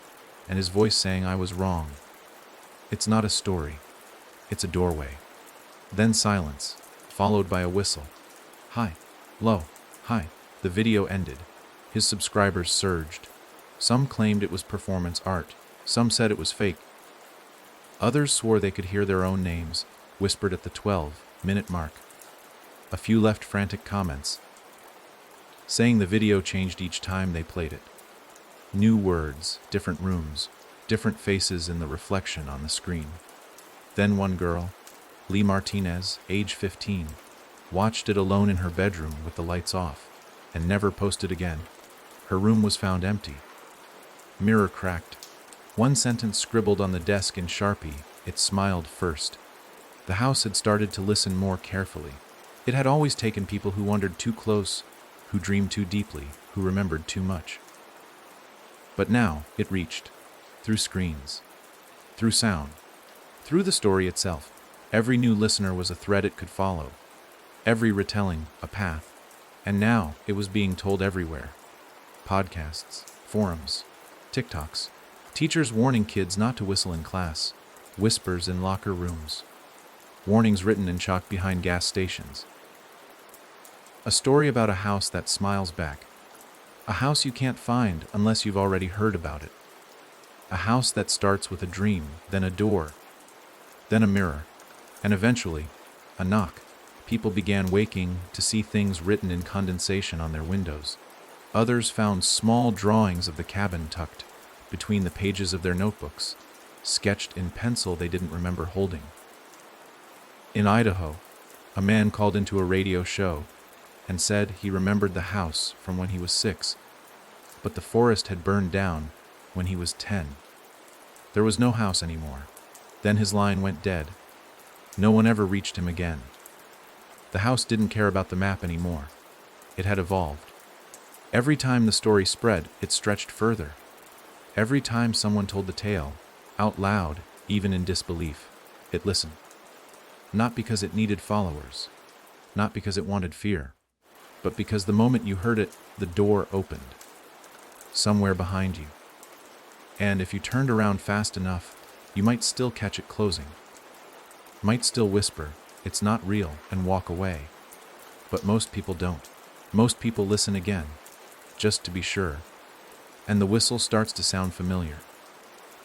Speaker 1: and his voice saying I was wrong. It's not a story. It's a doorway. Then silence, followed by a whistle. Hi. Low. Hi. The video ended. His subscribers surged. Some claimed it was performance art. Some said it was fake. Others swore they could hear their own names, whispered at the 12-minute mark. A few left frantic comments, saying the video changed each time they played it. New words, different rooms, different faces in the reflection on the screen. Then one girl, Lee Martinez, age 15, watched it alone in her bedroom with the lights off, and never posted again. Her room was found empty. Mirror cracked. One sentence scribbled on the desk in Sharpie. It smiled first. The house had started to listen more carefully. It had always taken people who wandered too close, who dreamed too deeply, who remembered too much. But now it reached, through screens, through sound, through the story itself. Every new listener was a thread it could follow, every retelling a path, and now it was being told everywhere. Podcasts, forums, TikToks, teachers warning kids not to whistle in class, whispers in locker rooms, warnings written in chalk behind gas stations. A story about a house that smiles back. A house you can't find unless you've already heard about it. A house that starts with a dream, then a door, then a mirror, and eventually, a knock. People began waking to see things written in condensation on their windows. Others found small drawings of the cabin tucked between the pages of their notebooks, sketched in pencil they didn't remember holding. In Idaho, a man called into a radio show and said he remembered the house from when he was 6, but the forest had burned down when he was 10. There was no house anymore. Then his line went dead. No one ever reached him again. The house didn't care about the map anymore. It had evolved. Every time the story spread, it stretched further. Every time someone told the tale, out loud, even in disbelief, it listened. Not because it needed followers, not because it wanted fear, but because the moment you heard it, the door opened. Somewhere behind you. And if you turned around fast enough, you might still catch it closing. Might still whisper, it's not real, and walk away. But most people don't. Most people listen again, just to be sure. And the whistle starts to sound familiar.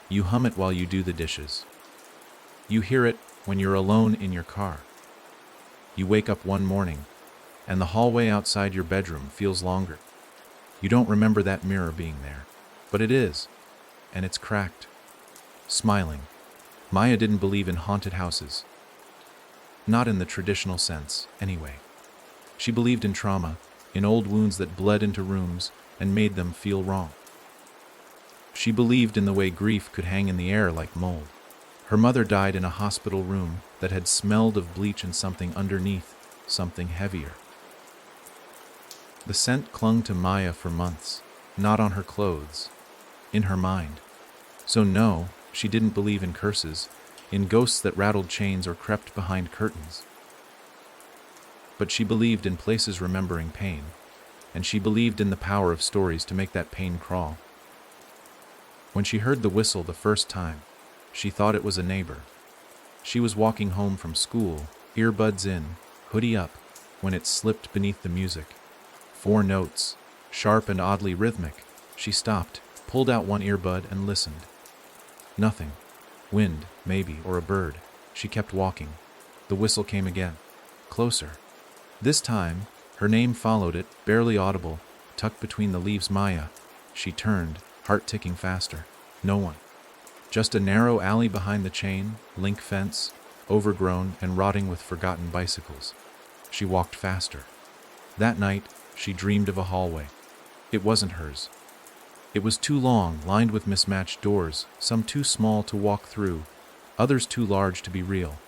Speaker 1: You hum it while you do the dishes. You hear it when you're alone in your car. You wake up one morning, and the hallway outside your bedroom feels longer. You don't remember that mirror being there, but it is, and it's cracked. Smiling. Maya didn't believe in haunted houses. Not in the traditional sense, anyway. She believed in trauma, in old wounds that bled into rooms and made them feel wrong. She believed in the way grief could hang in the air like mold. Her mother died in a hospital room that had smelled of bleach and something underneath, something heavier. The scent clung to Maya for months, not on her clothes, in her mind. So no, she didn't believe in curses, in ghosts that rattled chains or crept behind curtains. But she believed in places remembering pain, and she believed in the power of stories to make that pain crawl. When she heard the whistle the first time, she thought it was a neighbor. She was walking home from school, earbuds in, hoodie up, when it slipped beneath the music. 4 notes, sharp and oddly rhythmic. She stopped, pulled out one earbud and listened. Nothing. Wind, maybe, or a bird. She kept walking. The whistle came again. Closer. This time, her name followed it, barely audible, tucked between the leaves. Maya. She turned, heart ticking faster. No one. Just a narrow alley behind the chain, link fence, overgrown and rotting with forgotten bicycles. She walked faster. That night, she dreamed of a hallway. It wasn't hers. It was too long, lined with mismatched doors, some too small to walk through, others too large to be real.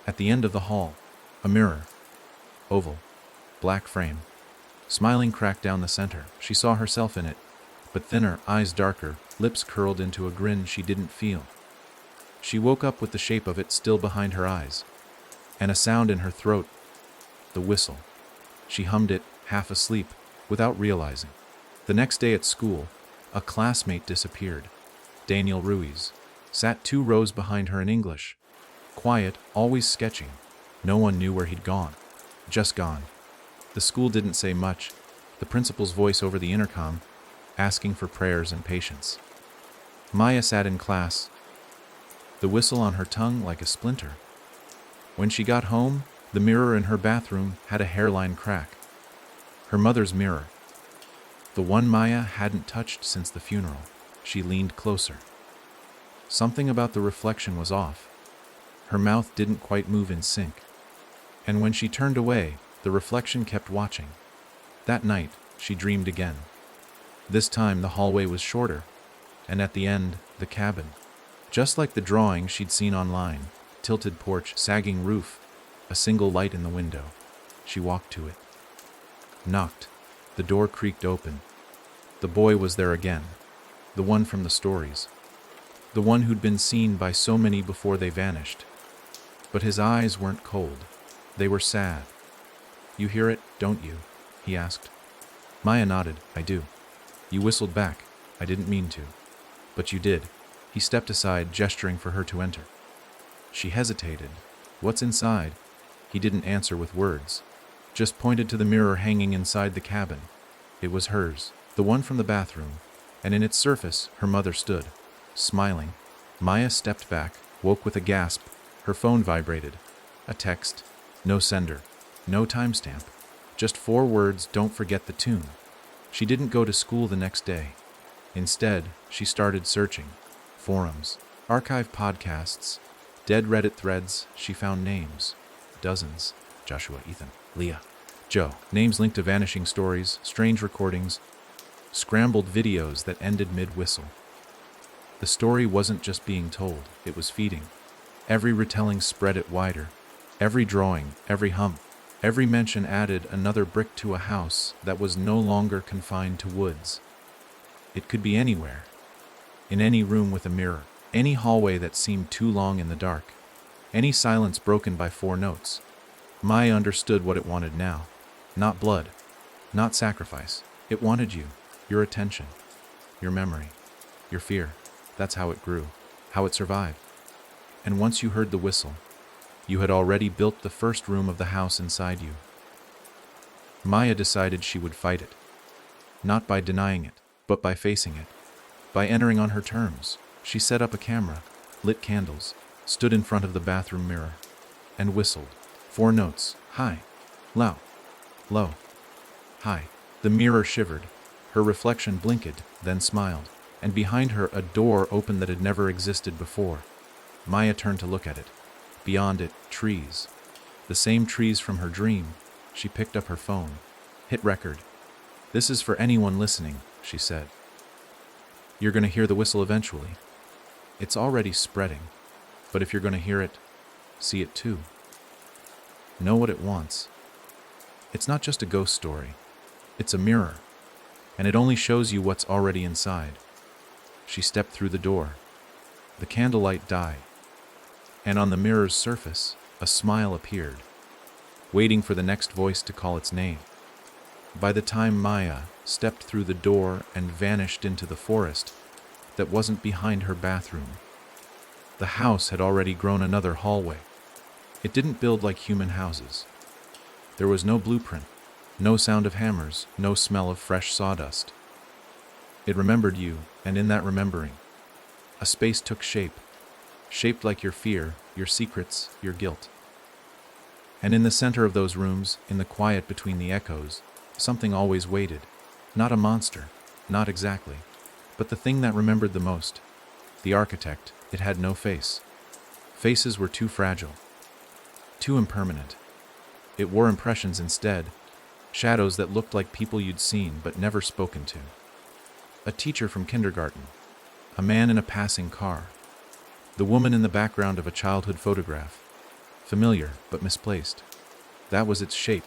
Speaker 1: At the end of the hall, a mirror. Oval. Black frame. Smiling cracked down the center. She saw herself in it, but thinner, eyes darker, lips curled into a grin she didn't feel. She woke up with the shape of it still behind her eyes, and a sound in her throat. The whistle. She hummed it, half asleep, without realizing. The next day at school, a classmate disappeared. Daniel Ruiz sat 2 rows behind her in English. Quiet, always sketching. No one knew where he'd gone. Just gone. The school didn't say much. The principal's voice over the intercom, asking for prayers and patience. Maya sat in class, the whistle on her tongue like a splinter. When she got home, the mirror in her bathroom had a hairline crack. Her mother's mirror. The one Maya hadn't touched since the funeral. She leaned closer. Something about the reflection was off. Her mouth didn't quite move in sync. And when she turned away, the reflection kept watching. That night, she dreamed again. This time the hallway was shorter, and at the end, the cabin. Just like the drawing she'd seen online, tilted porch, sagging roof, a single light in the window. She walked to it. Knocked. The door creaked open. The boy was there again. The one from the stories. The one who'd been seen by so many before they vanished. But his eyes weren't cold. They were sad. "You hear it, don't you?" he asked. Maya nodded. "I do." "You whistled back." "I didn't mean to." "But you did." He stepped aside, gesturing for her to enter. She hesitated. "What's inside?" He didn't answer with words, just pointed to the mirror hanging inside the cabin. It was hers, the one from the bathroom, and in its surface, her mother stood, smiling. Maya stepped back, woke with a gasp. Her phone vibrated. A text. No sender. No timestamp. Just 4 words, "Don't forget the tune." She didn't go to school the next day. Instead, she started searching. Forums, archive podcasts, dead Reddit threads. She found names. Dozens. Joshua, Ethan, Leah, Joe. Names linked to vanishing stories, strange recordings, scrambled videos that ended mid-whistle. The story wasn't just being told, it was feeding. Every retelling spread it wider. Every drawing, every hum, every mention added another brick to a house that was no longer confined to woods. It could be anywhere. In any room with a mirror, any hallway that seemed too long in the dark, any silence broken by 4 notes. Maya understood what it wanted now. Not blood, not sacrifice. It wanted you, your attention, your memory, your fear. That's how it grew, how it survived. And once you heard the whistle, you had already built the first room of the house inside you. Maya decided she would fight it. Not by denying it, but by facing it. By entering on her terms. She set up a camera, lit candles, stood in front of the bathroom mirror, and whistled. 4 notes. High. Low. Low. High. The mirror shivered. Her reflection blinked, then smiled, and behind her a door opened that had never existed before. Maya turned to look at it. Beyond it, trees. The same trees from her dream. She picked up her phone. Hit record. "This is for anyone listening," she said. "You're going to hear the whistle eventually. It's already spreading, but if you're going to hear it, see it too. Know what it wants. It's not just a ghost story. It's a mirror, and it only shows you what's already inside." She stepped through the door. The candlelight died. and on the mirror's surface, a smile appeared, waiting for the next voice to call its name. By the time Maya stepped through the door and vanished into the forest that wasn't behind her bathroom, the house had already grown another hallway. It didn't build like human houses. There was no blueprint, no sound of hammers, no smell of fresh sawdust. It remembered you, and in that remembering, a space took shape, shaped like your fear, your secrets, your guilt. And in the center of those rooms, in the quiet between the echoes, something always waited. Not a monster, not exactly, but the thing that remembered the most. The architect. It had no face. Faces were too fragile, too impermanent. It wore impressions instead, shadows that looked like people you'd seen but never spoken to. A teacher from kindergarten, a man in a passing car, the woman in the background of a childhood photograph, familiar but misplaced. That was its shape.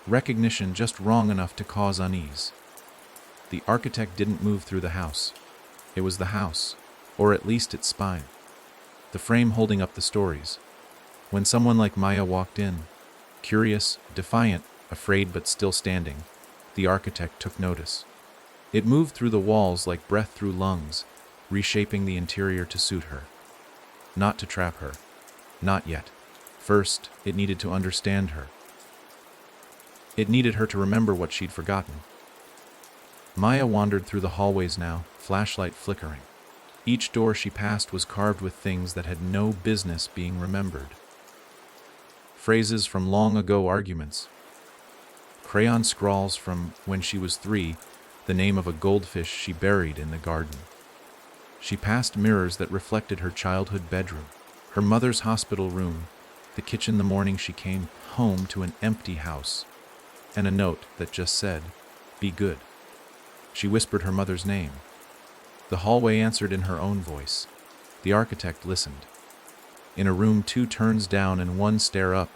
Speaker 1: Recognition just wrong enough to cause unease. The architect didn't move through the house. It was the house, or at least its spine, the frame holding up the stories. When someone like Maya walked in, curious, defiant, afraid but still standing, the architect took notice. It moved through the walls like breath through lungs, reshaping the interior to suit her. Not to trap her. Not yet. First, it needed to understand her. It needed her to remember what she'd forgotten. Maya wandered through the hallways now, flashlight flickering. Each door she passed was carved with things that had no business being remembered. Phrases from long ago arguments. Crayon scrawls from when she was 3, the name of a goldfish she buried in the garden. She passed mirrors that reflected her childhood bedroom, her mother's hospital room, the kitchen the morning she came home to an empty house, and a note that just said, "Be good." She whispered her mother's name. The hallway answered in her own voice. The architect listened. In a room 2 turns down and 1 stair up,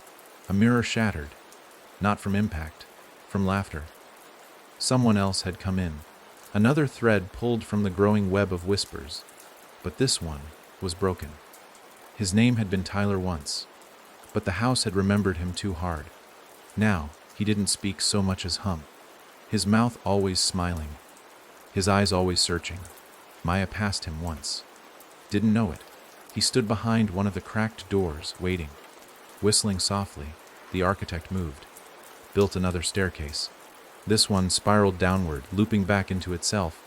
Speaker 1: a mirror shattered, not from impact, from laughter. Someone else had come in. Another thread pulled from the growing web of whispers, but this one was broken. His name had been Tyler once, but the house had remembered him too hard. Now, he didn't speak so much as hum. His mouth always smiling, his eyes always searching. Maya passed him once. Didn't know it. He stood behind one of the cracked doors, waiting. Whistling softly, the architect moved, built another staircase. This one spiraled downward, looping back into itself,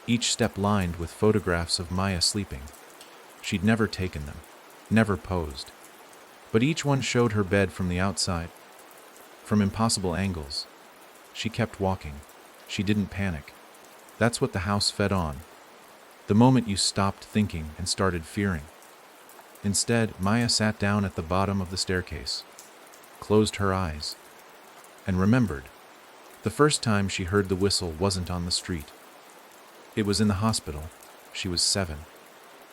Speaker 1: each step lined with photographs of Maya sleeping. She'd never taken them, never posed. But each one showed her bed from the outside, from impossible angles. She kept walking. She didn't panic. That's what the house fed on. The moment you stopped thinking and started fearing. Instead, Maya sat down at the bottom of the staircase, closed her eyes, and remembered. The first time she heard the whistle wasn't on the street. It was in the hospital. She was 7.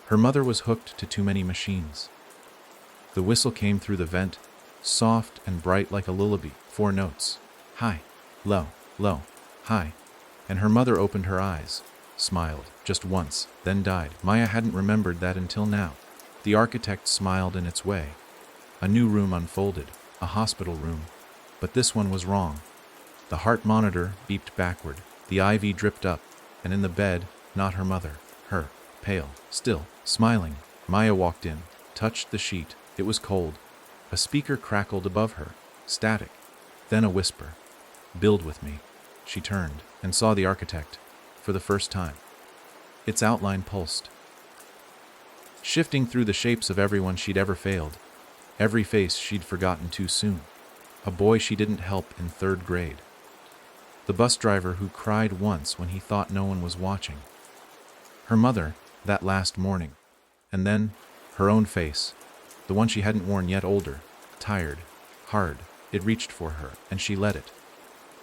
Speaker 1: Her mother was hooked to too many machines. The whistle came through the vent, soft and bright like a lullaby. 4 notes. High, low, low, high. And her mother opened her eyes, smiled, just once, then died. Maya hadn't remembered that until now. The architect smiled in its way. A new room unfolded, a hospital room. But this one was wrong. The heart monitor beeped backward, the IV dripped up, and in the bed, not her mother, her, pale, still, smiling. Maya walked in, touched the sheet. It was cold. A speaker crackled above her, static. Then a whisper. "Build with me." She turned and saw the architect, for the first time. Its outline pulsed, shifting through the shapes of everyone she'd ever failed, every face she'd forgotten too soon. A boy she didn't help in 3rd grade. The bus driver who cried once when he thought no one was watching. Her mother, that last morning. And then, her own face, the one she hadn't worn yet older, tired, hard. It reached for her, and she let it.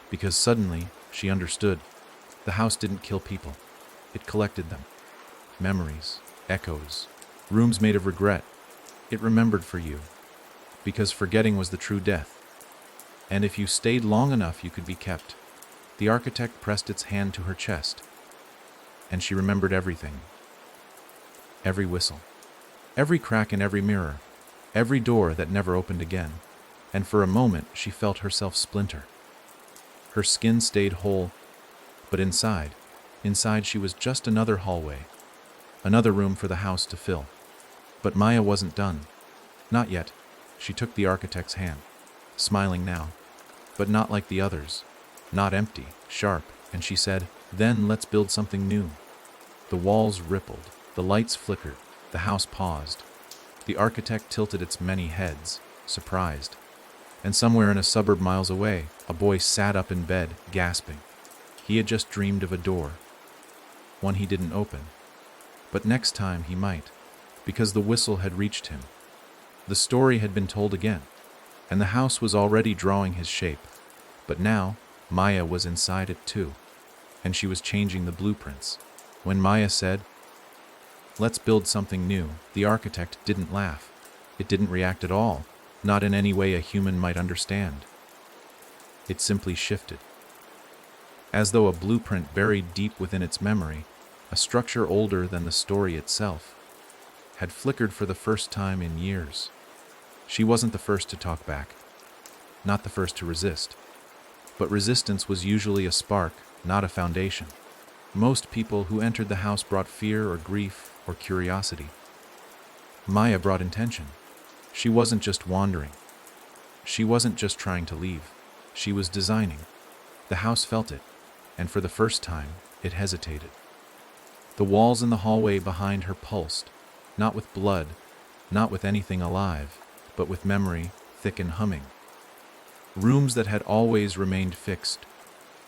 Speaker 1: Because suddenly, she understood. The house didn't kill people. It collected them. Memories, echoes, rooms made of regret. It remembered for you. Because forgetting was the true death. And if you stayed long enough, you could be kept. The architect pressed its hand to her chest. And she remembered everything. Every whistle. Every crack in every mirror, every door that never opened again, and for a moment she felt herself splinter. Her skin stayed whole, but inside she was just another hallway, another room for the house to fill. But Maya wasn't done. Not yet. She took the architect's hand, smiling now, but not like the others, not empty, sharp, and she said, "Then let's build something new." The walls rippled, the lights flickered, the house paused. The architect tilted its many heads, surprised. And somewhere in a suburb miles away, a boy sat up in bed, gasping. He had just dreamed of a door, one he didn't open. But next time he might, because the whistle had reached him. The story had been told again, and the house was already drawing his shape. But now, Maya was inside it too, and she was changing the blueprints. When Maya said, "Let's build something new," the architect didn't laugh. It didn't react at all, not in any way a human might understand. It simply shifted. As though a blueprint buried deep within its memory, a structure older than the story itself, had flickered for the first time in years. She wasn't the first to talk back, not the first to resist. But resistance was usually a spark, not a foundation. Most people who entered the house brought fear or grief or curiosity. Maya brought intention. She wasn't just wandering. She wasn't just trying to leave. She was designing. The house felt it, and for the first time, it hesitated. The walls in the hallway behind her pulsed, not with blood, not with anything alive, but with memory, thick and humming. Rooms that had always remained fixed,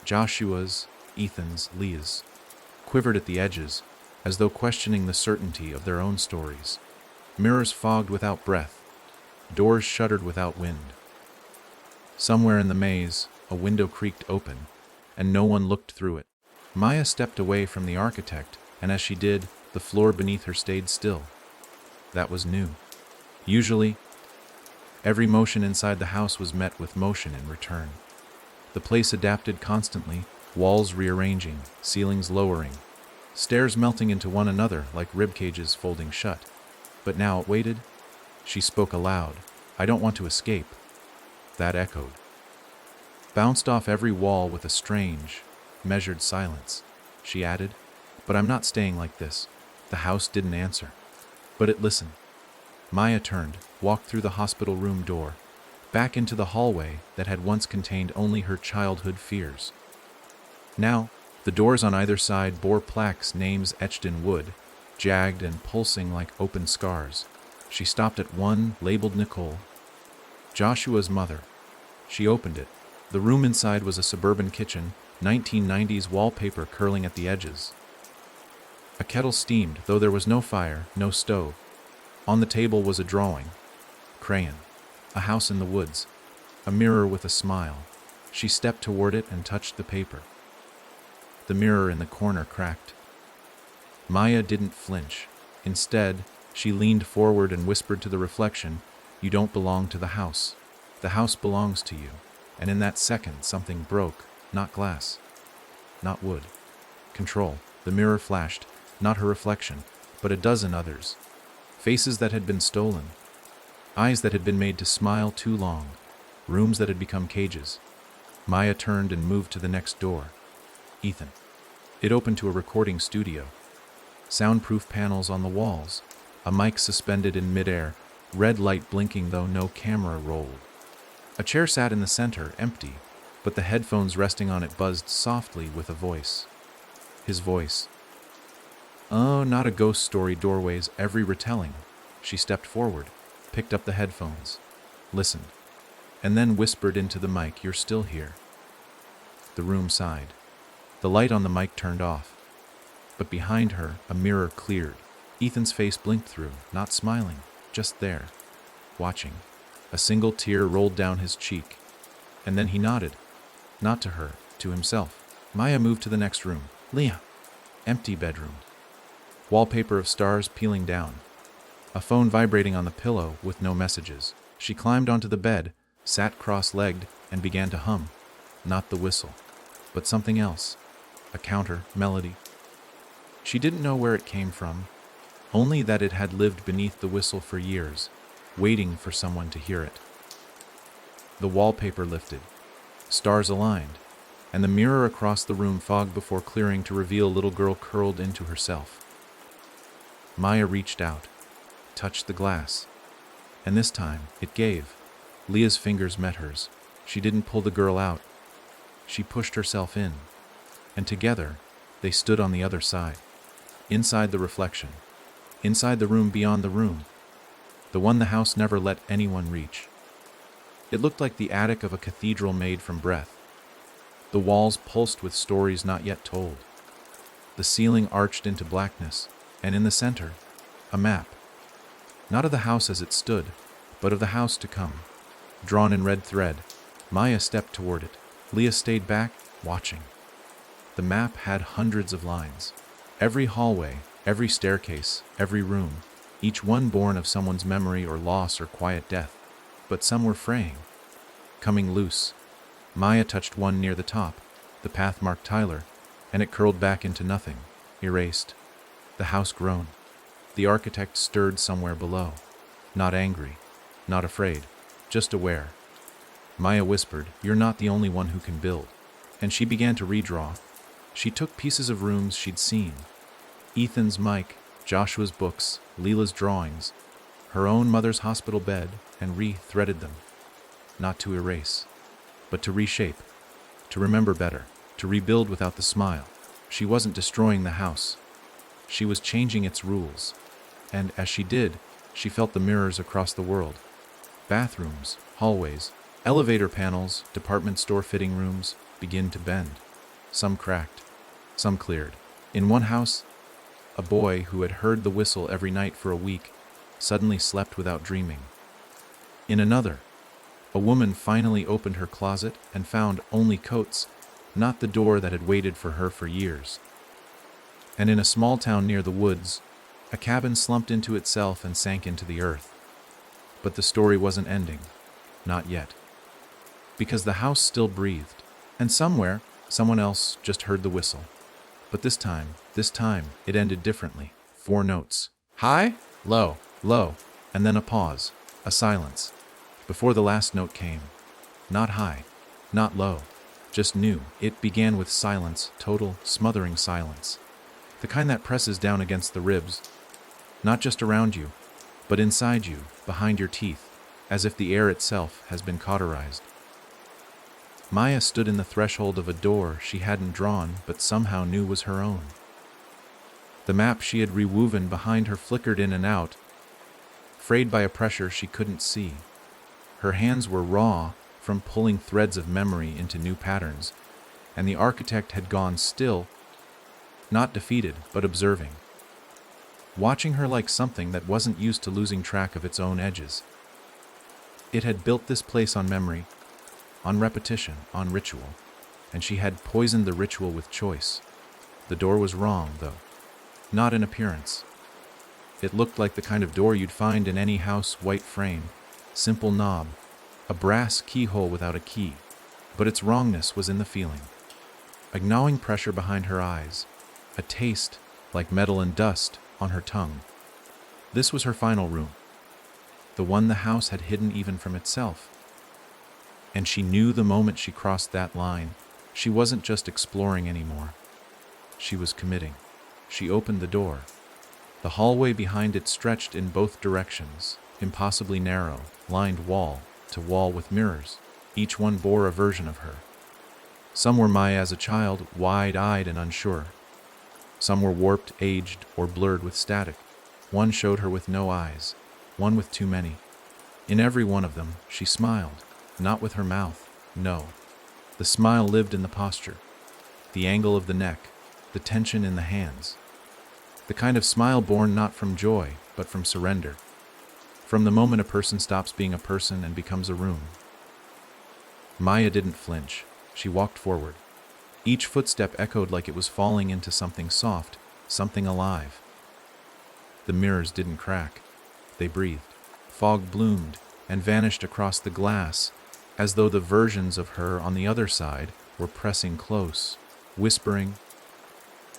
Speaker 1: Joshua's, Ethan's, Leah's, quivered at the edges, as though questioning the certainty of their own stories. Mirrors fogged without breath, doors shuttered without wind. Somewhere in the maze, a window creaked open, and no one looked through it. Maya stepped away from the architect, and as she did, the floor beneath her stayed still. That was new. Usually, every motion inside the house was met with motion in return. The place adapted constantly, walls rearranging, ceilings lowering, stairs melting into one another like rib cages folding shut. But now it waited. She spoke aloud. "I don't want to escape." That echoed, bounced off every wall with a strange, measured silence. She added, "But I'm not staying like this." The house didn't answer, but it listened. Maya turned, walked through the hospital room door, back into the hallway that had once contained only her childhood fears. Now, the doors on either side bore plaques, names etched in wood, jagged and pulsing like open scars. She stopped at one, labeled Nicole, Joshua's mother. She opened it. The room inside was a suburban kitchen, 1990s wallpaper curling at the edges. A kettle steamed, though there was no fire, no stove. On the table was a drawing, crayon, a house in the woods, a mirror with a smile. She stepped toward it and touched the paper. The mirror in the corner cracked. Maya didn't flinch. Instead, she leaned forward and whispered to the reflection, "You don't belong to the house. The house belongs to you." And in that second, something broke, not glass, not wood. Control. The mirror flashed, not her reflection, but a dozen others. Faces that had been stolen. Eyes that had been made to smile too long. Rooms that had become cages. Maya turned and moved to the next door. Ethan. It opened to a recording studio. Soundproof panels on the walls. A mic suspended in midair, red light blinking though no camera rolled. A chair sat in the center, empty, but the headphones resting on it buzzed softly with a voice. His voice. Oh, not a ghost story, doorways, every retelling. She stepped forward, picked up the headphones, listened, and then whispered into the mic, "You're still here." The room sighed. The light on the mic turned off, but behind her, a mirror cleared. Ethan's face blinked through, not smiling, just there, watching. A single tear rolled down his cheek, and then he nodded, not to her, to himself. Maya moved to the next room. Leah. Empty bedroom. Wallpaper of stars peeling down. A phone vibrating on the pillow with no messages. She climbed onto the bed, sat cross-legged, and began to hum. Not the whistle, but something else. A counter, melody. She didn't know where it came from, only that it had lived beneath the whistle for years, waiting for someone to hear it. The wallpaper lifted, stars aligned, and the mirror across the room fogged before clearing to reveal a little girl curled into herself. Maya reached out, touched the glass, and this time it gave. Leah's fingers met hers. She didn't pull the girl out. She pushed herself in, and together they stood on the other side, inside the reflection, inside the room beyond the room, the one the house never let anyone reach. It looked like the attic of a cathedral made from breath. The walls pulsed with stories not yet told. The ceiling arched into blackness, and in the center, a map. Not of the house as it stood, but of the house to come. Drawn in red thread, Maya stepped toward it. Leah stayed back, watching. The map had hundreds of lines. Every hallway, every staircase, every room, each one born of someone's memory or loss or quiet death. But some were fraying, coming loose. Maya touched one near the top, the path marked Tyler, and it curled back into nothing, erased. The house groaned. The architect stirred somewhere below. Not angry, not afraid, just aware. Maya whispered, "You're not the only one who can build." And she began to redraw. She took pieces of rooms she'd seen. Ethan's mic, Joshua's books, Leela's drawings, her own mother's hospital bed, and re-threaded them. Not to erase, but to reshape, to remember better, to rebuild without the smile. She wasn't destroying the house. She was changing its rules. And as she did, she felt the mirrors across the world. Bathrooms, hallways, elevator panels, department store fitting rooms begin to bend. Some cracked, some cleared. In one house, a boy who had heard the whistle every night for a week suddenly slept without dreaming. In another, a woman finally opened her closet and found only coats, not the door that had waited for her for years. And in a small town near the woods, a cabin slumped into itself and sank into the earth. But the story wasn't ending. Not yet. Because the house still breathed, and somewhere, someone else just heard the whistle. But this time, it ended differently. 4 notes. High, low, low, and then a pause, a silence. Before the last note came. Not high, not low, just new. It began with silence, total, smothering silence. The kind that presses down against the ribs, not just around you, but inside you, behind your teeth, as if the air itself has been cauterized. Maya stood in the threshold of a door she hadn't drawn but somehow knew was her own. The map she had rewoven behind her flickered in and out, frayed by a pressure she couldn't see. Her hands were raw from pulling threads of memory into new patterns, and the architect had gone still, not defeated, but observing, watching her like something that wasn't used to losing track of its own edges. It had built this place on memory, on repetition, on ritual, and she had poisoned the ritual with choice. The door was wrong, though, not in appearance. It looked like the kind of door you'd find in any house, white frame, simple knob, a brass keyhole without a key, but its wrongness was in the feeling. A gnawing pressure behind her eyes, a taste, like metal and dust, on her tongue. This was her final room, the one the house had hidden even from itself. And she knew the moment she crossed that line, she wasn't just exploring anymore. She was committing. She opened the door. The hallway behind it stretched in both directions, impossibly narrow, lined wall to wall with mirrors. Each one bore a version of her. Some were Maya as a child, wide-eyed and unsure. Some were warped, aged, or blurred with static. One showed her with no eyes, one with too many. In every one of them, she smiled, not with her mouth, no. The smile lived in the posture, the angle of the neck, the tension in the hands. The kind of smile born not from joy, but from surrender. From the moment a person stops being a person and becomes a room. Maya didn't flinch. She walked forward. Each footstep echoed like it was falling into something soft, something alive. The mirrors didn't crack. They breathed. Fog bloomed and vanished across the glass, as though the versions of her on the other side were pressing close, whispering,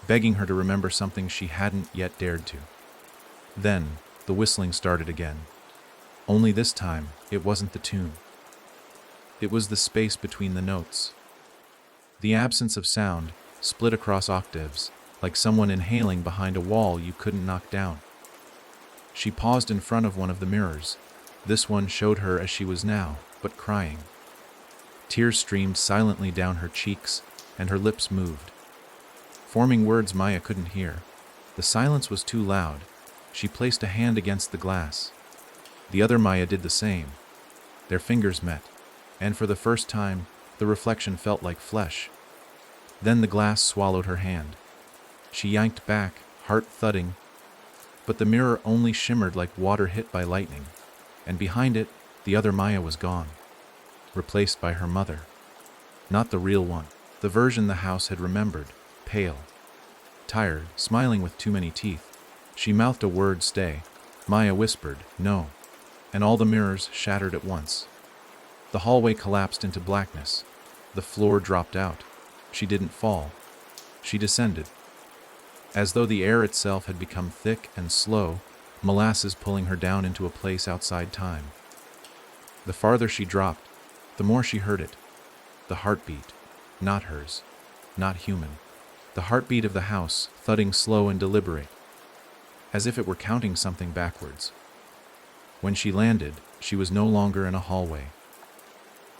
Speaker 1: begging her to remember something she hadn't yet dared to. Then, the whistling started again. Only this time, it wasn't the tune. It was the space between the notes. The absence of sound, split across octaves, like someone inhaling behind a wall you couldn't knock down. She paused in front of one of the mirrors. This one showed her as she was now, but crying. Tears streamed silently down her cheeks, and her lips moved, forming words Maya couldn't hear. The silence was too loud. She placed a hand against the glass. The other Maya did the same. Their fingers met, and for the first time, the reflection felt like flesh. Then the glass swallowed her hand. She yanked back, heart thudding, but the mirror only shimmered like water hit by lightning, and behind it, the other Maya was gone, replaced by her mother. Not the real one, the version the house had remembered, pale, tired, smiling with too many teeth. She mouthed a word, "Stay." Maya whispered, "No," and all the mirrors shattered at once. The hallway collapsed into blackness. The floor dropped out. She didn't fall. She descended, as though the air itself had become thick and slow, molasses pulling her down into a place outside time. The farther she dropped, the more she heard it. The heartbeat, not hers, not human. The heartbeat of the house, thudding slow and deliberate, as if it were counting something backwards. When she landed, she was no longer in a hallway.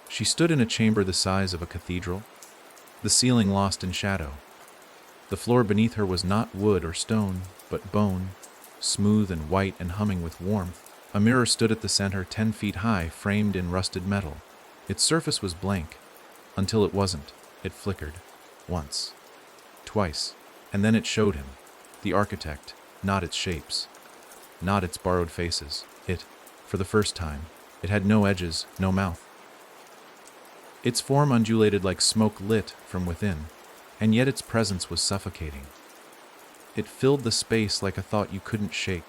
Speaker 1: She stood in a chamber the size of a cathedral, the ceiling lost in shadow. The floor beneath her was not wood or stone, but bone, smooth and white and humming with warmth. A mirror stood at the center, 10 feet high, framed in rusted metal. Its surface was blank, until it wasn't. It flickered. Once. Twice. And then it showed him. The architect. Not its shapes. Not its borrowed faces. It, for the first time, it had no edges, no mouth. Its form undulated like smoke lit from within, and yet its presence was suffocating. It filled the space like a thought you couldn't shake.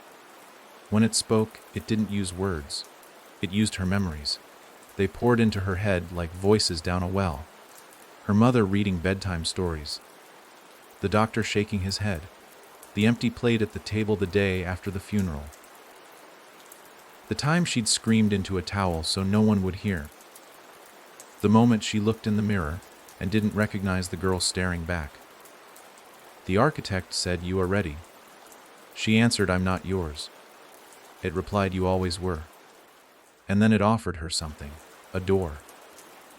Speaker 1: When it spoke, it didn't use words. It used her memories. They poured into her head like voices down a well. Her mother reading bedtime stories. The doctor shaking his head. The empty plate at the table the day after the funeral. The time she'd screamed into a towel so no one would hear. The moment she looked in the mirror and didn't recognize the girl staring back. The architect said, "You are ready." She answered, "I'm not yours." It replied, "You always were." And then it offered her something, a door.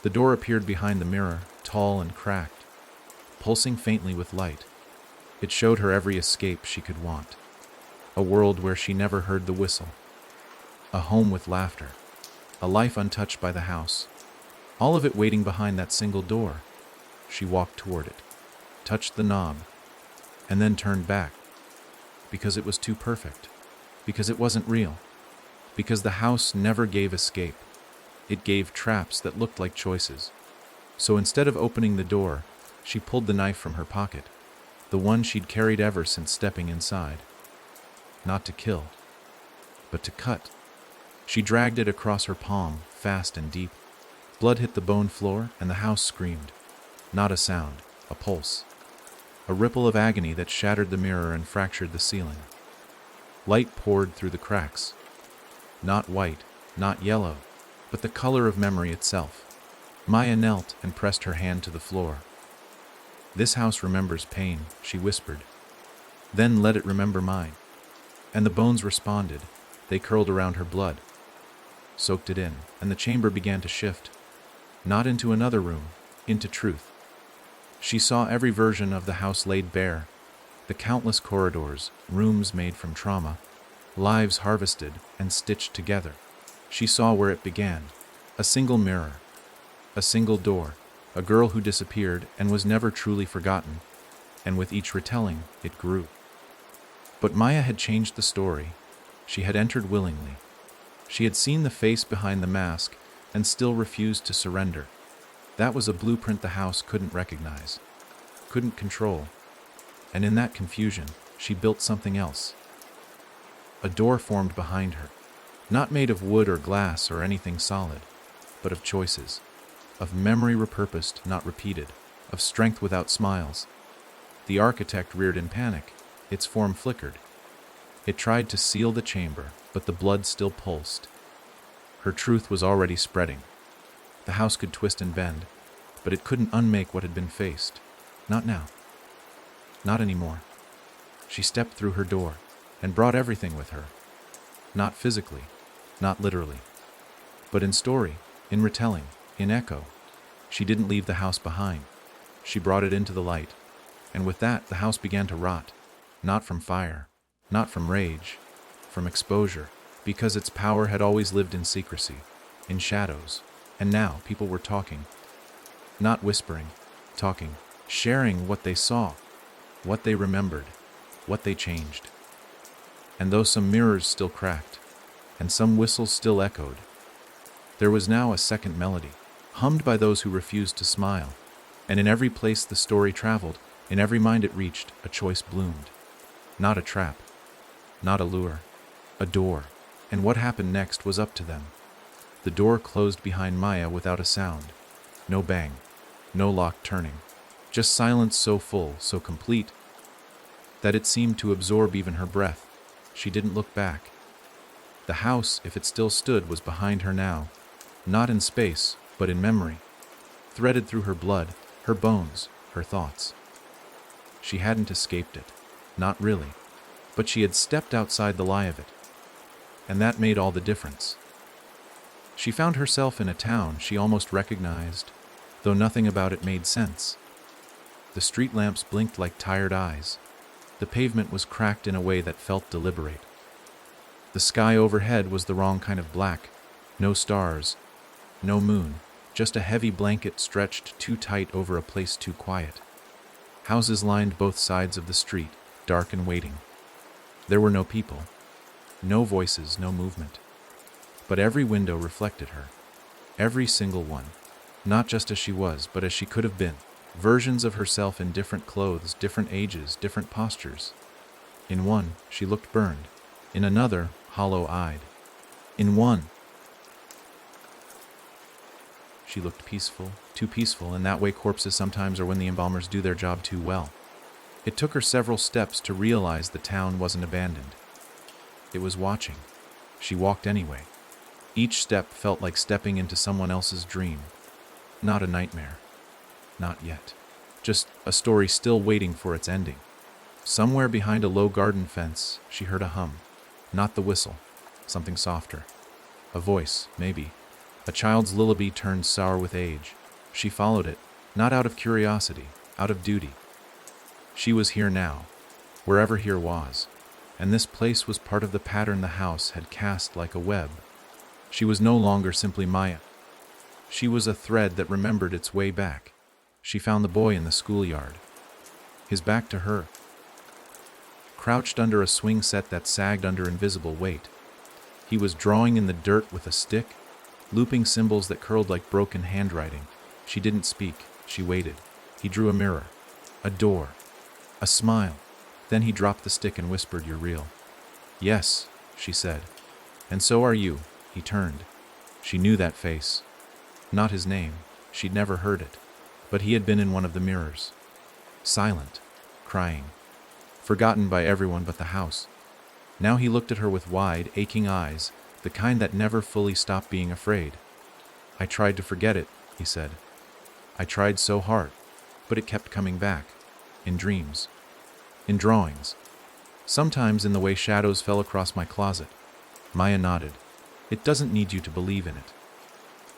Speaker 1: The door appeared behind the mirror, tall and cracked, pulsing faintly with light. It showed her every escape she could want. A world where she never heard the whistle. A home with laughter. A life untouched by the house. All of it waiting behind that single door. She walked toward it, touched the knob, and then turned back. Because it was too perfect. Because it wasn't real. Because the house never gave escape. It gave traps that looked like choices. So instead of opening the door, she pulled the knife from her pocket. The one she'd carried ever since stepping inside. Not to kill, but to cut. She dragged it across her palm, fast and deep. Blood hit the bone floor, and the house screamed. Not a sound, a pulse. A ripple of agony that shattered the mirror and fractured the ceiling. Light poured through the cracks. Not white, not yellow, but the color of memory itself. Maya knelt and pressed her hand to the floor. "This house remembers pain," she whispered. "Then let it remember mine." And the bones responded. They curled around her blood, soaked it in, and the chamber began to shift. Not into another room, into truth. She saw every version of the house laid bare. The countless corridors, rooms made from trauma, lives harvested and stitched together. She saw where it began. A single mirror. A single door. A girl who disappeared and was never truly forgotten. And with each retelling, it grew. But Maya had changed the story. She had entered willingly. She had seen the face behind the mask and still refused to surrender. That was a blueprint the house couldn't recognize, couldn't control. And in that confusion, she built something else. A door formed behind her, not made of wood or glass or anything solid, but of choices, of memory repurposed, not repeated, of strength without smiles. The architect reared in panic. Its form flickered. It tried to seal the chamber, but the blood still pulsed. Her truth was already spreading. The house could twist and bend, but it couldn't unmake what had been faced. Not now. Not anymore. She stepped through her door and brought everything with her. Not physically, not literally, but in story, in retelling, in echo. She didn't leave the house behind. She brought it into the light, and with that the house began to rot, not from fire, not from rage, from exposure, because its power had always lived in secrecy, in shadows, and now people were talking. Not whispering, talking, sharing what they saw, what they remembered, what they changed. And though some mirrors still cracked, and some whistles still echoed, there was now a second melody, hummed by those who refused to smile, and in every place the story traveled, in every mind it reached, a choice bloomed. Not a trap, not a lure, a door, and what happened next was up to them. The door closed behind Maya without a sound. No bang, no lock turning, just silence so full, so complete, that it seemed to absorb even her breath. She didn't look back. The house, if it still stood, was behind her now, not in space, but in memory, threaded through her blood, her bones, her thoughts. She hadn't escaped it, not really, but she had stepped outside the lie of it, and that made all the difference. She found herself in a town she almost recognized, though nothing about it made sense. The street lamps blinked like tired eyes. The pavement was cracked in a way that felt deliberate. The sky overhead was the wrong kind of black. No stars, no moon, just a heavy blanket stretched too tight over a place too quiet. Houses lined both sides of the street, dark and waiting. There were no people, no voices, no movement. But every window reflected her. Every single one. Not just as she was, but as she could have been. Versions of herself in different clothes, different ages, different postures. In one, she looked burned. In another, hollow-eyed. In one, she looked peaceful, too peaceful, and that way corpses sometimes are when the embalmers do their job too well. It took her several steps to realize the town wasn't abandoned. It was watching. She walked anyway. Each step felt like stepping into someone else's dream. Not a nightmare. Not yet. Just a story still waiting for its ending. Somewhere behind a low garden fence, she heard a hum. Not the whistle. Something softer. A voice, maybe. A child's lullaby turned sour with age. She followed it, not out of curiosity, out of duty. She was here now, wherever here was, and this place was part of the pattern the house had cast like a web. She was no longer simply Maya. She was a thread that remembered its way back. She found the boy in the schoolyard, his back to her, crouched under a swing set that sagged under invisible weight. He was drawing in the dirt with a stick, looping symbols that curled like broken handwriting. She didn't speak. She waited. He drew a mirror, a door, a smile. Then he dropped the stick and whispered, "You're real." "Yes," she said. "And so are you." He turned. She knew that face. Not his name. She'd never heard it. But he had been in one of the mirrors. Silent. Crying. Forgotten by everyone but the house. Now he looked at her with wide, aching eyes, the kind that never fully stopped being afraid. "I tried to forget it," he said. "I tried so hard, but it kept coming back. In dreams. In drawings. Sometimes in the way shadows fell across my closet." Maya nodded. "It doesn't need you to believe in it.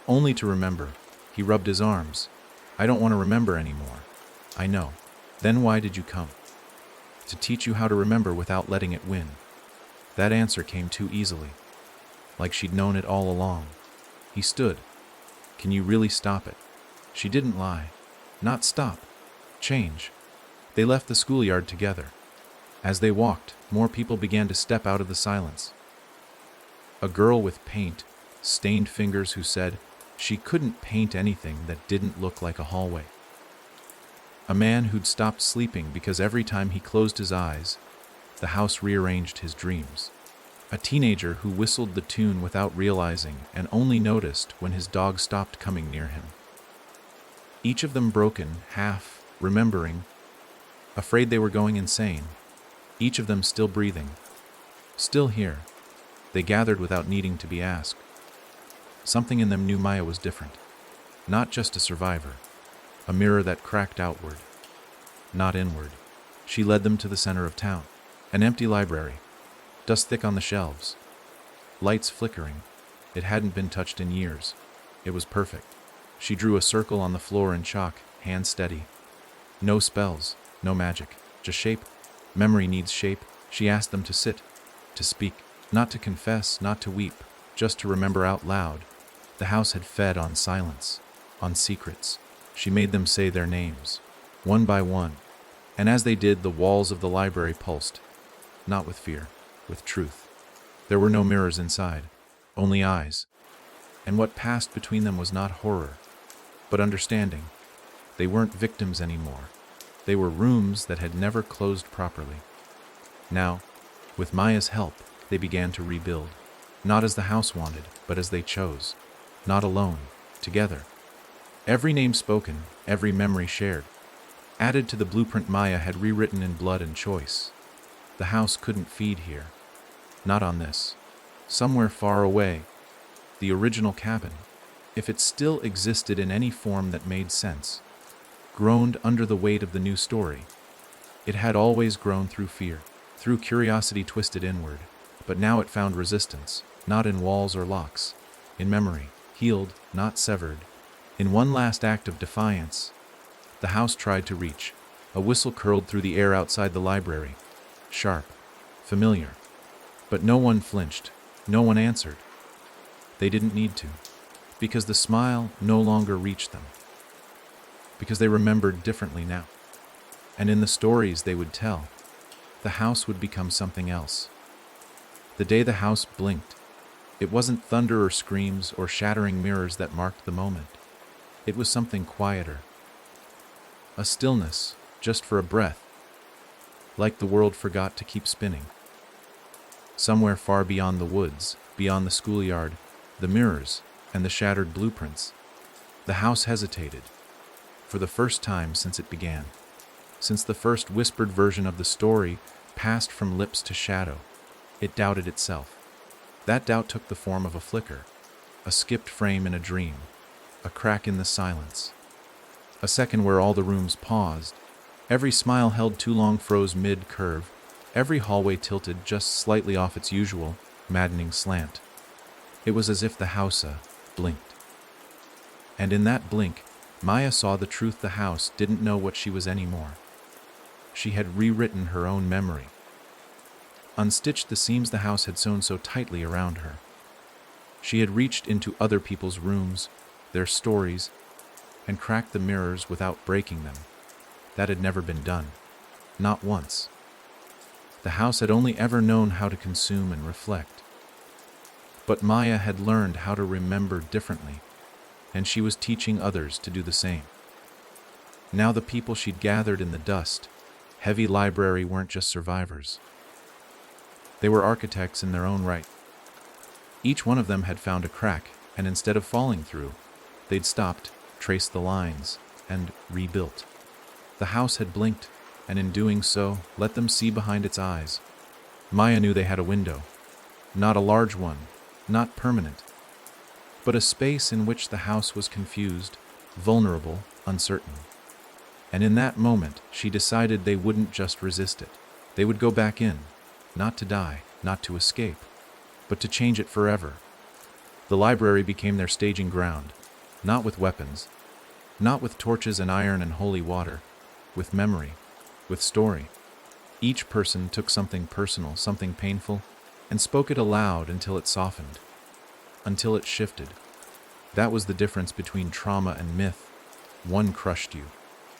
Speaker 1: Only to remember." He rubbed his arms. "I don't want to remember anymore." "I know. Then why did you come?" "To teach you how to remember without letting it win." That answer came too easily. Like she'd known it all along. He stood. "Can you really stop it?" She didn't lie. Not stop. Change. They left the schoolyard together. As they walked, more people began to step out of the silence. A girl with paint, stained fingers who said she couldn't paint anything that didn't look like a hallway. A man who'd stopped sleeping because every time he closed his eyes, the house rearranged his dreams. A teenager who whistled the tune without realizing and only noticed when his dog stopped coming near him. Each of them broken, half, remembering, afraid they were going insane. Each of them still breathing. Still here, they gathered without needing to be asked. Something in them knew Maya was different. Not just a survivor, a mirror that cracked outward, not inward. She led them to the center of town. An empty library, dust thick on the shelves, lights flickering. It hadn't been touched in years. It was perfect. She drew a circle on the floor in chalk, hand steady. No spells, no magic, just shape. Memory needs shape. She asked them to sit, to speak, not to confess, not to weep, just to remember out loud. The house had fed on silence, on secrets. She made them say their names, one by one, and as they did, the walls of the library pulsed, not with fear, with truth. There were no mirrors inside, only eyes, and what passed between them was not horror, but understanding. They weren't victims anymore. They were rooms that had never closed properly. Now, with Maya's help, they began to rebuild, not as the house wanted, but as they chose, not alone, together. Every name spoken, every memory shared, added to the blueprint Maya had rewritten in blood and choice. The house couldn't feed here. Not on this. Somewhere far away, the original cabin, if it still existed in any form that made sense, groaned under the weight of the new story. It had always grown through fear, through curiosity twisted inward, but now it found resistance, not in walls or locks, in memory, healed, not severed. In one last act of defiance, the house tried to reach. A whistle curled through the air outside the library, sharp, familiar. But no one flinched, no one answered. They didn't need to, because the smile no longer reached them, because they remembered differently now. And in the stories they would tell, the house would become something else. The day the house blinked, it wasn't thunder or screams or shattering mirrors that marked the moment. It was something quieter. A stillness, just for a breath, like the world forgot to keep spinning. Somewhere far beyond the woods, beyond the schoolyard, the mirrors, and the shattered blueprints, the house hesitated, for the first time since it began. Since the first whispered version of the story passed from lips to shadow, it doubted itself. That doubt took the form of a flicker, a skipped frame in a dream, a crack in the silence. A second where all the rooms paused. Every smile held too long froze mid-curve. Every hallway tilted just slightly off its usual, maddening slant. It was as if the house blinked. And in that blink, Maya saw the truth. The house didn't know what she was anymore. She had rewritten her own memory, unstitched the seams the house had sewn so tightly around her. She had reached into other people's rooms, their stories, and cracked the mirrors without breaking them. That had never been done. Not once. The house had only ever known how to consume and reflect. But Maya had learned how to remember differently, and she was teaching others to do the same. Now the people she'd gathered in the dust, heavy library weren't just survivors. They were architects in their own right. Each one of them had found a crack, and instead of falling through, they'd stopped, traced the lines, and rebuilt. The house had blinked, and in doing so, let them see behind its eyes. Maya knew they had a window. Not a large one, not permanent, but a space in which the house was confused, vulnerable, uncertain. And in that moment, she decided they wouldn't just resist it. They would go back in, not to die, not to escape, but to change it forever. The library became their staging ground, not with weapons, not with torches and iron and holy water, with memory, with story. Each person took something personal, something painful, and spoke it aloud until it softened, until it shifted. That was the difference between trauma and myth. One crushed you,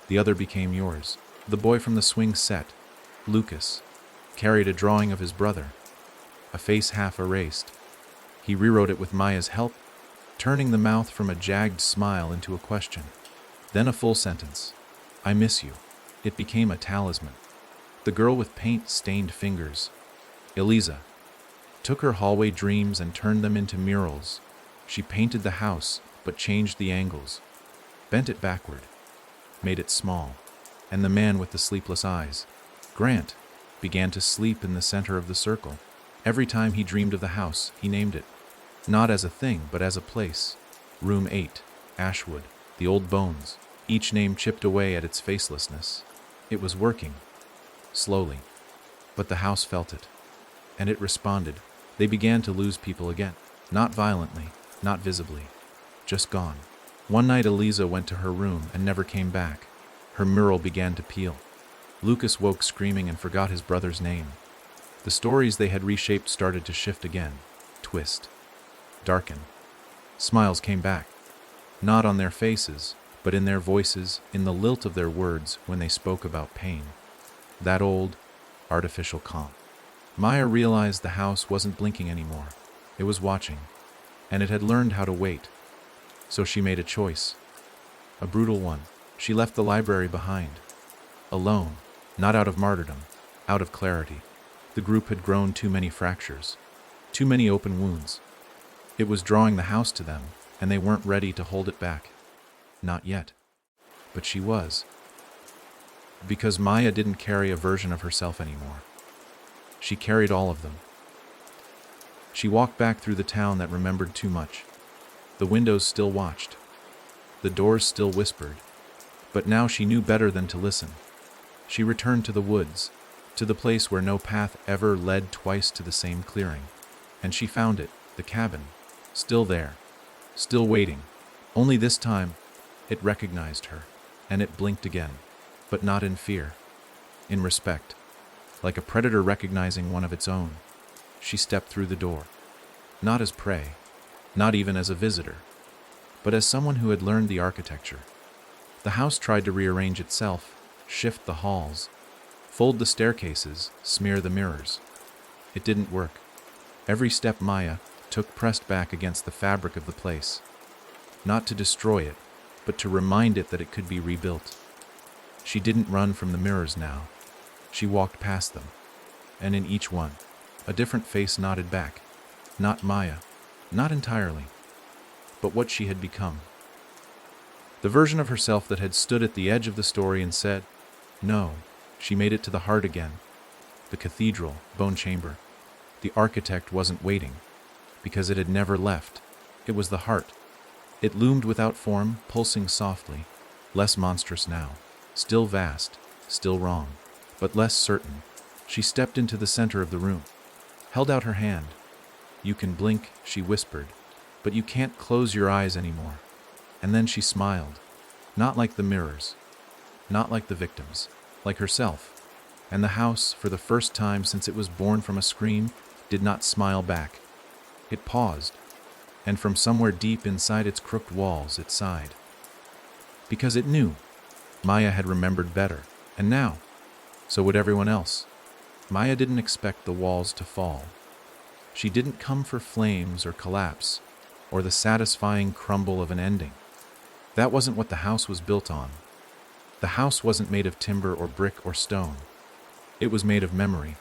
Speaker 1: the other became yours. The boy from the swing set, Lucas, carried a drawing of his brother, a face half erased. He rewrote it with Maya's help, turning the mouth from a jagged smile into a question. Then a full sentence. I miss you. It became a talisman. The girl with paint-stained fingers, Eliza, took her hallway dreams and turned them into murals. She painted the house, but changed the angles, bent it backward, made it small, and the man with the sleepless eyes, Grant, began to sleep in the center of the circle. Every time he dreamed of the house, he named it. Not as a thing, but as a place. Room 8, Ashwood, the old bones. Each name chipped away at its facelessness. It was working. Slowly. But the house felt it. And it responded. They began to lose people again. Not violently, not visibly. Just gone. One night Eliza went to her room and never came back. Her mural began to peel. Lucas woke screaming and forgot his brother's name. The stories they had reshaped started to shift again. Twist. Darken. Smiles came back. Not on their faces, but in their voices, in the lilt of their words when they spoke about pain. That old, artificial calm. Maya realized the house wasn't blinking anymore. It was watching, and it had learned how to wait. So she made a choice. A brutal one. She left the library behind. Alone, not out of martyrdom, out of clarity. The group had grown too many fractures, too many open wounds. It was drawing the house to them, and they weren't ready to hold it back. Not yet. But she was. Because Maya didn't carry a version of herself anymore. She carried all of them. She walked back through the town that remembered too much. The windows still watched. The doors still whispered. But now she knew better than to listen. She returned to the woods, to the place where no path ever led twice to the same clearing. And she found it, the cabin, still there, still waiting. Only this time, it recognized her, and it blinked again, but not in fear, in respect. Like a predator recognizing one of its own, she stepped through the door. Not as prey, not even as a visitor, but as someone who had learned the architecture. The house tried to rearrange itself, shift the halls, fold the staircases, smear the mirrors. It didn't work. Every step Maya took pressed back against the fabric of the place. Not to destroy it, but to remind it that it could be rebuilt. She didn't run from the mirrors now. She walked past them, and in each one, a different face nodded back. Not Maya, not entirely, but what she had become. The version of herself that had stood at the edge of the story and said, no. She made it to the heart again. The cathedral, bone chamber. The architect wasn't waiting, because it had never left. It was the heart. It loomed without form, pulsing softly, less monstrous now, still vast, still wrong, but less certain. She stepped into the center of the room, held out her hand. You can blink, she whispered, but you can't close your eyes anymore. And then she smiled, not like the mirrors, not like the victims, like herself. And the house, for the first time since it was born from a scream, did not smile back. It paused, and from somewhere deep inside its crooked walls it sighed. Because it knew. Maya had remembered better, and now, so would everyone else. Maya didn't expect the walls to fall. She didn't come for flames or collapse, or the satisfying crumble of an ending. That wasn't what the house was built on. The house wasn't made of timber or brick or stone. It was made of memory,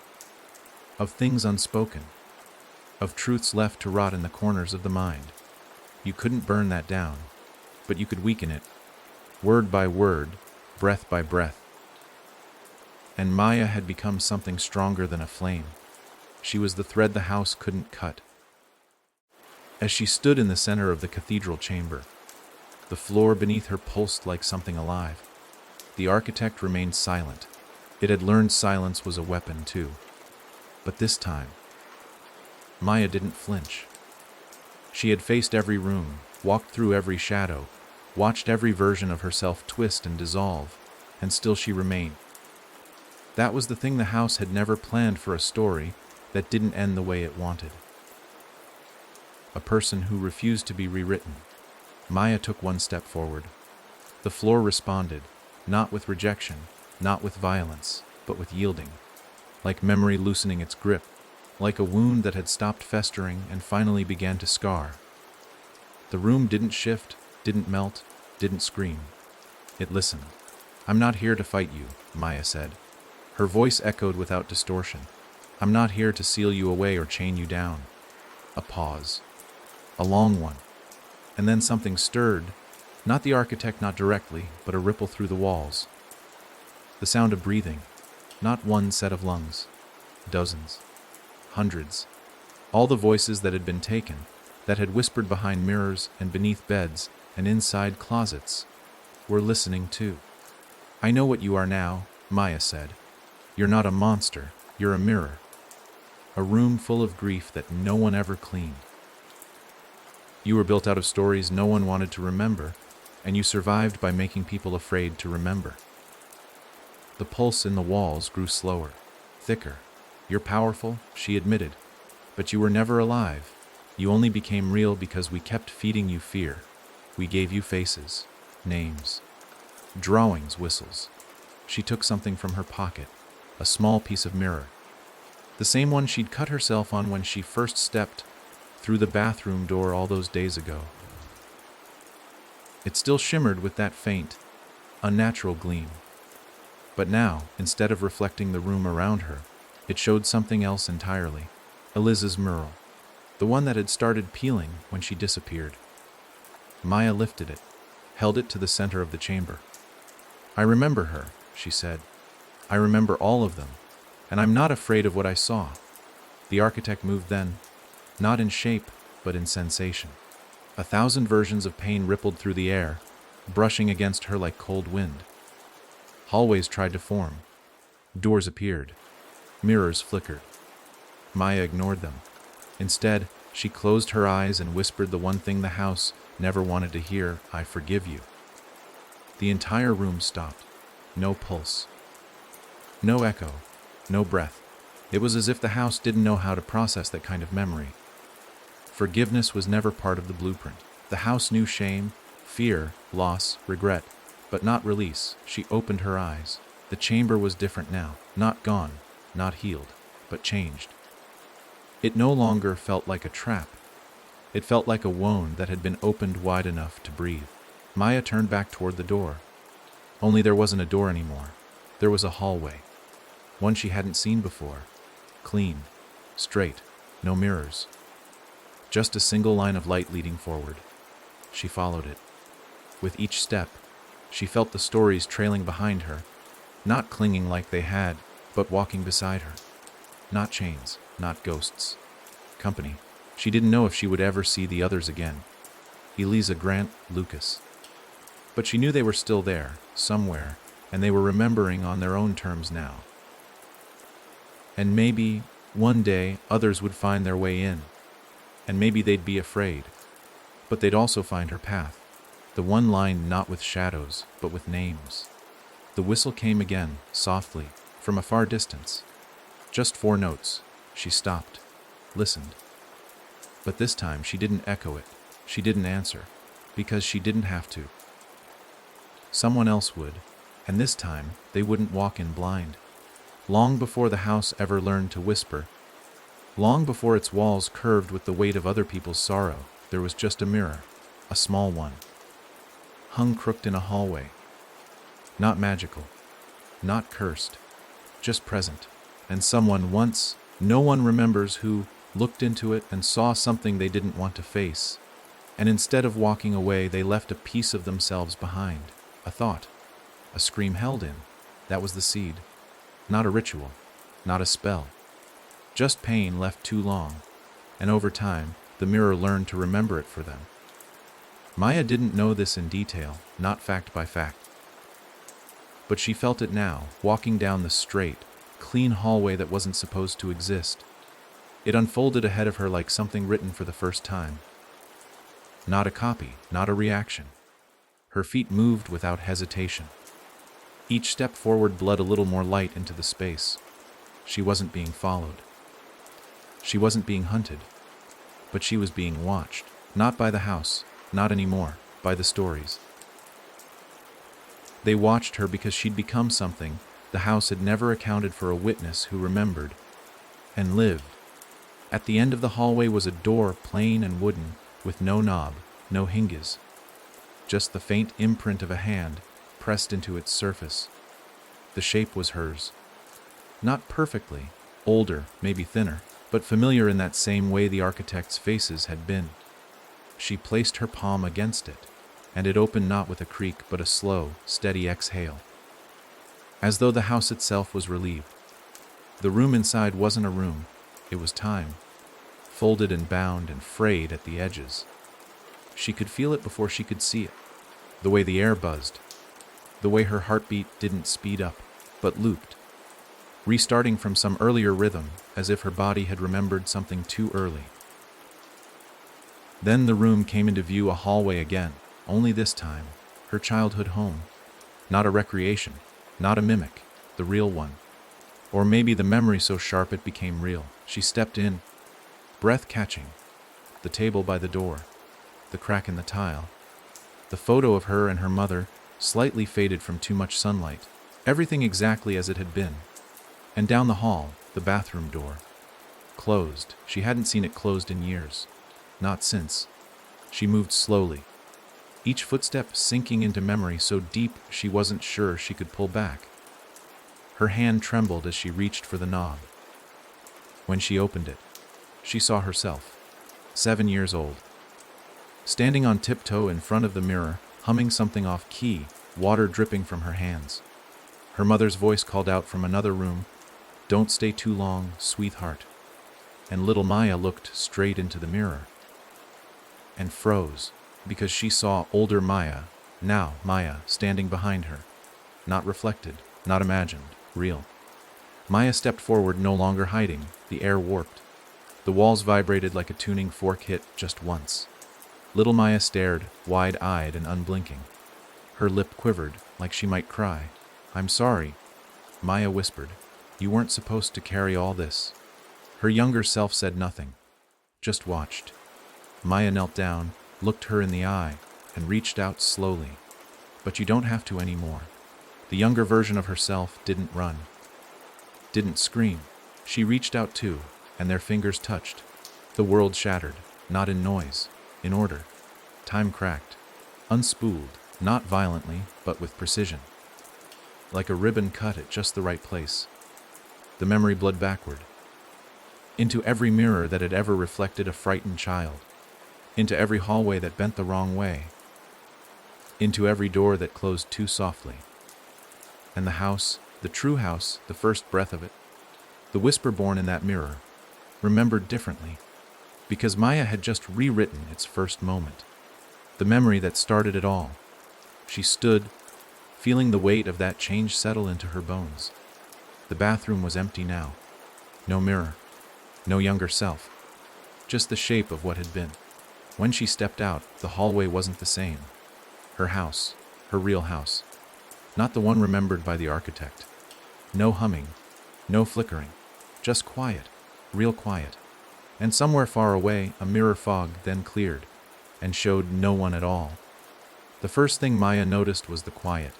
Speaker 1: of things unspoken, of truths left to rot in the corners of the mind. You couldn't burn that down, but you could weaken it, word by word, breath by breath. And Maya had become something stronger than a flame. She was the thread the house couldn't cut. As she stood in the center of the cathedral chamber, the floor beneath her pulsed like something alive. The architect remained silent. It had learned silence was a weapon too. But this time, Maya didn't flinch. She had faced every room, walked through every shadow, watched every version of herself twist and dissolve, and still she remained. That was the thing the house had never planned for a story that didn't end the way it wanted. A person who refused to be rewritten. Maya took one step forward. The floor responded, not with rejection, not with violence, but with yielding. Like memory loosening its grip, like a wound that had stopped festering and finally began to scar. The room didn't shift, didn't melt, didn't scream. It listened. I'm not here to fight you, Maya said. Her voice echoed without distortion. I'm not here to seal you away or chain you down. A pause. A long one. And then something stirred. Not the architect, not directly, but a ripple through the walls. The sound of breathing. Not one set of lungs. Dozens. Hundreds. All the voices that had been taken, that had whispered behind mirrors and beneath beds and inside closets, were listening too. "I know what you are now," Maya said. "You're not a monster, you're a mirror. A room full of grief that no one ever cleaned. You were built out of stories no one wanted to remember, and you survived by making people afraid to remember." The pulse in the walls grew slower, thicker. "You're powerful," she admitted, "but you were never alive. You only became real because we kept feeding you fear. We gave you faces, names, drawings, whistles." She took something from her pocket, a small piece of mirror. The same one she'd cut herself on when she first stepped through the bathroom door all those days ago. It still shimmered with that faint, unnatural gleam. But now, instead of reflecting the room around her, it showed something else entirely. Eliz's mural, the one that had started peeling when she disappeared. Maya lifted it, held it to the center of the chamber. "I remember her," she said. "I remember all of them, and I'm not afraid of what I saw." The architect moved then, not in shape, but in sensation. 1,000 versions of pain rippled through the air, brushing against her like cold wind. Hallways tried to form. Doors appeared. Mirrors flickered. Maya ignored them. Instead, she closed her eyes and whispered the one thing the house never wanted to hear: "I forgive you." The entire room stopped. No pulse. No echo. No breath. It was as if the house didn't know how to process that kind of memory. Forgiveness was never part of the blueprint. The house knew shame, fear, loss, regret, but not release. She opened her eyes. The chamber was different now. Not gone, not healed, but changed. It no longer felt like a trap. It felt like a wound that had been opened wide enough to breathe. Maya turned back toward the door. Only there wasn't a door anymore. There was a hallway. One she hadn't seen before. Clean, straight, no mirrors. Just a single line of light leading forward. She followed it. With each step, she felt the stories trailing behind her, not clinging like they had, but walking beside her. Not chains, not ghosts. Company. She didn't know if she would ever see the others again. Eliza, Grant, Lucas. But she knew they were still there, somewhere, and they were remembering on their own terms now. And maybe, one day, others would find their way in. And maybe they'd be afraid. But they'd also find her path. The one line not with shadows, but with names. The whistle came again, softly, from a far distance. Just 4 notes. She stopped, listened. But this time she didn't echo it. She didn't answer, because she didn't have to. Someone else would, and this time they wouldn't walk in blind. Long before the house ever learned to whisper, long before its walls curved with the weight of other people's sorrow, there was just a mirror, a small one, hung crooked in a hallway. Not magical, not cursed, just present. And someone once, no one remembers who, looked into it and saw something they didn't want to face. And instead of walking away, they left a piece of themselves behind. A thought, a scream held in. That was the seed. Not a ritual, not a spell. Just pain left too long. And over time, the mirror learned to remember it for them. Maya didn't know this in detail, not fact by fact. But she felt it now, walking down the straight, clean hallway that wasn't supposed to exist. It unfolded ahead of her like something written for the first time. Not a copy, not a reaction. Her feet moved without hesitation. Each step forward bled a little more light into the space. She wasn't being followed. She wasn't being hunted. But she was being watched. Not by the house, not anymore, by the stories. They watched her because she'd become something the house had never accounted for: a witness who remembered and lived. At the end of the hallway was a door, plain and wooden, with no knob, no hinges. Just the faint imprint of a hand pressed into its surface. The shape was hers. Not perfectly, older, maybe thinner, but familiar in that same way the architects' faces had been. She placed her palm against it, and it opened not with a creak but a slow, steady exhale. As though the house itself was relieved. The room inside wasn't a room, it was time. folded and bound and frayed at the edges. She could feel it before she could see it, the way the air buzzed, the way her heartbeat didn't speed up, but looped, restarting from some earlier rhythm, as if her body had remembered something too early. Then the room came into view, a hallway again, only this time, her childhood home. Not a recreation, not a mimic, the real one. Or maybe the memory so sharp it became real. She stepped in, breath catching, the table by the door, the crack in the tile, the photo of her and her mother, slightly faded from too much sunlight, everything exactly as it had been. And down the hall, the bathroom door. Closed. She hadn't seen it closed in years. Not since. She moved slowly, each footstep sinking into memory so deep she wasn't sure she could pull back. Her hand trembled as she reached for the knob. When she opened it, she saw herself, 7 years old, standing on tiptoe in front of the mirror, humming something off key, water dripping from her hands. Her mother's voice called out from another room, "Don't stay too long, sweetheart." And little Maya looked straight into the mirror and froze, because she saw older Maya, now Maya, standing behind her. Not reflected, not imagined, real. Maya stepped forward, no longer hiding. The air warped. The walls vibrated like a tuning fork hit just once. Little Maya stared, wide-eyed and unblinking. Her lip quivered, like she might cry. "I'm sorry," Maya whispered. "You weren't supposed to carry all this." Her younger self said nothing, just watched. Maya knelt down, looked her in the eye, and reached out slowly. "But you don't have to anymore." The younger version of herself didn't run, didn't scream. She reached out too, and their fingers touched. The world shattered, not in noise, in order. Time cracked, unspooled, not violently, but with precision. Like a ribbon cut at just the right place. The memory bled backward, into every mirror that had ever reflected a frightened child, into every hallway that bent the wrong way, into every door that closed too softly. And the house, the true house, the first breath of it, the whisper born in that mirror, remembered differently, because Maya had just rewritten its first moment, the memory that started it all. She stood, feeling the weight of that change settle into her bones. The bathroom was empty now. No mirror, no younger self, just the shape of what had been. When she stepped out, the hallway wasn't the same. Her house, her real house, not the one remembered by the architect. No humming, no flickering, just quiet, real quiet. And somewhere far away, a mirror fog then cleared and showed no one at all. The first thing Maya noticed was the quiet.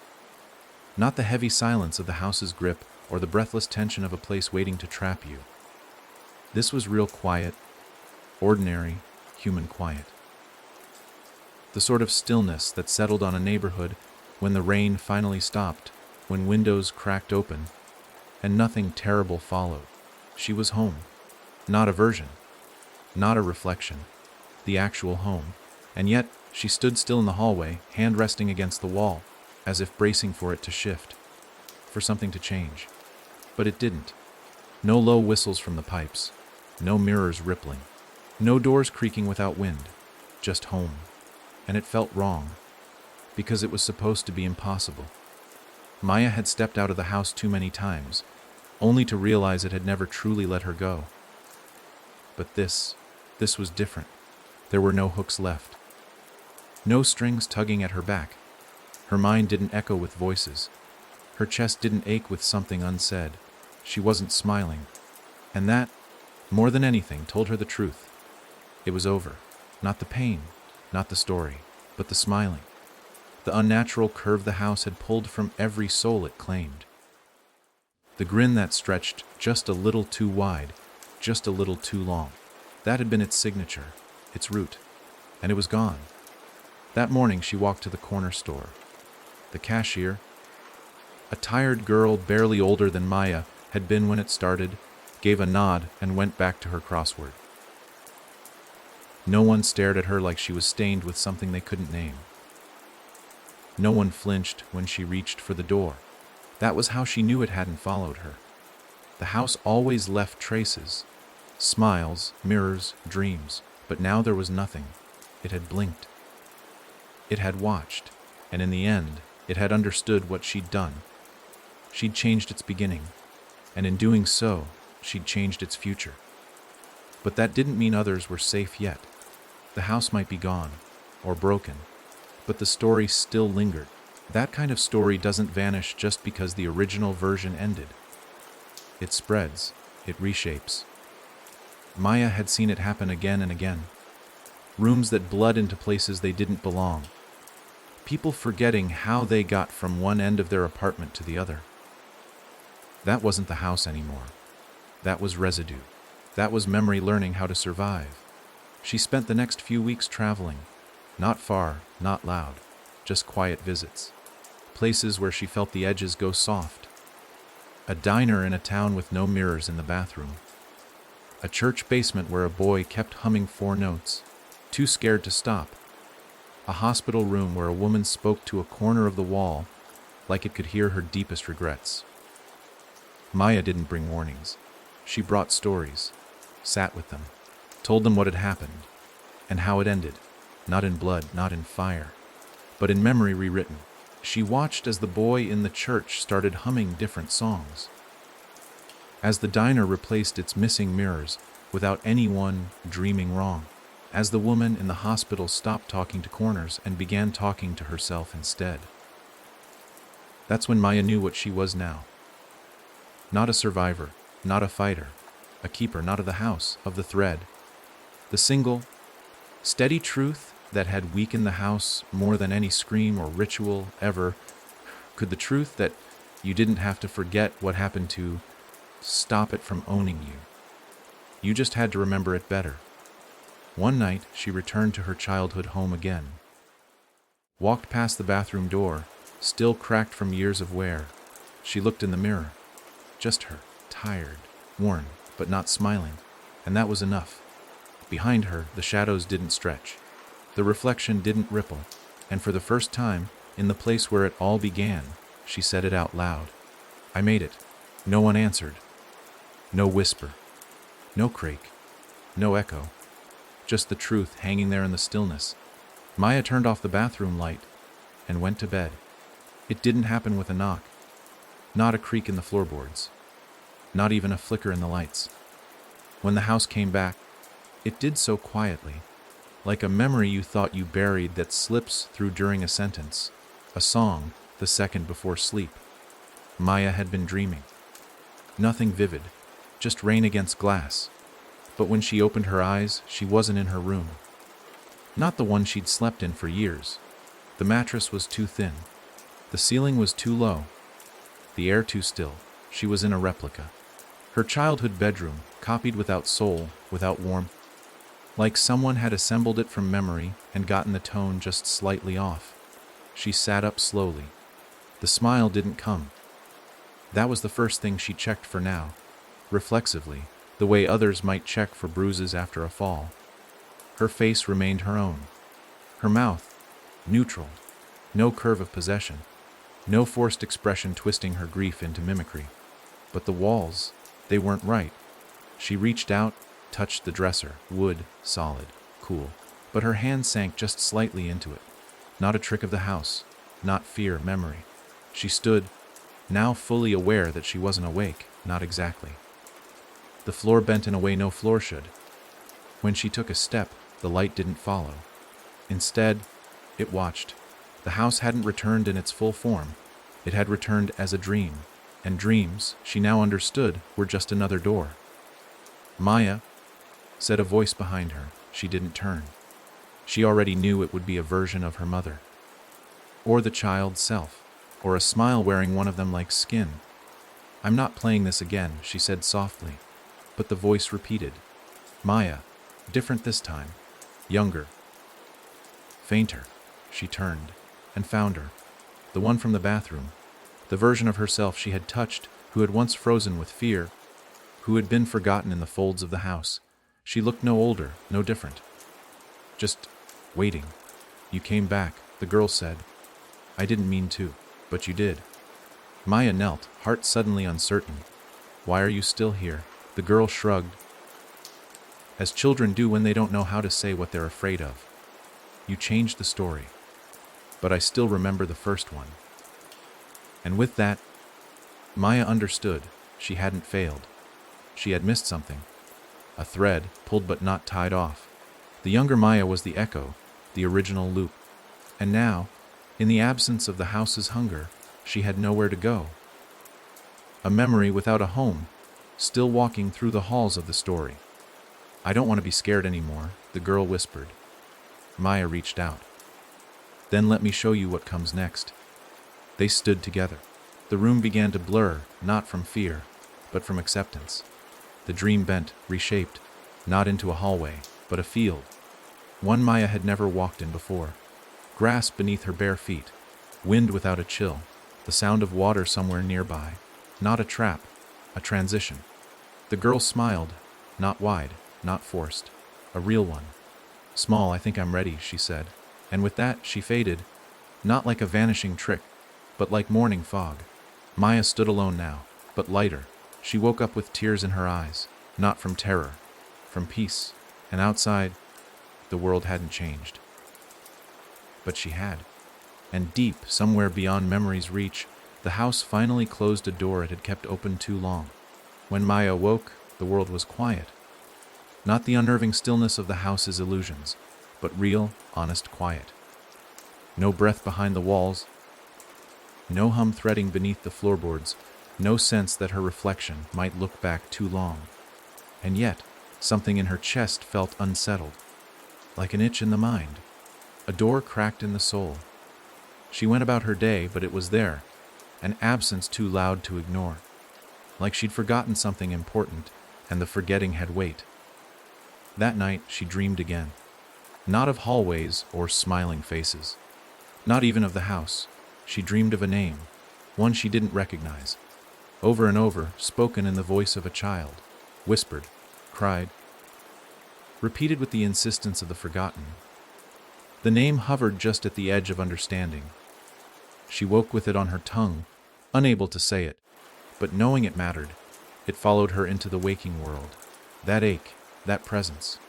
Speaker 1: Not the heavy silence of the house's grip or the breathless tension of a place waiting to trap you. This was real quiet, ordinary, human quiet. The sort of stillness that settled on a neighborhood when the rain finally stopped, when windows cracked open, and nothing terrible followed. She was home. Not a version, not a reflection, the actual home. And yet, she stood still in the hallway, hand resting against the wall, as if bracing for it to shift, for something to change. But it didn't. No low whistles from the pipes, no mirrors rippling, no doors creaking without wind, just home. And it felt wrong, because it was supposed to be impossible. Maya had stepped out of the house too many times, only to realize it had never truly let her go. But this was different. There were no hooks left. No strings tugging at her back. Her mind didn't echo with voices. Her chest didn't ache with something unsaid. She wasn't smiling. And that, more than anything, told her the truth. It was over. Not the pain, not the story, but the smiling. The unnatural curve the house had pulled from every soul it claimed. The grin that stretched just a little too wide, just a little too long. That had been its signature, its root, and it was gone. That morning she walked to the corner store. The cashier, a tired girl barely older than Maya had been when it started, gave a nod and went back to her crossword. No one stared at her like she was stained with something they couldn't name. No one flinched when she reached for the door. That was how she knew it hadn't followed her. The house always left traces, Smiles, mirrors, dreams. But now there was nothing. It had blinked. It had watched. And in the end, it had understood what she'd done. She'd changed its beginning. And in doing so, she'd changed its future. But that didn't mean others were safe yet. The house might be gone, or broken, but the story still lingered. That kind of story doesn't vanish just because the original version ended. It spreads, it reshapes. Maya had seen it happen again and again. Rooms that bled into places they didn't belong. People forgetting how they got from one end of their apartment to the other. That wasn't the house anymore. That was residue. That was memory learning how to survive. She spent the next few weeks traveling. Not far, not loud, just quiet visits. Places where she felt the edges go soft. A diner in a town with no mirrors in the bathroom. A church basement where a boy kept humming 4 notes, too scared to stop. A hospital room where a woman spoke to a corner of the wall like it could hear her deepest regrets. Maya didn't bring warnings. She brought stories, sat with them, told them what had happened, and how it ended. Not in blood, not in fire, but in memory rewritten. She watched as the boy in the church started humming different songs. As the diner replaced its missing mirrors without anyone dreaming wrong. As the woman in the hospital stopped talking to corners and began talking to herself instead. That's when Maya knew what she was now. Not a survivor, not a fighter, a keeper not of the house, of the thread. The single, steady truth that had weakened the house more than any scream or ritual ever. Could the truth that you didn't have to forget what happened to stop it from owning you. You just had to remember it better. One night, she returned to her childhood home again. Walked past the bathroom door, still cracked from years of wear. She looked in the mirror. Just her, tired, worn, but not smiling. And that was enough. Behind her, the shadows didn't stretch. The reflection didn't ripple. And for the first time, in the place where it all began, she said it out loud. I made it. No one answered. No whisper. No crake. No echo. Just the truth hanging there in the stillness. Maya turned off the bathroom light and went to bed. It didn't happen with a knock. Not a creak in the floorboards. Not even a flicker in the lights. When the house came back, it did so quietly, like a memory you thought you buried that slips through during a sentence, a song the second before sleep. Maya had been dreaming. Nothing vivid, just rain against glass. But when she opened her eyes, she wasn't in her room. Not the one she'd slept in for years. The mattress was too thin. The ceiling was too low. The air too still. She was in a replica. Her childhood bedroom, copied without soul, without warmth. Like someone had assembled it from memory and gotten the tone just slightly off. She sat up slowly. The smile didn't come. That was the first thing she checked for now, reflexively, the way others might check for bruises after a fall. Her face remained her own. Her mouth, neutral, no curve of possession, no forced expression twisting her grief into mimicry. But the walls, they weren't right. She reached out, touched the dresser, wood, solid, cool. But her hand sank just slightly into it. Not a trick of the house, not fear, memory. She stood, now fully aware that she wasn't awake, not exactly. The floor bent in a way no floor should. When she took a step, the light didn't follow. Instead, it watched. The house hadn't returned in its full form. It had returned as a dream. And dreams, she now understood, were just another door. Maya, said a voice behind her. She didn't turn. She already knew it would be a version of her mother. Or the child's self. Or a smile wearing one of them like skin. I'm not playing this again, she said softly. But the voice repeated. Maya, different this time. Younger. Fainter. She turned and found her. The one from the bathroom. The version of herself she had touched, who had once frozen with fear, who had been forgotten in the folds of the house. She looked no older, no different. Just waiting. You came back, the girl said. I didn't mean to, but you did. Maya knelt, heart suddenly uncertain. Why are you still here? The girl shrugged. as children do when they don't know how to say what they're afraid of. You changed the story, but I still remember the first one. And with that, Maya understood. She hadn't failed. She had missed something. A thread, pulled but not tied off. The younger Maya was the echo, the original loop. And now, in the absence of the house's hunger, she had nowhere to go. A memory without a home, still walking through the halls of the story. I don't want to be scared anymore, the girl whispered. Maya reached out. Then let me show you what comes next. They stood together. The room began to blur, not from fear, but from acceptance. The dream bent, reshaped, not into a hallway, but a field. One Maya had never walked in before. Grass beneath her bare feet, wind without a chill, the sound of water somewhere nearby. Not a trap, a transition. The girl smiled, not wide, not forced, a real one. Small, I think I'm ready, she said. And with that, she faded, not like a vanishing trick, but like morning fog. Maya stood alone now, but lighter. She woke up with tears in her eyes, not from terror, from peace. And outside, the world hadn't changed. But she had. And deep, somewhere beyond memory's reach, the house finally closed a door it had kept open too long. When Maya awoke, the world was quiet. Not the unnerving stillness of the house's illusions, but real, honest quiet. No breath behind the walls, no hum threading beneath the floorboards, no sense that her reflection might look back too long. And yet, something in her chest felt unsettled, like an itch in the mind. A door cracked in the soul. She went about her day, but it was there, an absence too loud to ignore. Like she'd forgotten something important, and the forgetting had weight. That night, she dreamed again. Not of hallways or smiling faces. Not even of the house. She dreamed of a name, one she didn't recognize. Over and over, spoken in the voice of a child. Whispered, cried, repeated with the insistence of the forgotten. The name hovered just at the edge of understanding. She woke with it on her tongue, unable to say it, but knowing it mattered. It followed her into the waking world. That ache, that presence.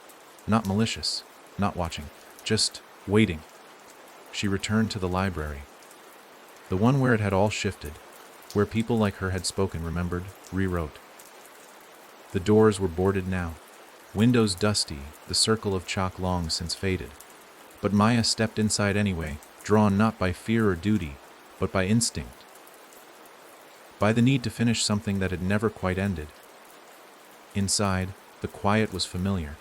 Speaker 1: Not malicious, not watching, just waiting. She returned to the library. The one where it had all shifted, where people like her had spoken, remembered, rewrote. The doors were boarded now, windows dusty, the circle of chalk long since faded. But Maya stepped inside anyway, drawn not by fear or duty, but by instinct. By the need to finish something that had never quite ended. Inside, the quiet was familiar.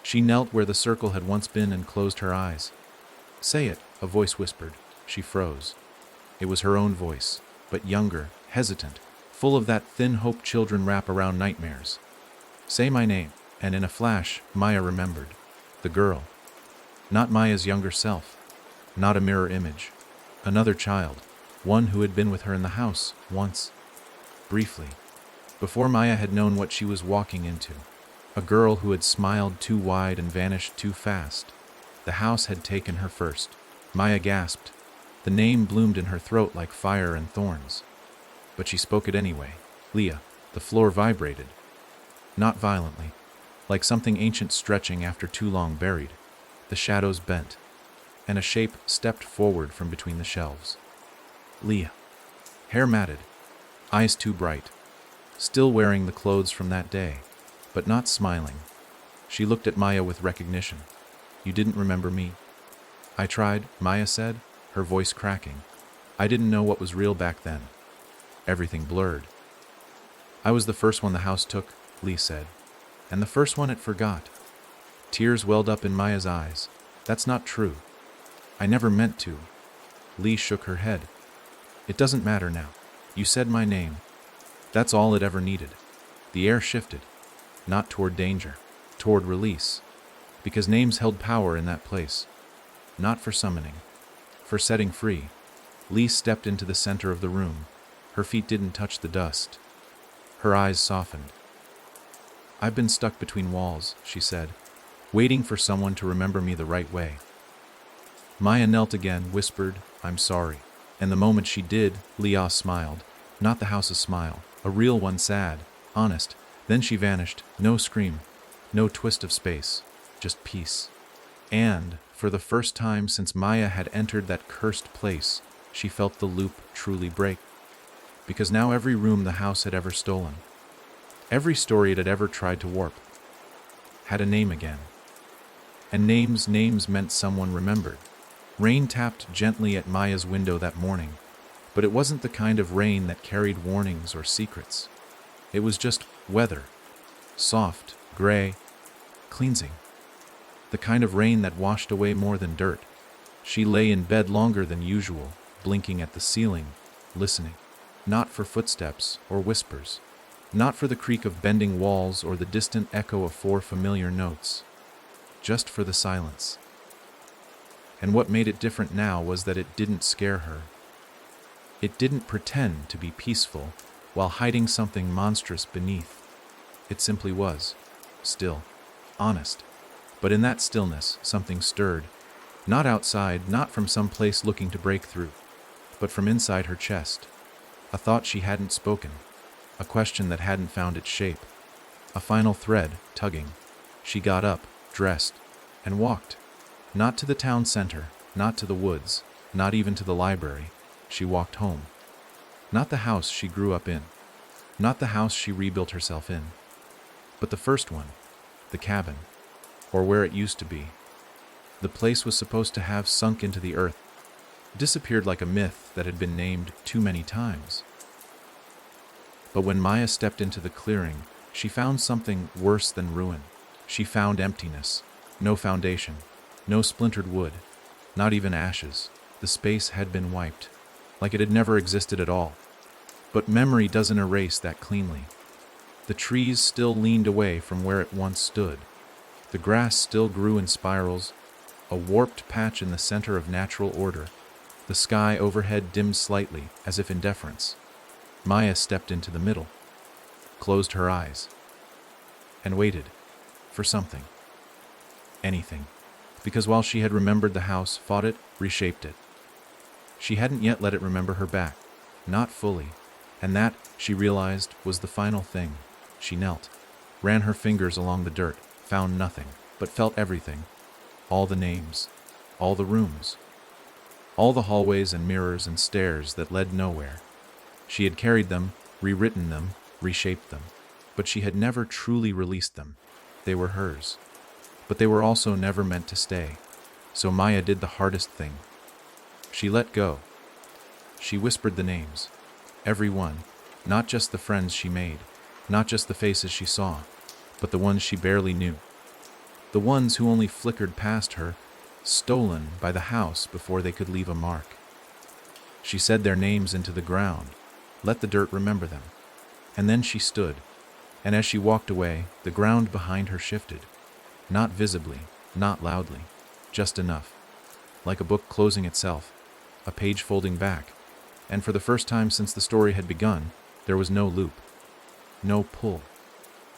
Speaker 1: She knelt where the circle had once been and closed her eyes. Say it, a voice whispered. She froze. It was her own voice, but younger, hesitant, full of that thin hope children wrap around nightmares. Say my name, and in a flash, Maya remembered. The girl. Not Maya's younger self. Not a mirror image. Another child. One who had been with her in the house, once. Briefly. Before Maya had known what she was walking into. A girl who had smiled too wide and vanished too fast. The house had taken her first. Maya gasped. The name bloomed in her throat like fire and thorns. But she spoke it anyway. Leah. The floor vibrated. Not violently. Like something ancient stretching after too long buried. The shadows bent. And a shape stepped forward from between the shelves. Leah. Hair matted. Eyes too bright. Still wearing the clothes from that day. But not smiling. She looked at Maya with recognition. You didn't remember me. I tried, Maya said, her voice cracking. I didn't know what was real back then. Everything blurred. I was the first one the house took, Lee said. And the first one it forgot. Tears welled up in Maya's eyes. That's not true. I never meant to. Lee shook her head. It doesn't matter now. You said my name. That's all it ever needed. The air shifted. Not toward danger. Toward release. Because names held power in that place. Not for summoning. For setting free. Lee stepped into the center of the room. Her feet didn't touch the dust. Her eyes softened. I've been stuck between walls, she said, waiting for someone to remember me the right way. Maya knelt again, whispered, I'm sorry. And the moment she did, Leah smiled. Not the house's smile. A real one, sad, honest. Then she vanished. No scream. No twist of space, just peace. And, for the first time since Maya had entered that cursed place, she felt the loop truly break. Because now every room the house had ever stolen, every story it had ever tried to warp, had a name again. And names meant someone remembered. Rain tapped gently at Maya's window that morning, but it wasn't the kind of rain that carried warnings or secrets. It was just weather. Soft, gray, cleansing. The kind of rain that washed away more than dirt. She lay in bed longer than usual, blinking at the ceiling, listening. Not for footsteps or whispers. Not for the creak of bending walls or the distant echo of 4 familiar notes. Just for the silence. And what made it different now was that it didn't scare her. It didn't pretend to be peaceful while hiding something monstrous beneath. It simply was. Still. Honest. But in that stillness, something stirred. Not outside, not from some place looking to break through, but from inside her chest. A thought she hadn't spoken. A question that hadn't found its shape. A final thread, tugging. She got up, dressed, and walked. Not to the town center, not to the woods, not even to the library. She walked home. Not the house she grew up in. Not the house she rebuilt herself in. But the first one. The cabin. Or where it used to be. The place was supposed to have sunk into the earth. Disappeared like a myth that had been named too many times. But when Maya stepped into the clearing, she found something worse than ruin. She found emptiness. No foundation. No splintered wood. Not even ashes. The space had been wiped. Like it had never existed at all. But memory doesn't erase that cleanly. The trees still leaned away from where it once stood. The grass still grew in spirals, a warped patch in the center of natural order. The sky overhead dimmed slightly, as if in deference. Maya stepped into the middle, closed her eyes, and waited for something. Anything. Because while she had remembered the house, fought it, reshaped it, she hadn't yet let it remember her back. Not fully. And that, she realized, was the final thing. She knelt, ran her fingers along the dirt, found nothing, but felt everything. All the names, all the rooms, all the hallways and mirrors and stairs that led nowhere. She had carried them, rewritten them, reshaped them, but she had never truly released them. They were hers. But they were also never meant to stay. So Maya did the hardest thing. She let go. She whispered the names. Every one, not just the friends she made, not just the faces she saw, but the ones she barely knew. The ones who only flickered past her, stolen by the house before they could leave a mark. She said their names into the ground, let the dirt remember them. And then she stood, and as she walked away, the ground behind her shifted. Not visibly, not loudly, just enough. Like a book closing itself, a page folding back, and for the first time since the story had begun, there was no loop, no pull,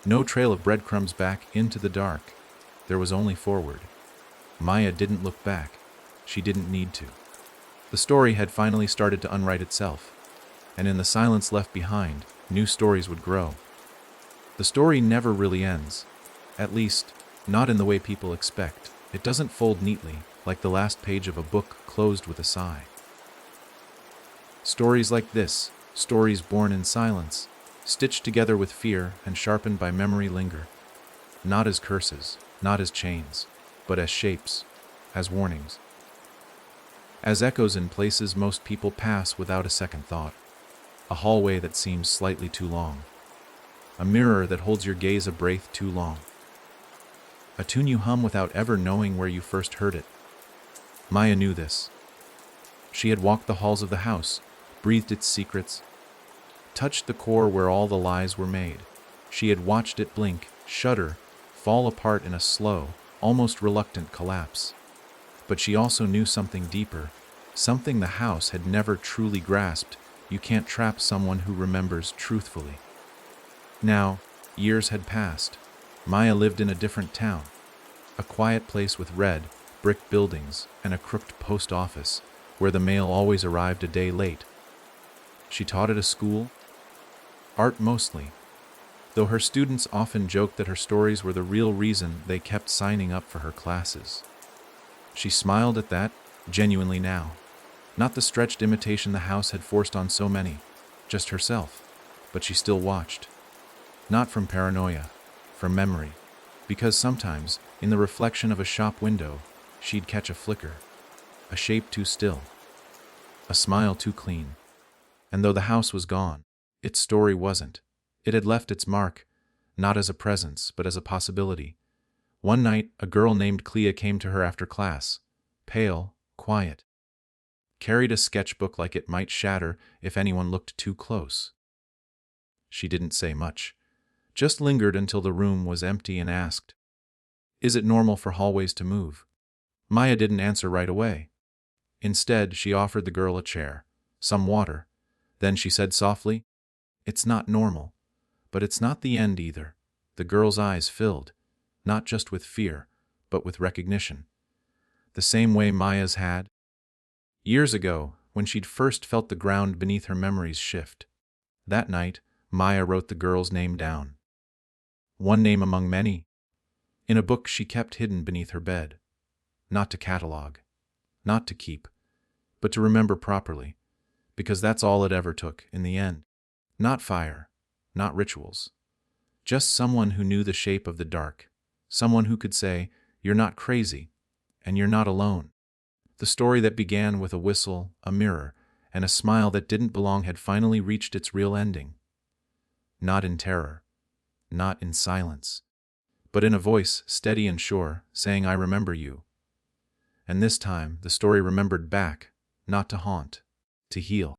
Speaker 1: no trail of breadcrumbs back into the dark. There was only forward. Maya didn't look back. She didn't need to. The story had finally started to unwrite itself, and in the silence left behind, new stories would grow. The story never really ends, at least, not in the way people expect. It doesn't fold neatly, like the last page of a book closed with a sigh. Stories like this, stories born in silence, stitched together with fear and sharpened by memory linger. Not as curses, not as chains, but as shapes, as warnings. As echoes in places most people pass without a second thought. A hallway that seems slightly too long. A mirror that holds your gaze a breath too long. A tune you hum without ever knowing where you first heard it. Maya knew this. She had walked the halls of the house, breathed its secrets, touched the core where all the lies were made. She had watched it blink, shudder, fall apart in a slow, almost reluctant collapse. But she also knew something deeper, something the house had never truly grasped. You can't trap someone who remembers truthfully. Now, years had passed. Maya lived in a different town, a quiet place with red, brick buildings and a crooked post office where the mail always arrived a day late. She taught at a school, art mostly, though her students often joked that her stories were the real reason they kept signing up for her classes. She smiled at that, genuinely now. Not the stretched imitation the house had forced on so many, just herself, but she still watched. Not from paranoia, from memory, because sometimes, in the reflection of a shop window, she'd catch a flicker, a shape too still, a smile too clean. And though the house was gone, its story wasn't. It had left its mark, not as a presence, but as a possibility. One night, a girl named Clea came to her after class, pale, quiet, carried a sketchbook like it might shatter if anyone looked too close. She didn't say much, just lingered until the room was empty and asked, "Is it normal for hallways to move?" Maya didn't answer right away. Instead, she offered the girl a chair, some water. Then she said softly, "It's not normal, but it's not the end either." The girl's eyes filled, not just with fear, but with recognition. The same way Maya's had. Years ago, when she'd first felt the ground beneath her memories shift. That night, Maya wrote the girl's name down. One name among many. In a book she kept hidden beneath her bed. Not to catalog, not to keep, but to remember properly, because that's all it ever took in the end. Not fire, not rituals. Just someone who knew the shape of the dark. Someone who could say, "You're not crazy, and you're not alone." The story that began with a whistle, a mirror, and a smile that didn't belong had finally reached its real ending. Not in terror, not in silence, but in a voice steady and sure, saying, "I remember you." And this time, the story remembered back, not to haunt, to heal.